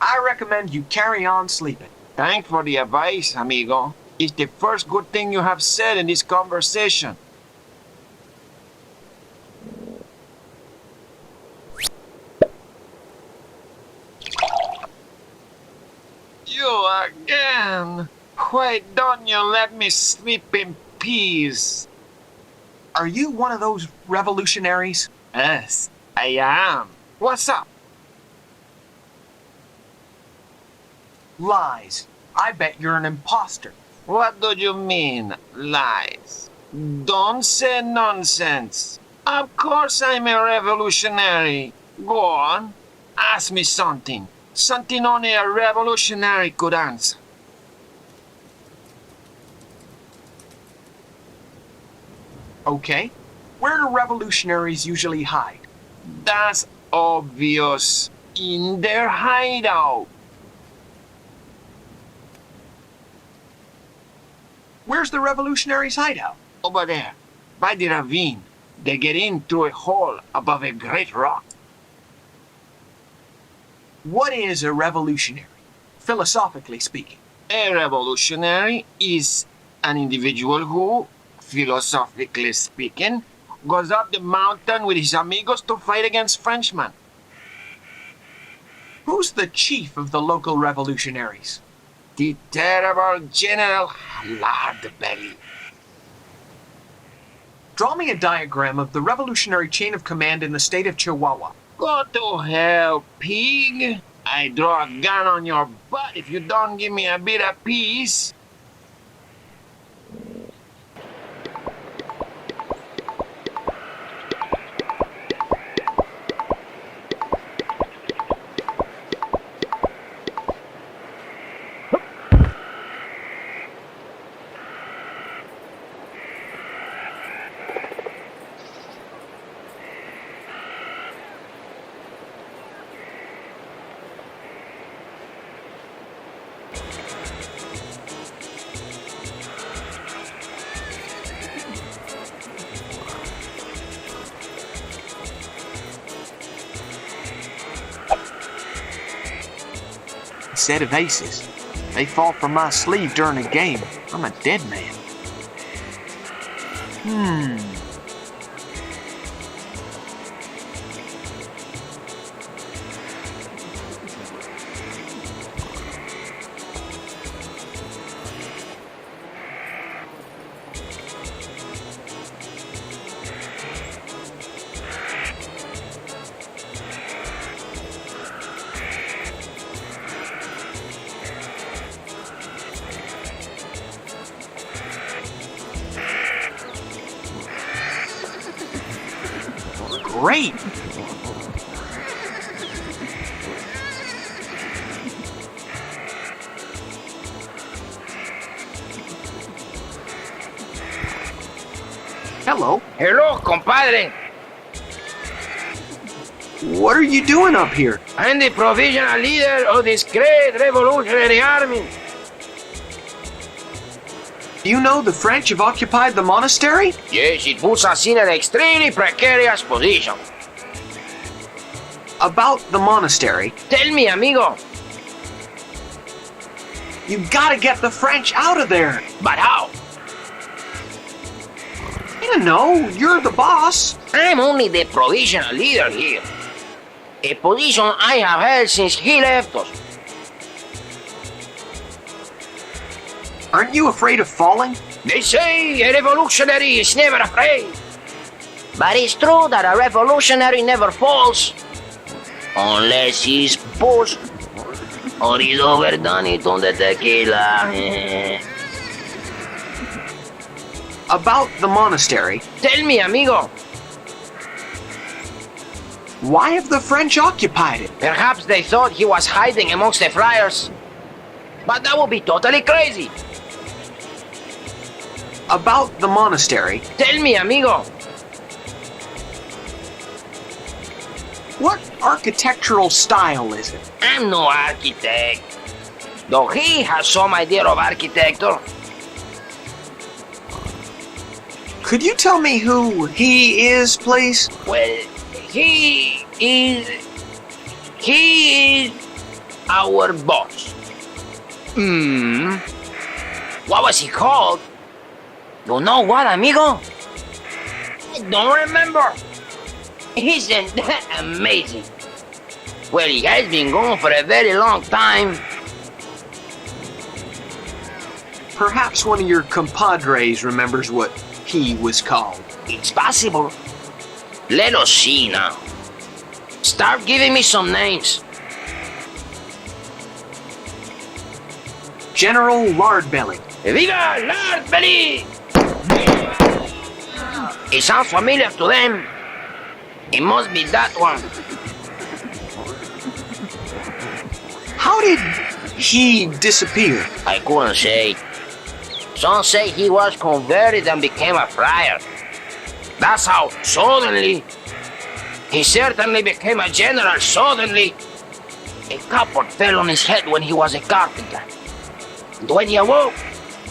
I recommend you carry on sleeping. Thanks for the advice, amigo. It's the first good thing you have said in this conversation. man. Why don't you let me sleep in peace? Are you one of those revolutionaries? Yes, I am. What's up? Lies. I bet you're an imposter. What do you mean, lies? Don't say nonsense. Of course I'm a revolutionary. Go on. Ask me something. Something only a revolutionary could answer. Okay. Where do revolutionaries usually hide? That's obvious. In their hideout. Where's the revolutionaries' hideout? Over there, by the ravine. They get in through a hole above a great rock. What is a revolutionary, philosophically speaking? A revolutionary is an individual who, philosophically speaking, goes up the mountain with his amigos to fight against Frenchmen. Who's the chief of the local revolutionaries? The terrible General Lardbelly. Draw me a diagram of the revolutionary chain of command in the state of Chihuahua. Go to hell, pig. I draw a gun on your butt if you don't give me a bit of peace. Set of aces. They fall from my sleeve during a game. I'm a dead man. Great! Hello. Hello, compadre. What are you doing up here? I'm the provisional leader of this great revolutionary army. Do you know the French have occupied the monastery? Yes, it puts us in an extremely precarious position. About the monastery. Tell me, amigo. You gotta get the French out of there. But how? I don't know. You're the boss. I'm only the provisional leader here. A position I have held since he left us. Aren't you afraid of falling? They say a revolutionary is never afraid. But it's true that a revolutionary never falls. Unless he's pushed or he's overdone it on the tequila. About the monastery. Tell me, amigo. Why have the French occupied it? Perhaps they thought he was hiding amongst the friars. But that would be totally crazy. About the monastery. Tell me, amigo. What architectural style is it? I'm no architect. Though he has some idea of architecture. Could you tell me who he is, please? Well, he is our boss. What was he called? You know what, amigo? I don't remember. Isn't that amazing? Well, he has been gone for a very long time. Perhaps one of your compadres remembers what he was called. It's possible. Let us see now. Start giving me some names. General Lardbelly. Viva Lardbelly! It sounds familiar to them. It must be that one. How did he disappear? I couldn't say. Some say he was converted and became a friar. That's how suddenly. He certainly became a general suddenly. A cupboard fell on his head when he was a carpenter. And when he awoke,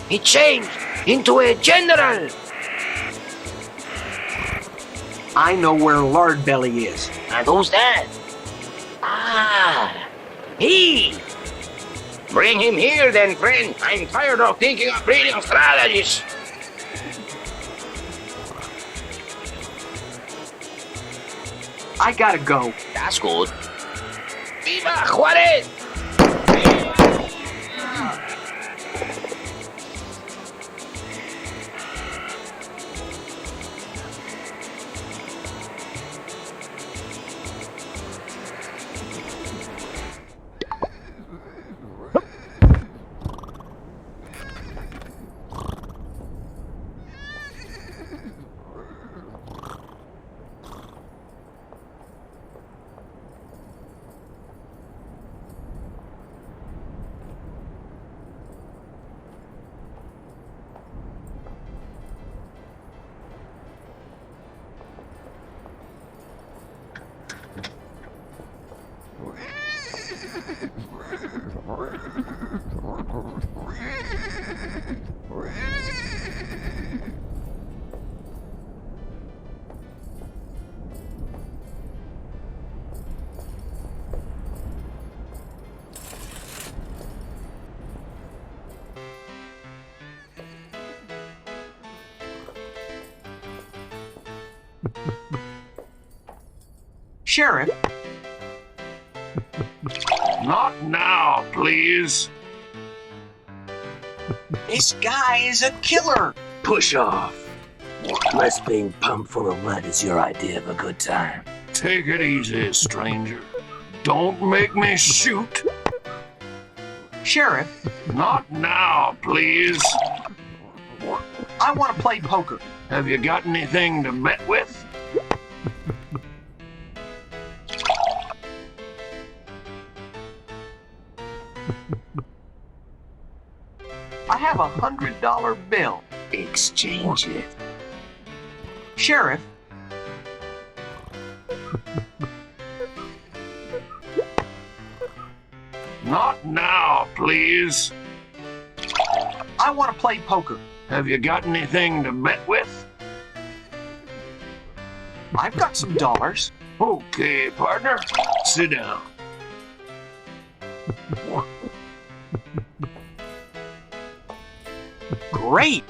he changed into a general. I know where Lardbelly is. And who's that? Ah, he. Bring him here then, friend. I'm tired of thinking of brilliant strategies. I gotta go. That's good. Viva Juarez! Sheriff? Not now, please. This guy is a killer. Push off. Unless being pumped full of lead is your idea of a good time. Take it easy, stranger. Don't make me shoot. Sheriff? Not now, please. I want to play poker. Have you got anything to bet with? I have $100 bill. Exchange it. Sheriff? Not now, please. I want to play poker. Have you got anything to bet with? I've got some dollars. Okay, partner. Sit down. Great!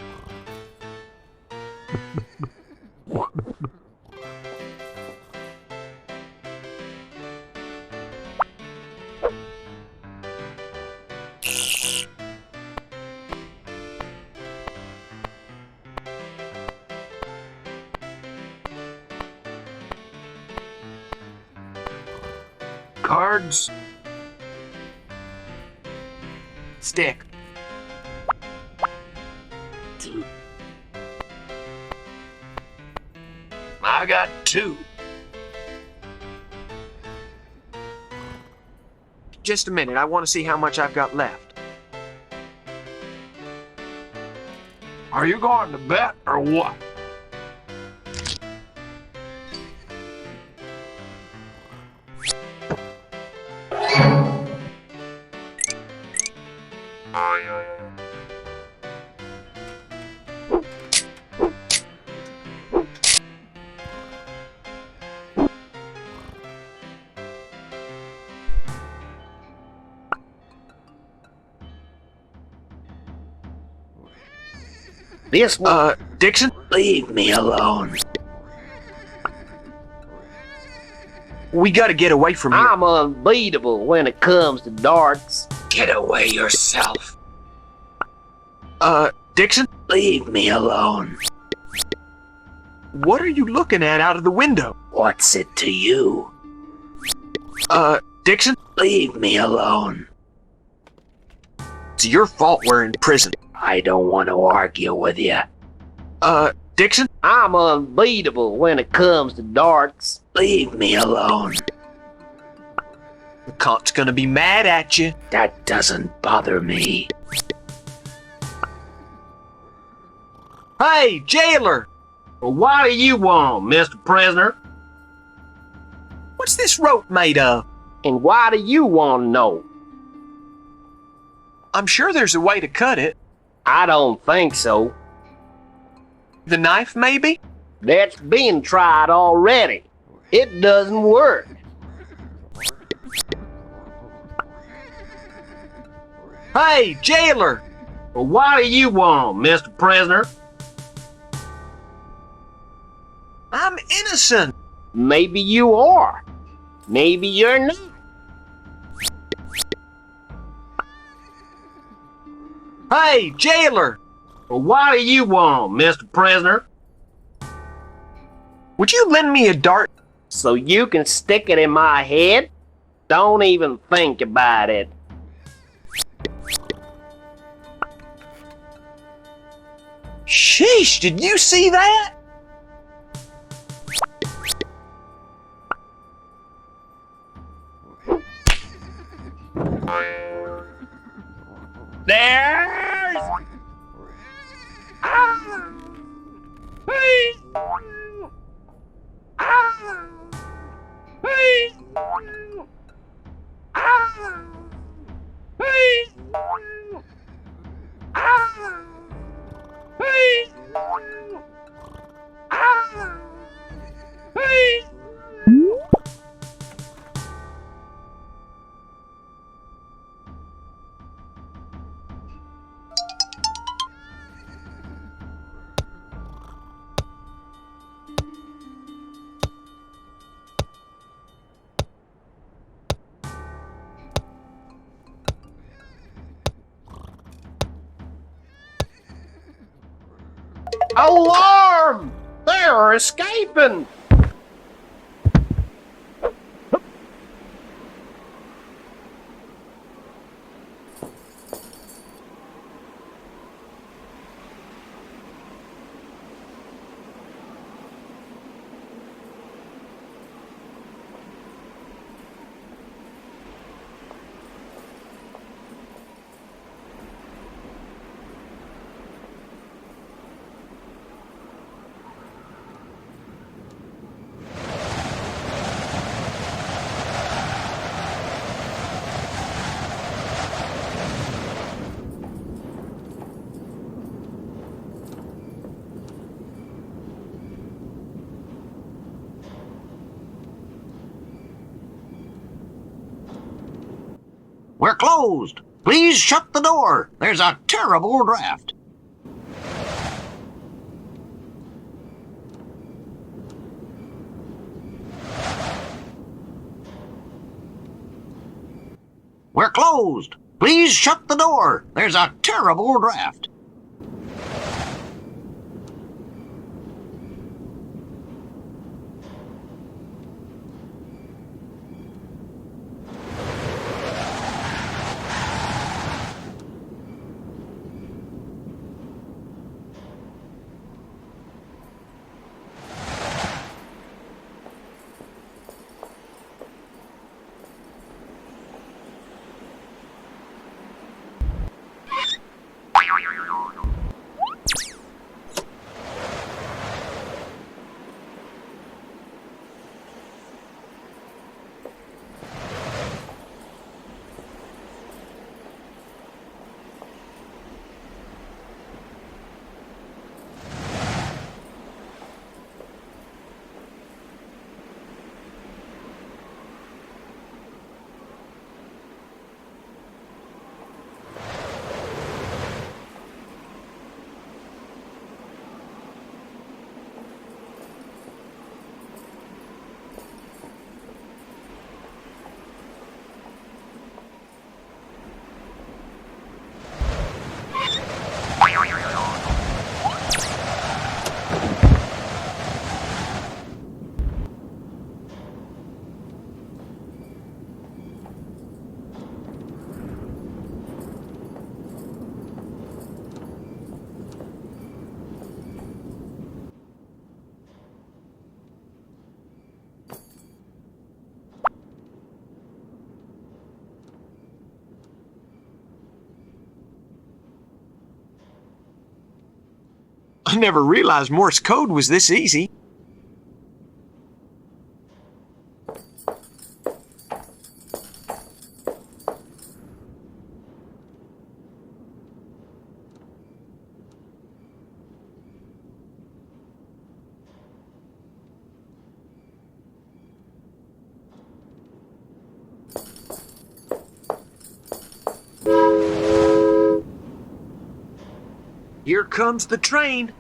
Cards? Stick. I got 2. Just a minute, I want to see how much I've got left. Are you going to bet or what? This one. Dixon? Leave me alone. We gotta get away from here. I'm unbeatable when it comes to darts. Get away yourself. Dixon? Leave me alone. What are you looking at out of the window? What's it to you? Dixon? Leave me alone. It's your fault we're in prison. I don't want to argue with you. Dixon? I'm unbeatable when it comes to darts. Leave me alone. The cop's gonna be mad at you. That doesn't bother me. Hey, jailer! What do you want, Mr. Prisoner? What's this rope made of? And why do you want to know? I'm sure there's a way to cut it. I don't think so. The knife, maybe? That's been tried already. It doesn't work. Hey, jailer! What do you want, Mr. Prisoner? I'm innocent. Maybe you are. Maybe you're not. Hey, jailer! What do you want, Mr. Prisoner? Would you lend me a dart? So you can stick it in my head? Don't even think about it. Sheesh, did you see that? There's... Ah! Hey! Ah! Hey! Ah! Hey! Ah! Hey! Ah! Hey! Alarm! They're escaping! We're closed. Please shut the door. There's a terrible draft. We're closed. Please shut the door. There's a terrible draft. I never realized Morse code was this easy. Here comes the train.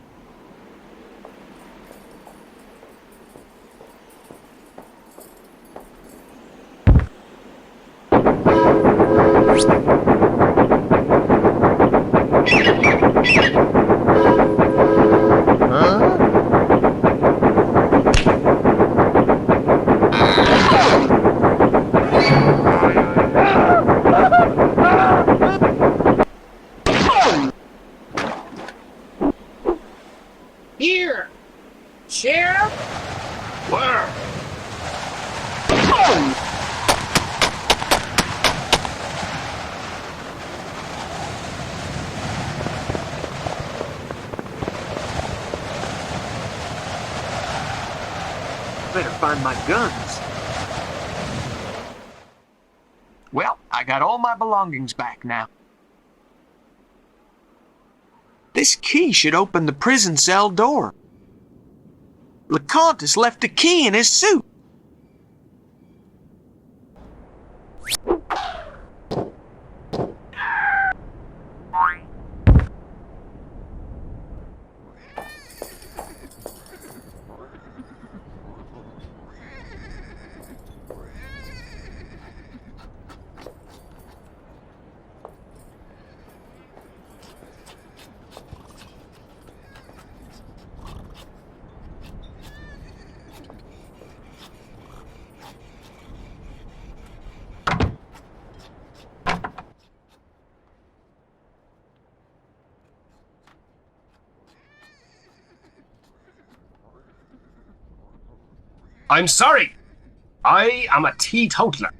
Here! Sheriff? Where? Better find my guns. Well, I got all my belongings back now. This key should open the prison cell door. LeConte left a key in his suit. I'm sorry. I am a teetotaler.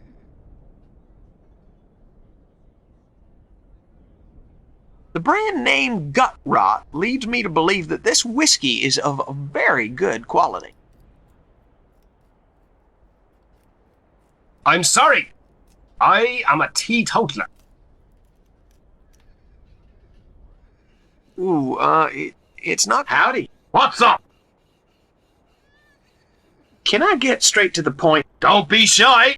The brand name Gut Rot leads me to believe that this whiskey is of very good quality. I'm sorry. I am a teetotaler. Ooh, it's not... Howdy. What's up? Can I get straight to the point? Don't be shy.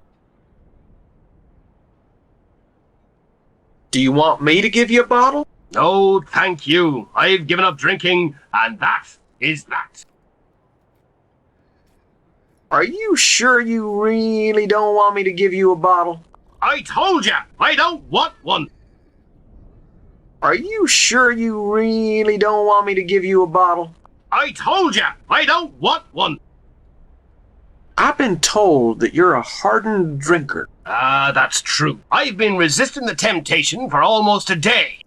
Do you want me to give you a bottle? No, thank you. I've given up drinking, and that is that. Are you sure you really don't want me to give you a bottle? I told you, I don't want one. Are you sure you really don't want me to give you a bottle? I told you, I don't want one. I've been told that you're a hardened drinker. Ah, that's true. I've been resisting the temptation for almost a day.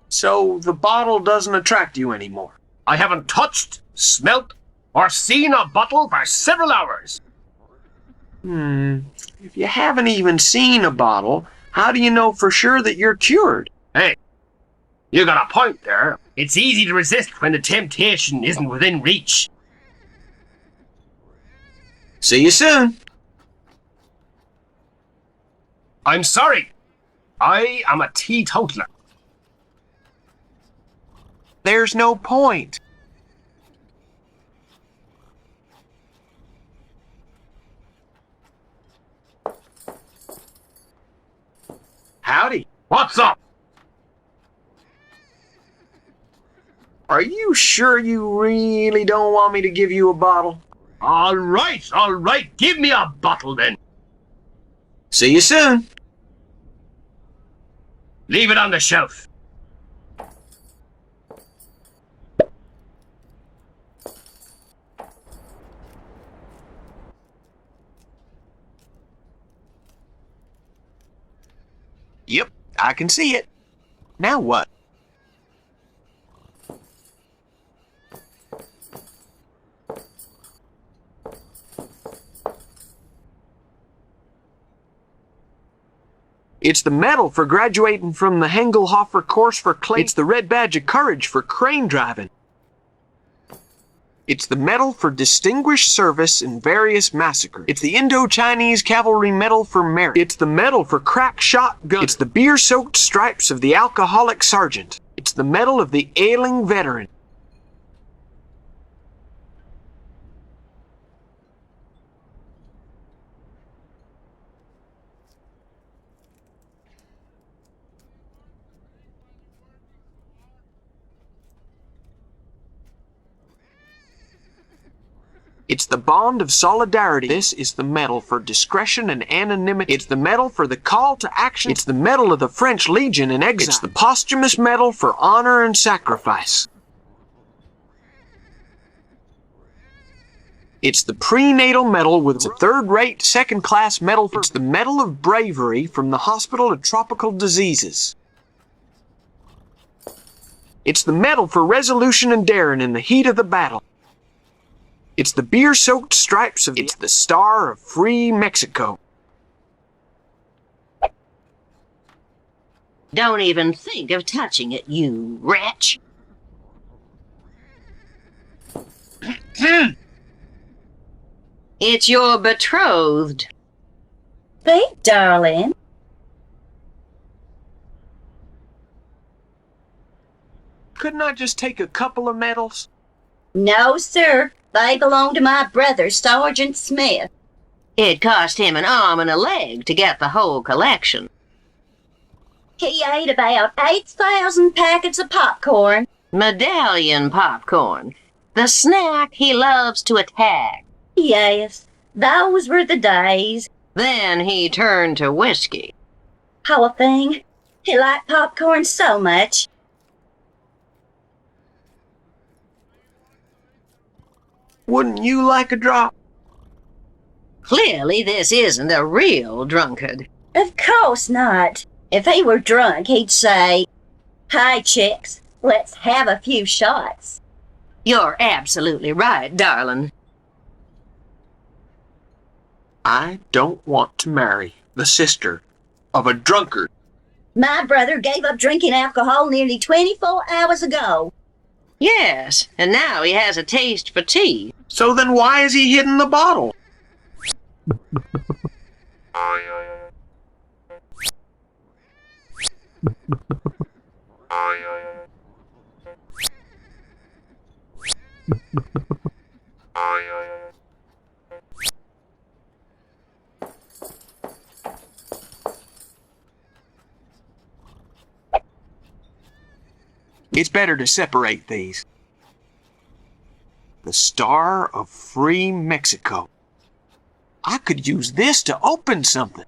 So the bottle doesn't attract you anymore? I haven't touched, smelt, or seen a bottle for several hours. If you haven't even seen a bottle, how do you know for sure that you're cured? Hey, you got a point there. It's easy to resist when the temptation isn't within reach. See you soon. I'm sorry. I am a teetotaler. There's no point. Howdy. What's up? Are you sure you really don't want me to give you a bottle? All right. Give me a bottle then. See you soon. Leave it on the shelf. Yep, I can see it. Now what? It's the medal for graduating from the Hengelhofer course for clay. It's the red badge of courage for crane driving. It's the medal for distinguished service in various massacres. It's the Indo-Chinese Cavalry Medal for merit. It's the medal for crack shot gun. It's the beer-soaked stripes of the alcoholic sergeant. It's the medal of the ailing veteran. It's the bond of solidarity. This is the medal for discretion and anonymity. It's the medal for the call to action. It's the medal of the French Legion in exile. It's the posthumous medal for honor and sacrifice. It's the prenatal medal with the third-rate, second-class medal. It's the medal of bravery from the Hospital of Tropical Diseases. It's the medal for resolution and daring in the heat of the battle. It's the beer-soaked stripes of... It's the Star of Free Mexico. Don't even think of touching it, you wretch. It's your betrothed. Speak, darling. Couldn't I just take a couple of medals? No, sir. They belong to my brother, Sergeant Smith. It cost him an arm and a leg to get the whole collection. He ate about 8,000 packets of popcorn. Medallion popcorn. The snack he loves to attack. Yes, those were the days. Then he turned to whiskey. Poor thing. He liked popcorn so much. Wouldn't you like a drop? Clearly this isn't a real drunkard. Of course not. If he were drunk, he'd say, "Hi, chicks, let's have a few shots." You're absolutely right, darling. I don't want to marry the sister of a drunkard. My brother gave up drinking alcohol nearly 24 hours ago. Yes, and now he has a taste for tea. So then why is he hiding the bottle? It's better to separate these. The Star of Free Mexico. I could use this to open something.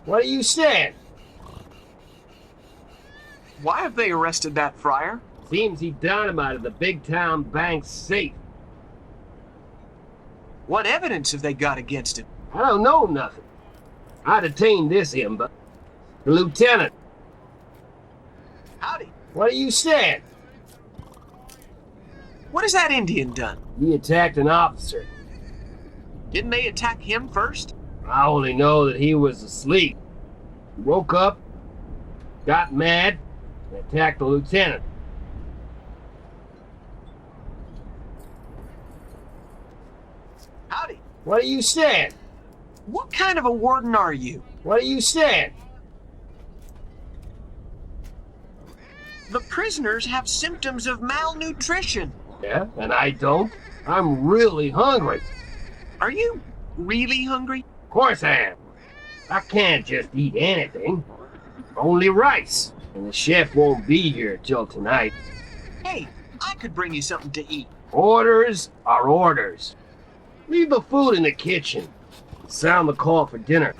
What are you saying? Why have they arrested that friar? Seems he dynamited the big town bank's safe. What evidence have they got against him? I don't know nothing. I detained this imba. The lieutenant. Howdy. What are you saying? What has that Indian done? He attacked an officer. Didn't they attack him first? I only know that he was asleep. He woke up, got mad, and attacked the lieutenant. Howdy. What are you saying? What kind of a warden are you? What are you saying? The prisoners have symptoms of malnutrition. Yeah, and I don't. I'm really hungry. Are you really hungry? Of course I am. I can't just eat anything. Only rice. And the chef won't be here till tonight. Hey, I could bring you something to eat. Orders are orders. Leave the food in the kitchen. Sound the call for dinner.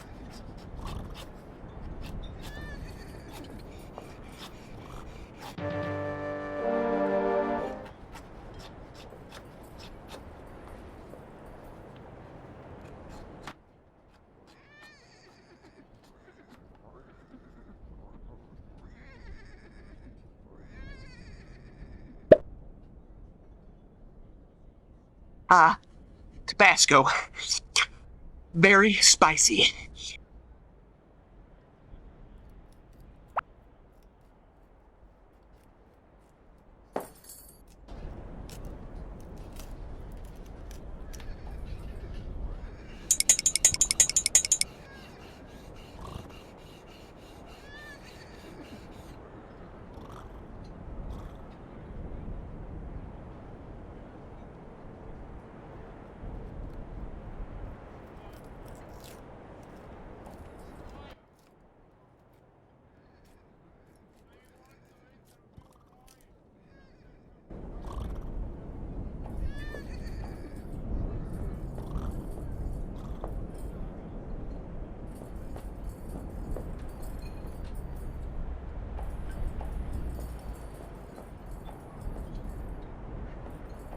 Tabasco. Very spicy.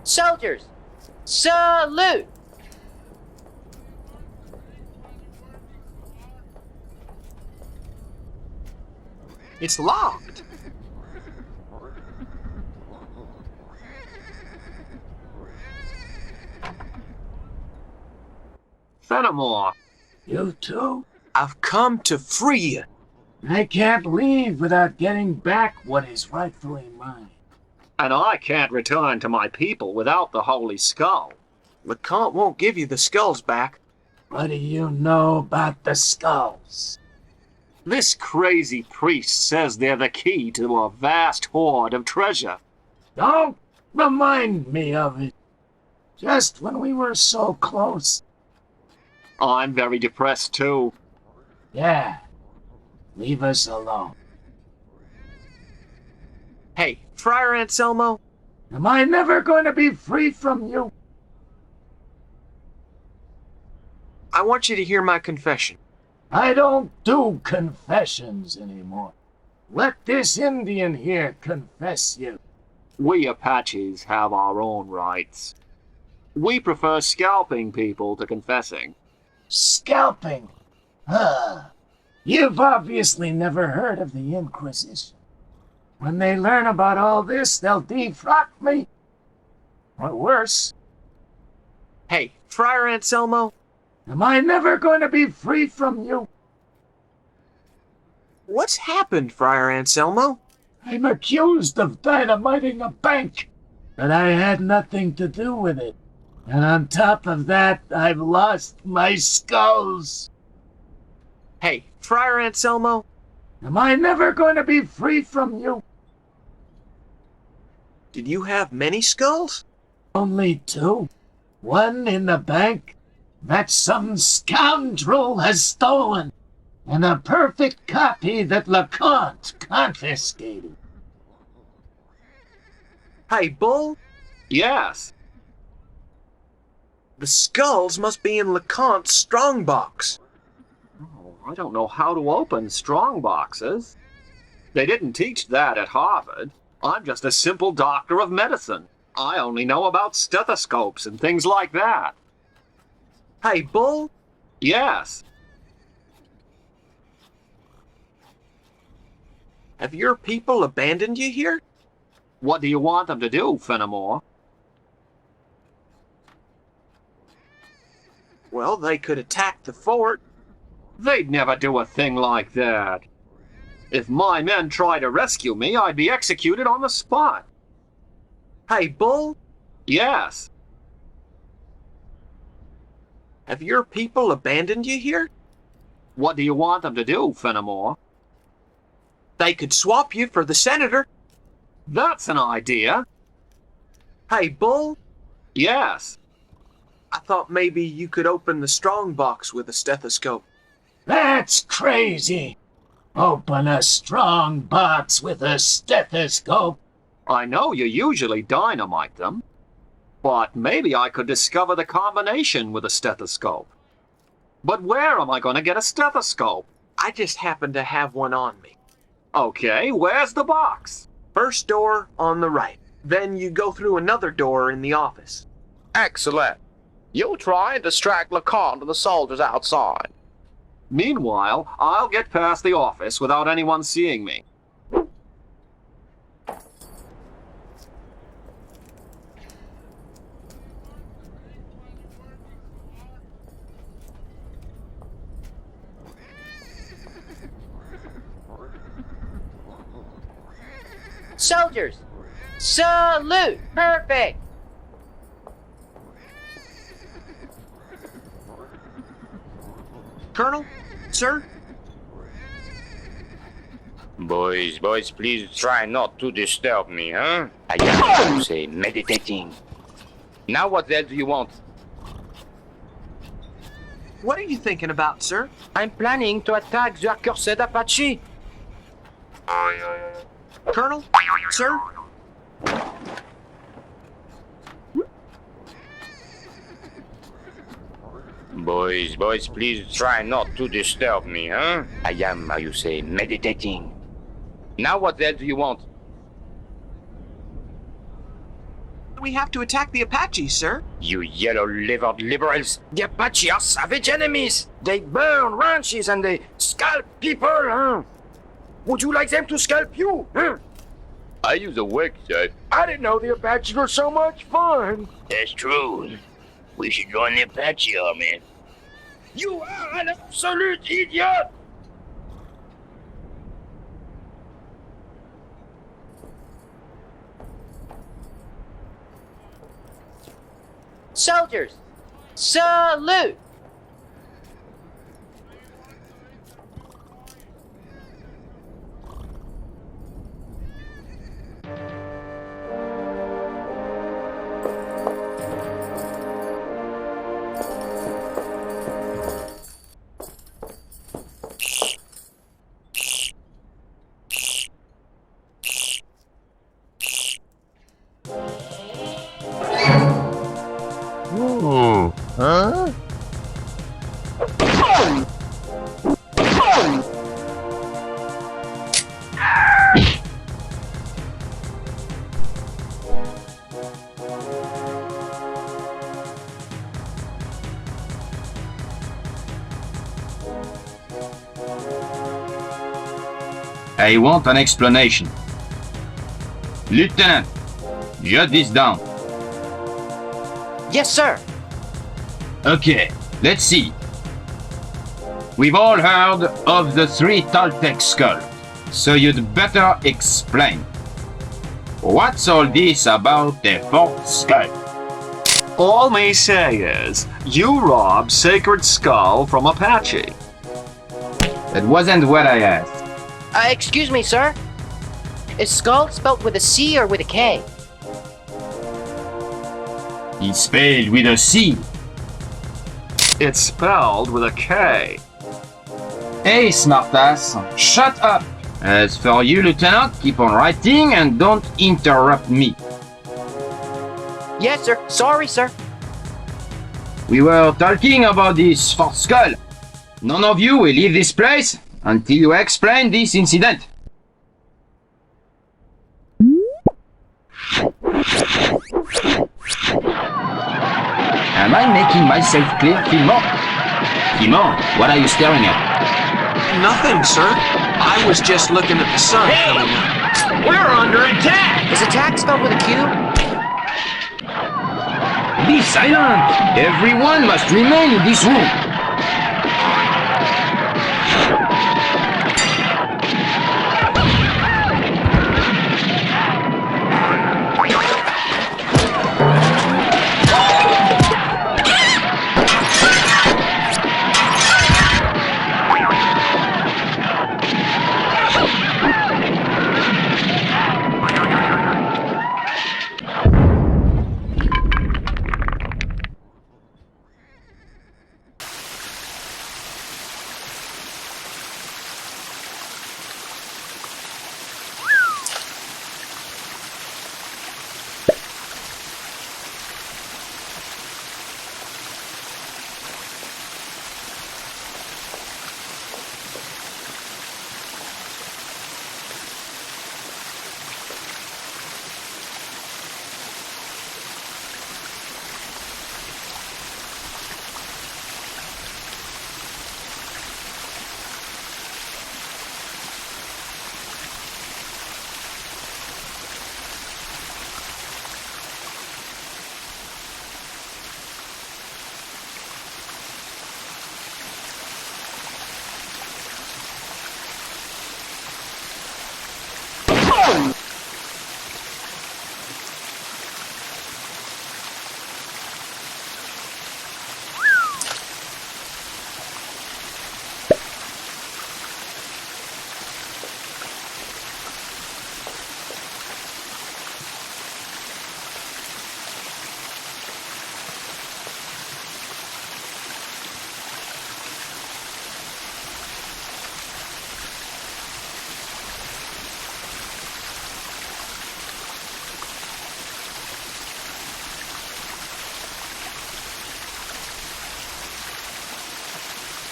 Soldiers, salute! It's locked. Fenimore, You too? I've come to free you. I can't leave without getting back what is rightfully mine. And I can't return to my people without the Holy Skull. LeConte won't give you the skulls back. What do you know about the skulls? This crazy priest says they're the key to a vast hoard of treasure. Don't remind me of it. Just when we were so close. I'm very depressed too. Yeah. Leave us alone. Hey, Friar Anselmo? Am I never going to be free from you? I want you to hear my confession. I don't do confessions anymore. Let this Indian here confess you. We Apaches have our own rights. We prefer scalping people to confessing. Scalping? You've obviously never heard of the Inquisition. When they learn about all this, they'll defrock me. Or worse. Hey, Friar Anselmo? Am I never going to be free from you? What's happened, Friar Anselmo? I'm accused of dynamiting a bank, but I had nothing to do with it. And on top of that, I've lost my skulls. Hey, Friar Anselmo? Am I never going to be free from you? Did you have many skulls? Only two. One in the bank that some scoundrel has stolen, and a perfect copy that LeConte confiscated. Hey, Bull? Yes. The skulls must be in LeConte's strongbox. Oh, I don't know how to open strong boxes. They didn't teach that at Harvard. I'm just a simple doctor of medicine. I only know about stethoscopes and things like that. Hey, Bull? Yes. Have your people abandoned you here? What do you want them to do, Fenimore? Well, they could attack the fort. They'd never do a thing like that. If my men tried to rescue me, I'd be executed on the spot. Hey, Bull? Yes. Have your people abandoned you here? What do you want them to do, Fenimore? They could swap you for the senator. That's an idea. Hey, Bull? Yes. I thought maybe you could open the strongbox with a stethoscope. That's crazy. Open a strong box with a stethoscope. I know you usually dynamite them, but maybe I could discover the combination with a stethoscope. But where am I going to get a stethoscope? I just happen to have one on me. Okay, where's the box? First door on the right. Then you go through another door in the office. Excellent. You try and distract LeConte and the soldiers outside. Meanwhile, I'll get past the office without anyone seeing me. Soldiers, salute! Perfect! Colonel? Sir? Boys, please try not to disturb me, huh? I am, you say, meditating. Now what else do you want? What are you thinking about, sir? I'm planning to attack the accursed Apache. Colonel? Sir? Boys, please try not to disturb me, huh? I am, how you say, meditating. Now what else do you want? We have to attack the Apaches, sir. You yellow-livered liberals! The Apache are savage enemies. They burn ranches and they scalp people, huh? Would you like them to scalp you, huh? I use a wig, sir. I didn't know the Apaches were so much fun. That's true. We should join the Apache army. You are an absolute idiot! Soldiers, salute! Huh? I want an explanation. Lieutenant, jot this down. Yes, sir. Okay, let's see. We've all heard of the 3 Toltecs skulls, so you'd better explain. What's all this about the 4th skull? All me say is, you robbed Sacred Skull from Apache. That wasn't what I asked. Excuse me, sir. Is skull spelled with a C or with a K? It's spelled with a C. It's spelled with a K. Hey, smartass, shut up! As for you, Lieutenant, keep on writing and don't interrupt me. Yes, sir. Sorry, sir. We were talking about this 4th skull. None of you will leave this place until you explain this incident. Am I making myself clear, Timon? Timon, what are you staring at? Nothing, sir. I was just looking at the sun coming up. We're under attack! Is attack spelled with a Q? Be silent! Everyone must remain in this room.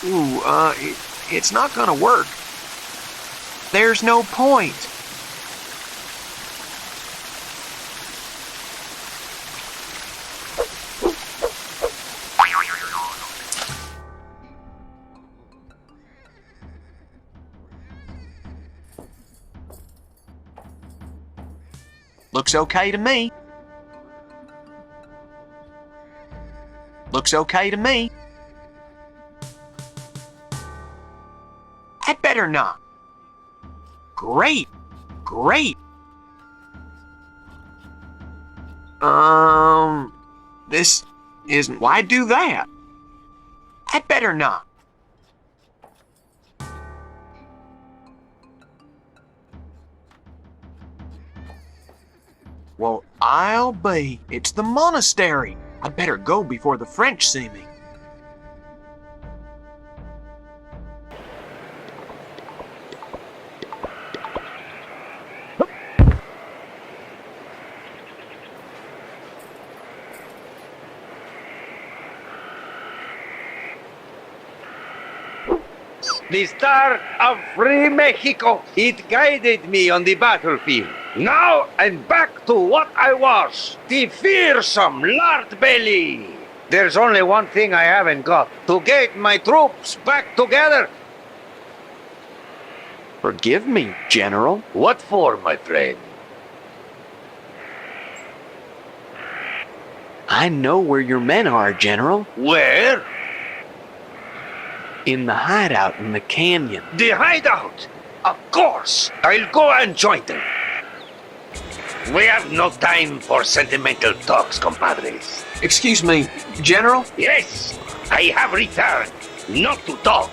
Ooh, it's not gonna work. There's no point. Looks okay to me. Looks okay to me. I'd better not. Great. Great. This isn't. Why do that? I'd better not. Well, I'll be. It's the monastery. I'd better go before the French see me. The star of free Mexico. It guided me on the battlefield. Now I'm back to what I was, the fearsome lard belly. There's only one thing I haven't got, to get my troops back together. Forgive me, General. What for, my friend? I know where your men are, General. Where? In the hideout in the canyon. The hideout? Of course. I'll go and join them. We have no time for sentimental talks, compadres. Excuse me, General? Yes, I have returned, not to talk,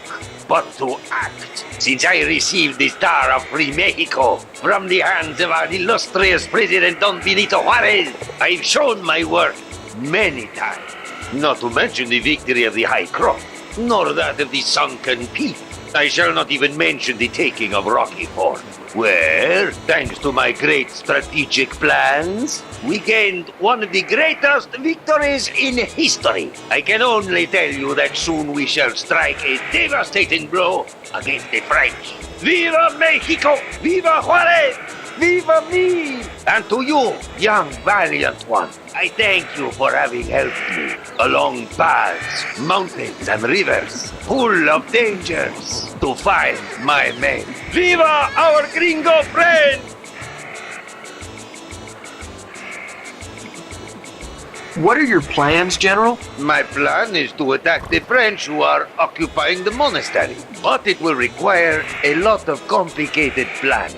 but to act. Since I received the Star of Free Mexico from the hands of our illustrious President Don Benito Juarez, I've shown my worth many times. Not to mention the victory of the High Cross, nor that of the Sunken Peak. I shall not even mention the taking of Rocky Ford, where, thanks to my great strategic plans, we gained one of the greatest victories in history. I can only tell you that soon we shall strike a devastating blow against the French. Viva Mexico! Viva Juarez! Viva me! And to you, young valiant one, I thank you for having helped me along paths, mountains and rivers, full of dangers, to find my men. Viva our gringo friend! What are your plans, General? My plan is to attack the French who are occupying the monastery, but it will require a lot of complicated planning.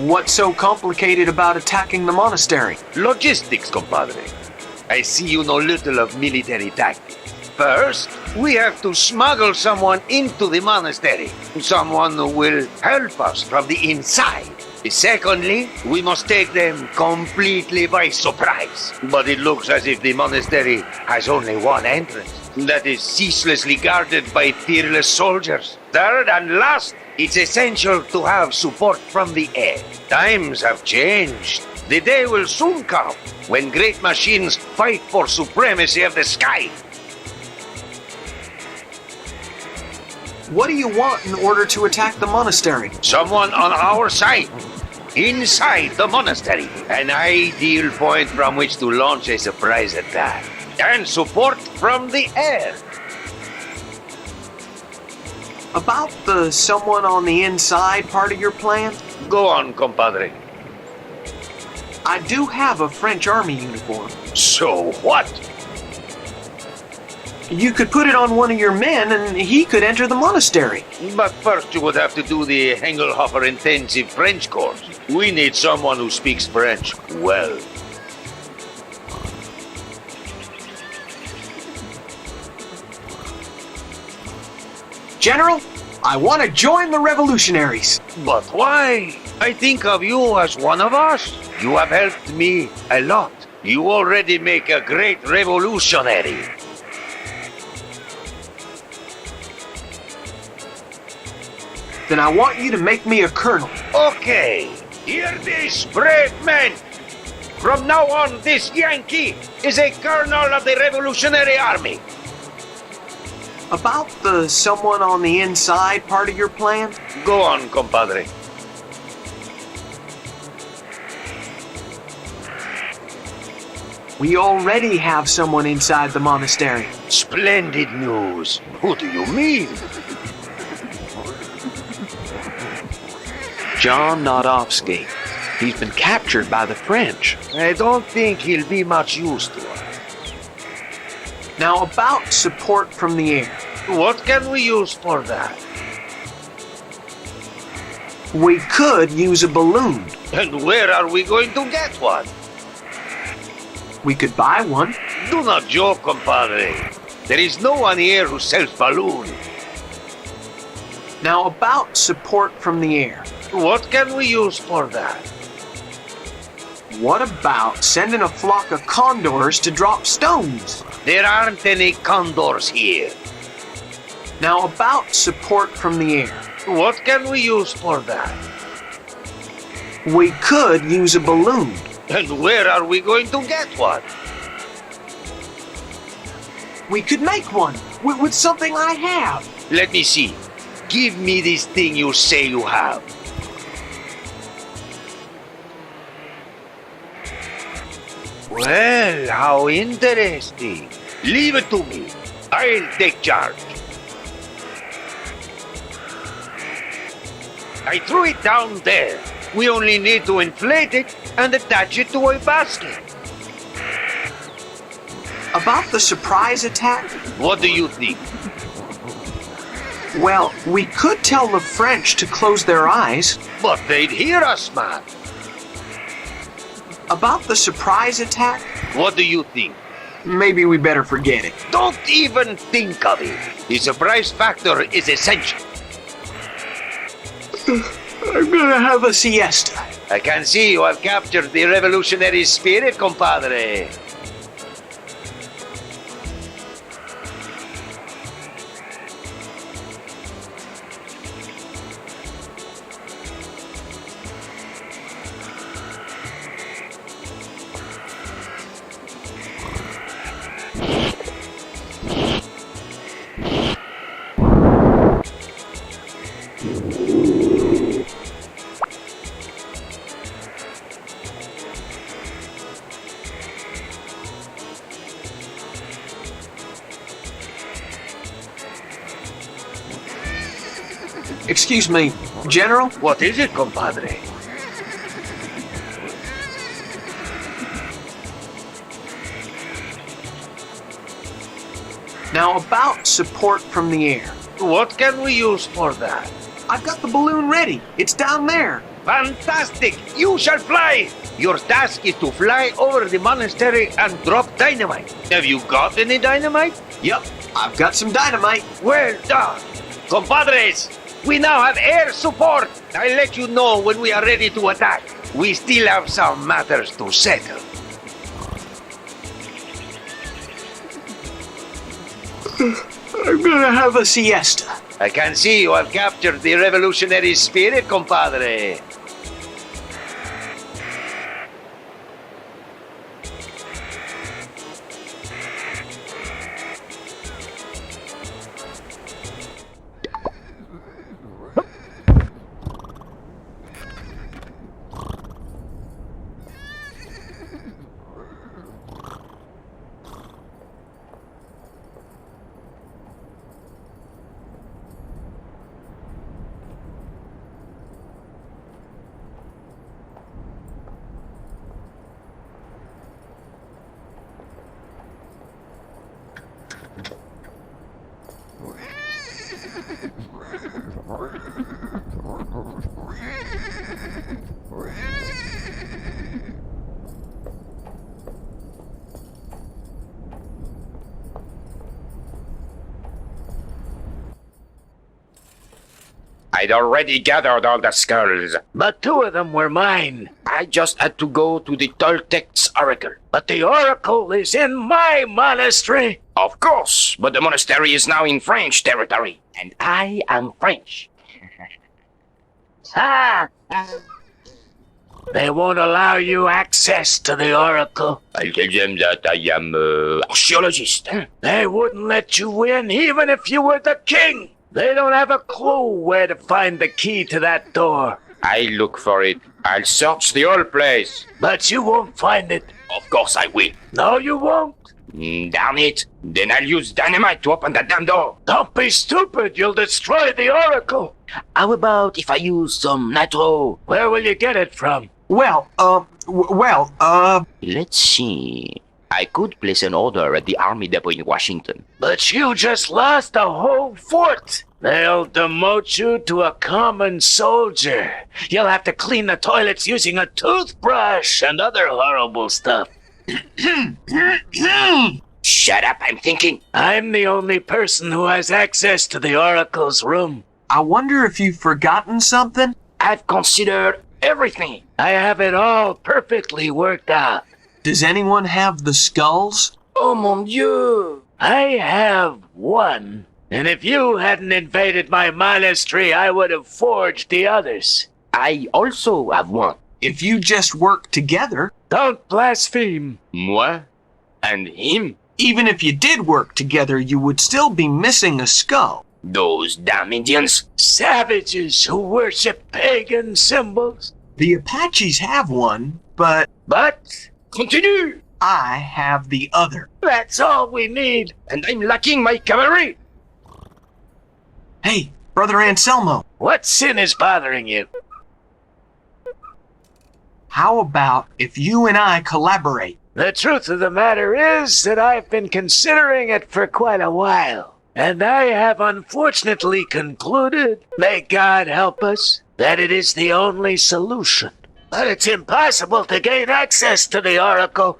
What's so complicated about attacking the monastery? Logistics, compadre. I see you know little of military tactics. First, we have to smuggle someone into the monastery. Someone who will help us from the inside. Secondly, we must take them completely by surprise. But it looks as if the monastery has only one entrance. That is ceaselessly guarded by fearless soldiers. Third and last, it's essential to have support from the air. Times have changed. The day will soon come when great machines fight for supremacy of the sky. What do you want in order to attack the monastery? Someone on our side. Inside the monastery. An ideal point from which to launch a surprise attack. And support from the air. About the someone on the inside part of your plan? Go on, compadre. I do have a French army uniform. So what? You could put it on one of your men and he could enter the monastery. But first you would have to do the Engelhofer intensive French course. We need someone who speaks French well. General, I want to join the revolutionaries. But why? I think of you as one of us. You have helped me a lot. You already make a great revolutionary. Then I want you to make me a colonel. Okay. Hear this, brave men. From now on, this Yankee is a colonel of the Revolutionary Army. About the someone on the inside part of your plan? Go on, compadre. We already have someone inside the monastery. Splendid news. Who do you mean? John Nodovsky. He's been captured by the French. I don't think he'll be much use to us. Now about support from the air. What can we use for that? We could use a balloon. And where are we going to get one? We could buy one. Do not joke, compadre. There is no one here who sells balloons. Now about support from the air. What can we use for that? What about sending a flock of condors to drop stones? There aren't any condors here. Now about support from the air. What can we use for that? We could use a balloon. And where are we going to get one? We could make one with something I have. Let me see. Give me this thing you say you have. Well, how interesting. Leave it to me. I'll take charge. I threw it down there. We only need to inflate it and attach it to a basket. About the surprise attack? What do you think? Well, we could tell the French to close their eyes. But they'd hear us, man. About the surprise attack? What do you think? Maybe we better forget it. Don't even think of it. The surprise factor is essential. I'm gonna have a siesta. I can see you have captured the revolutionary spirit, compadre. Excuse me, General? What is it, compadre? Now about support from the air. What can we use for that? I've got the balloon ready. It's down there. Fantastic! You shall fly! Your task is to fly over the monastery and drop dynamite. Have you got any dynamite? Yep, I've got some dynamite. Well done! Compadres, we now have air support! I'll let you know when we are ready to attack. We still have some matters to settle. I'm gonna have a siesta. I can see you have captured the revolutionary spirit, compadre. I'd already gathered all the skulls. But 2 of them were mine. I just had to go to the Toltecs oracle. But the oracle is in my monastery. Of course, but the monastery is now in French territory. And I am French. Ah! They won't allow you access to the Oracle. I'll tell them that I am archaeologist. They wouldn't let you in even if you were the king. They don't have a clue where to find the key to that door. I'll look for it. I'll search the whole place. But you won't find it. Of course I will. No, you won't. Darn it. Then I'll use dynamite to open that damn door. Don't be stupid. You'll destroy the Oracle. How about if I use some nitro? Where will you get it from? Well, Let's see. I could place an order at the Army Depot in Washington. But you just lost a whole fort. They'll demote you to a common soldier. You'll have to clean the toilets using a toothbrush and other horrible stuff. Shut up, I'm thinking. I'm the only person who has access to the Oracle's room. I wonder if you've forgotten something? I've considered everything. I have it all perfectly worked out. Does anyone have the skulls? Oh mon Dieu! I have one. And if you hadn't invaded my monastery, I would have forged the others. I also have one. If you just work together. Don't blaspheme. Moi? And him? Even if you did work together, you would still be missing a skull. Those damn Indians. Savages who worship pagan symbols. The Apaches have one, but Continue! I have the other. That's all we need. And I'm lacking my cavalry. Hey, Brother Anselmo. What sin is bothering you? How about if you and I collaborate? The truth of the matter is that I've been considering it for quite a while. And I have unfortunately concluded, may God help us, that it is the only solution. But it's impossible to gain access to the Oracle.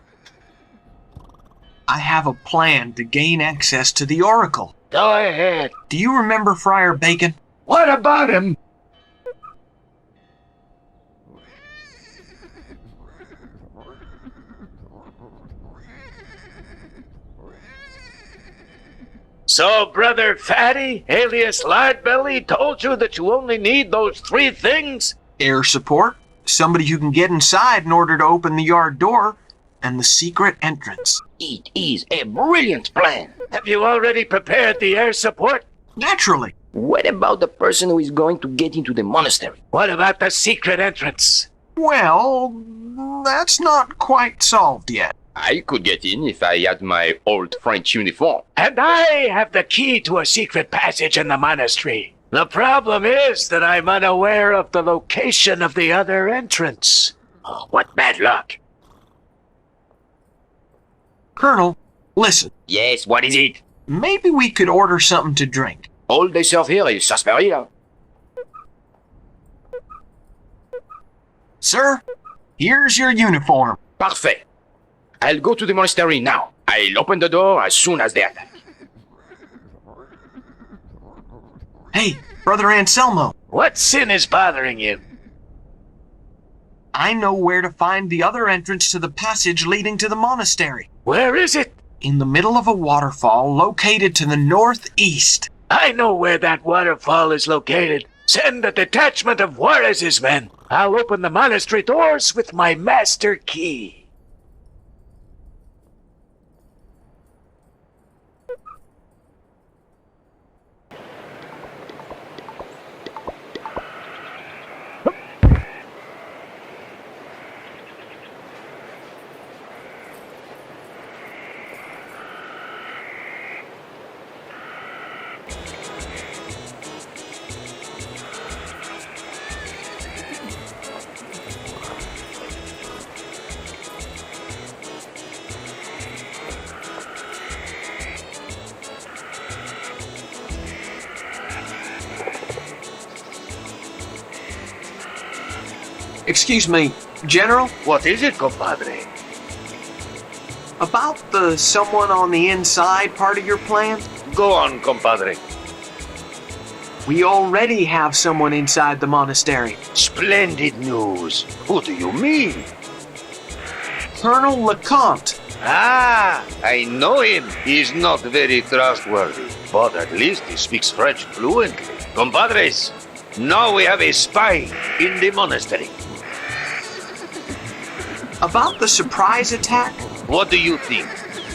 I have a plan to gain access to the Oracle. Go ahead. Do you remember Friar Bacon? What about him? So, Brother Fatty, alias Lardbelly, told you that you only need those 3 things? Air support, somebody who can get inside in order to open the yard door, and the secret entrance. It is a brilliant plan. Have you already prepared the air support? Naturally. What about the person who is going to get into the monastery? What about the secret entrance? Well, that's not quite solved yet. I could get in if I had my old French uniform. And I have the key to a secret passage in the monastery. The problem is that I'm unaware of the location of the other entrance. Oh, what bad luck. Colonel, listen. Yes, what is it? Maybe we could order something to drink. All they serve here is sarsaparilla. Sir, here's your uniform. Parfait. I'll go to the monastery now. I'll open the door as soon as they attack. Hey, Brother Anselmo. What sin is bothering you? I know where to find the other entrance to the passage leading to the monastery. Where is it? In the middle of a waterfall located to the northeast. I know where that waterfall is located. Send a detachment of Juarez's men. I'll open the monastery doors with my master key. Excuse me, General? What is it, compadre? About the someone on the inside part of your plan? Go on, compadre. We already have someone inside the monastery. Splendid news. Who do you mean? Colonel LeComte. Ah, I know him. He's not very trustworthy, but at least he speaks French fluently. Compadres, now we have a spy in the monastery. About the surprise attack? What do you think?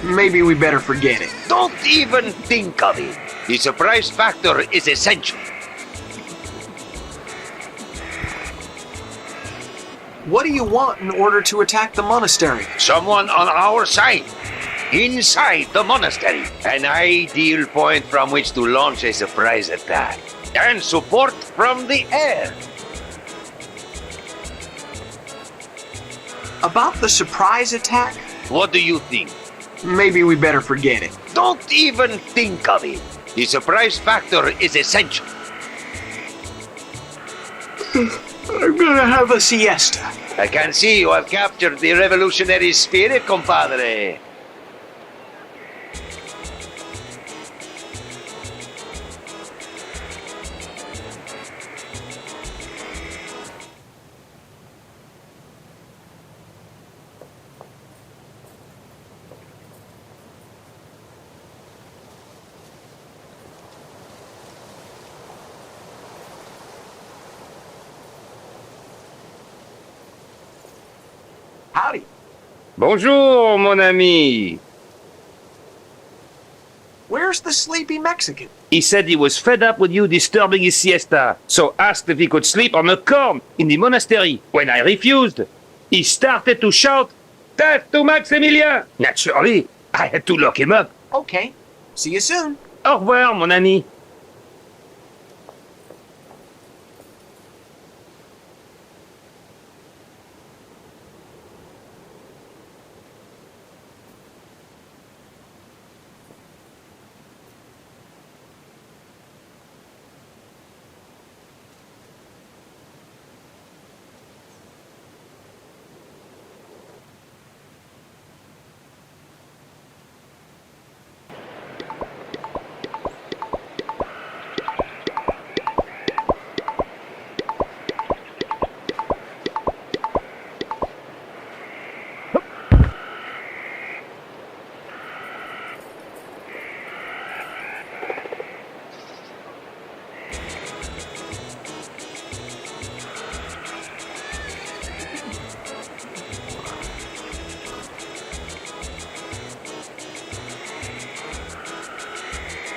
Maybe we better forget it. Don't even think of it. The surprise factor is essential. What do you want in order to attack the monastery? Someone on our side. Inside the monastery. An ideal point from which to launch a surprise attack. And support from the air. About the surprise attack? What do you think? Maybe we better forget it. Don't even think of it. The surprise factor is essential. I'm gonna have a siesta. I can see you have captured the revolutionary spirit, compadre. Howdy. Bonjour, mon ami. Where's the sleepy Mexican? He said he was fed up with you disturbing his siesta, so asked if he could sleep on a corn in the monastery. When I refused, he started to shout, "Death to Maximilien!" Naturally, I had to lock him up. Okay. See you soon. Au revoir, mon ami.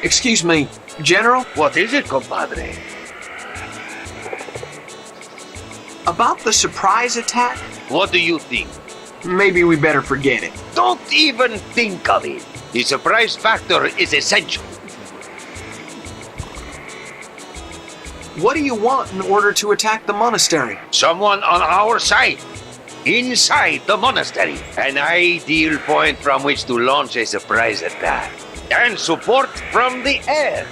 Excuse me, General? What is it, compadre? About the surprise attack? What do you think? Maybe we better forget it. Don't even think of it. The surprise factor is essential. What do you want in order to attack the monastery? Someone on our side. Inside the monastery. An ideal point from which to launch a surprise attack. And support from the air.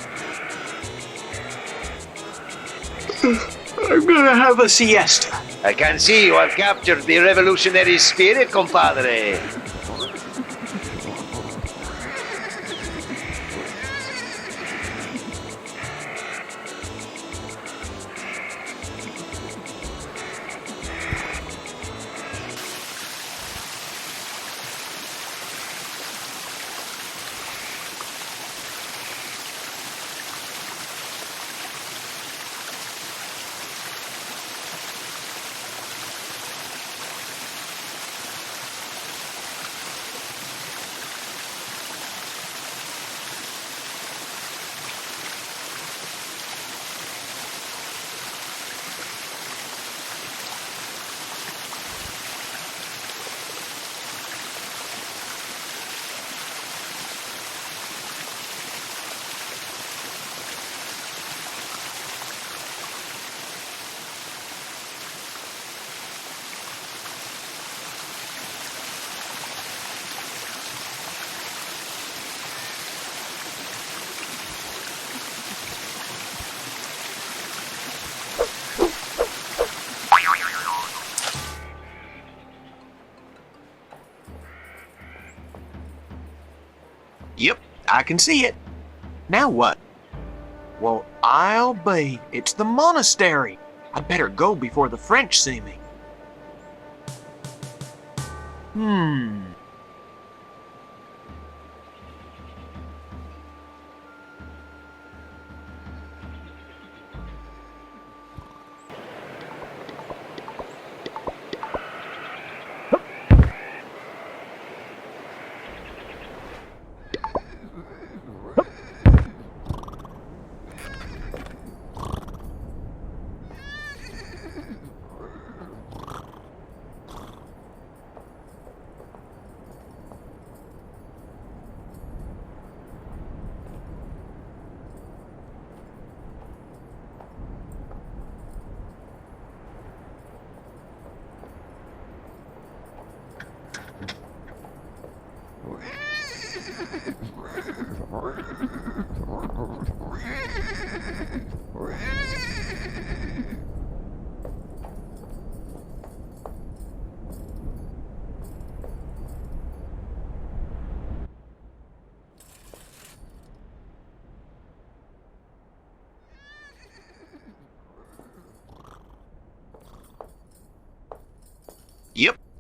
I'm gonna have a siesta. I can see you have captured the revolutionary spirit, compadre. Yep, I can see it. Now what? Well, I'll be. It's the monastery. I'd better go before the French see me.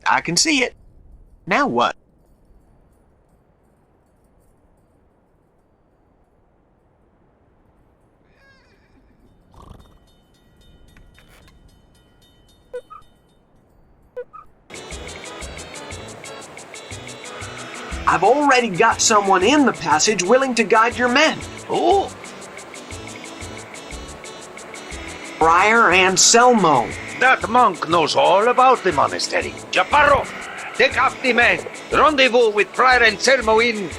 I can see it. Now what? I've already got someone in the passage willing to guide your men. Who? Friar Anselmo. That monk knows all about the monastery. Chaparro, take off the men. Rendezvous with Friar Anselmo in...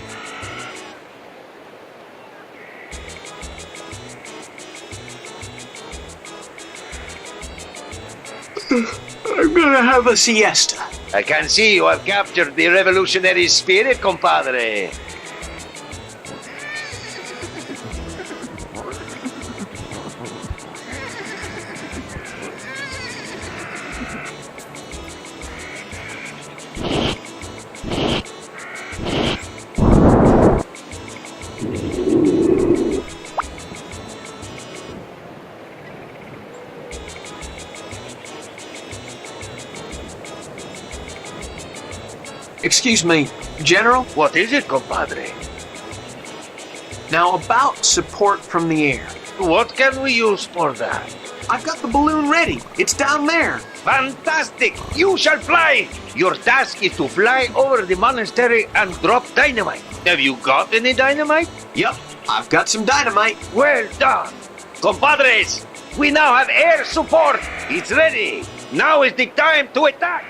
I'm gonna have a siesta. I can see you have captured the revolutionary spirit, compadre. Excuse me, General? What is it, compadre? Now about support from the air. What can we use for that? I've got the balloon ready. It's down there. Fantastic! You shall fly! Your task is to fly over the monastery and drop dynamite. Have you got any dynamite? Yep, I've got some dynamite. Well done! Compadres, we now have air support! It's ready! Now is the time to attack!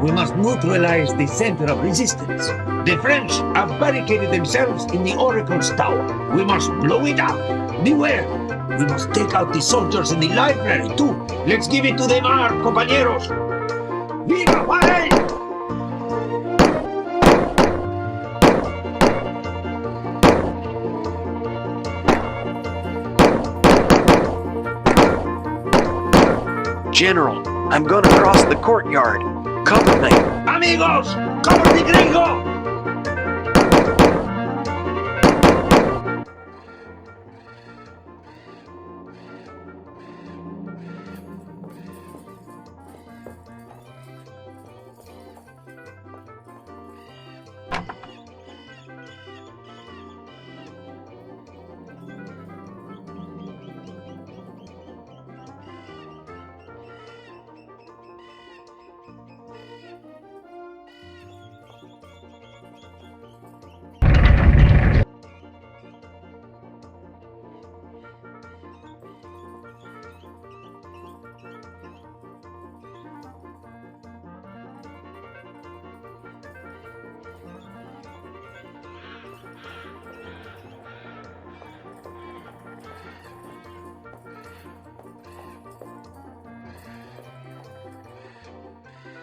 We must neutralize the center of resistance. The French have barricaded themselves in the Oracle's tower. We must blow it up. Beware! We must take out the soldiers in the library, too. Let's give it to them hard, compañeros. Viva Juárez! General, I'm gonna cross the courtyard. Cover me. Amigos, cover the gringo!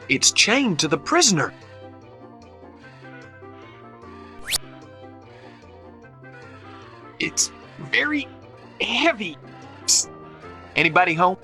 It's chained to the prisoner. It's very heavy. Psst. Anybody home?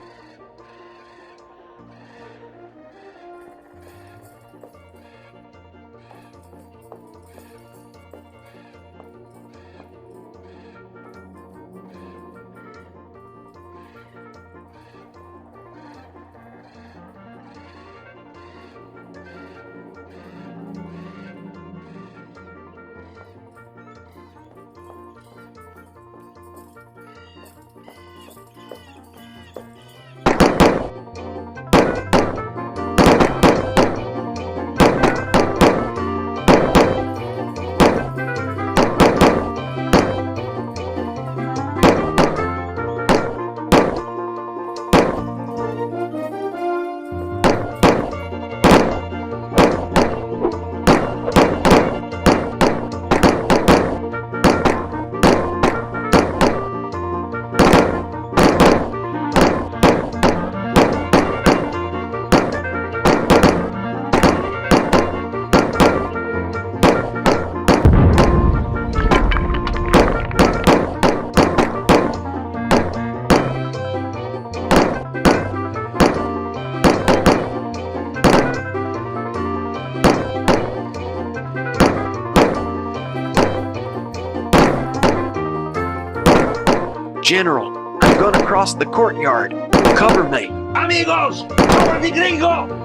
General, I'm gonna cross the courtyard. Cover me. Amigos, cover the gringo!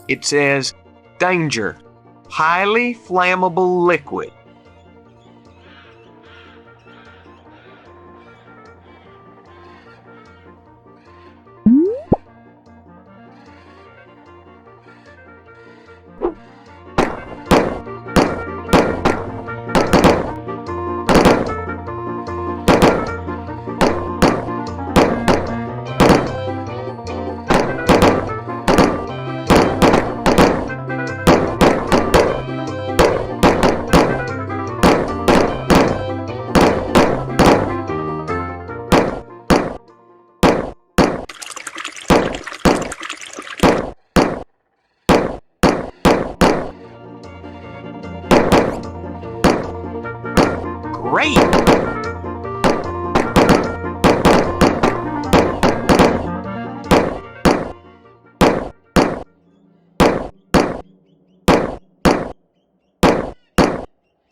It says, danger, highly flammable liquid. Great!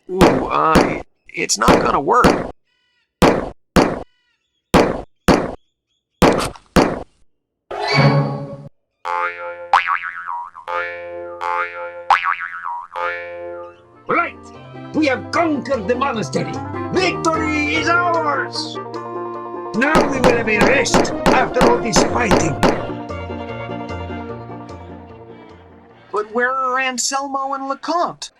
Ooh, it's not gonna work. Right! We have conquered the monastery! Victory is ours! Now we will have a rest after all this fighting. But where are Anselmo and LeComte?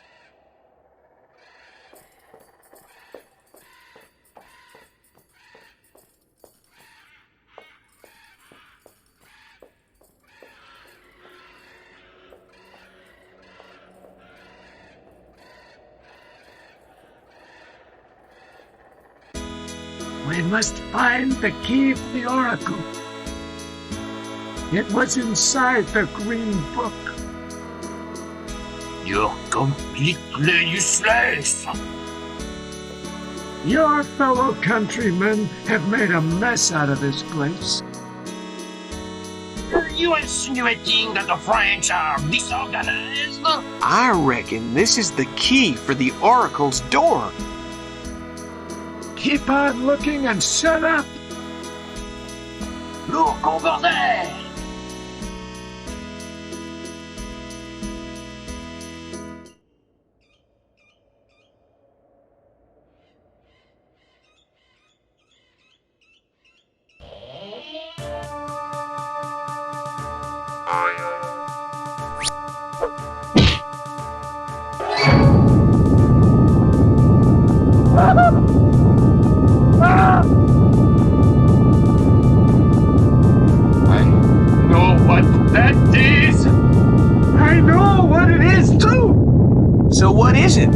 We must find the key of the oracle. It was inside the green book. You're completely useless. Your fellow countrymen have made a mess out of this place. Are you insinuating that the French are disorganized? I reckon this is the key for the oracle's door. Keep on looking and shut up. Look over there! So what is it?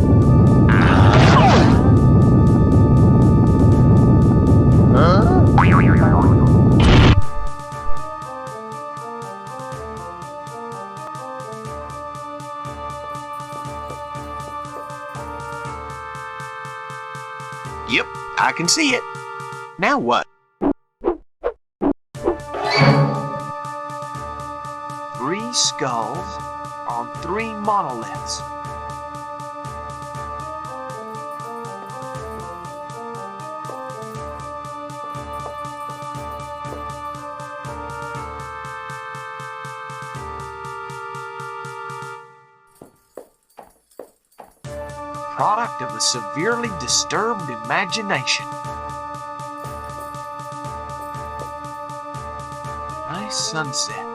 Yep, I can see it. Now what? 3 skulls on 3 monoliths. Product of a severely disturbed imagination. Nice sunset.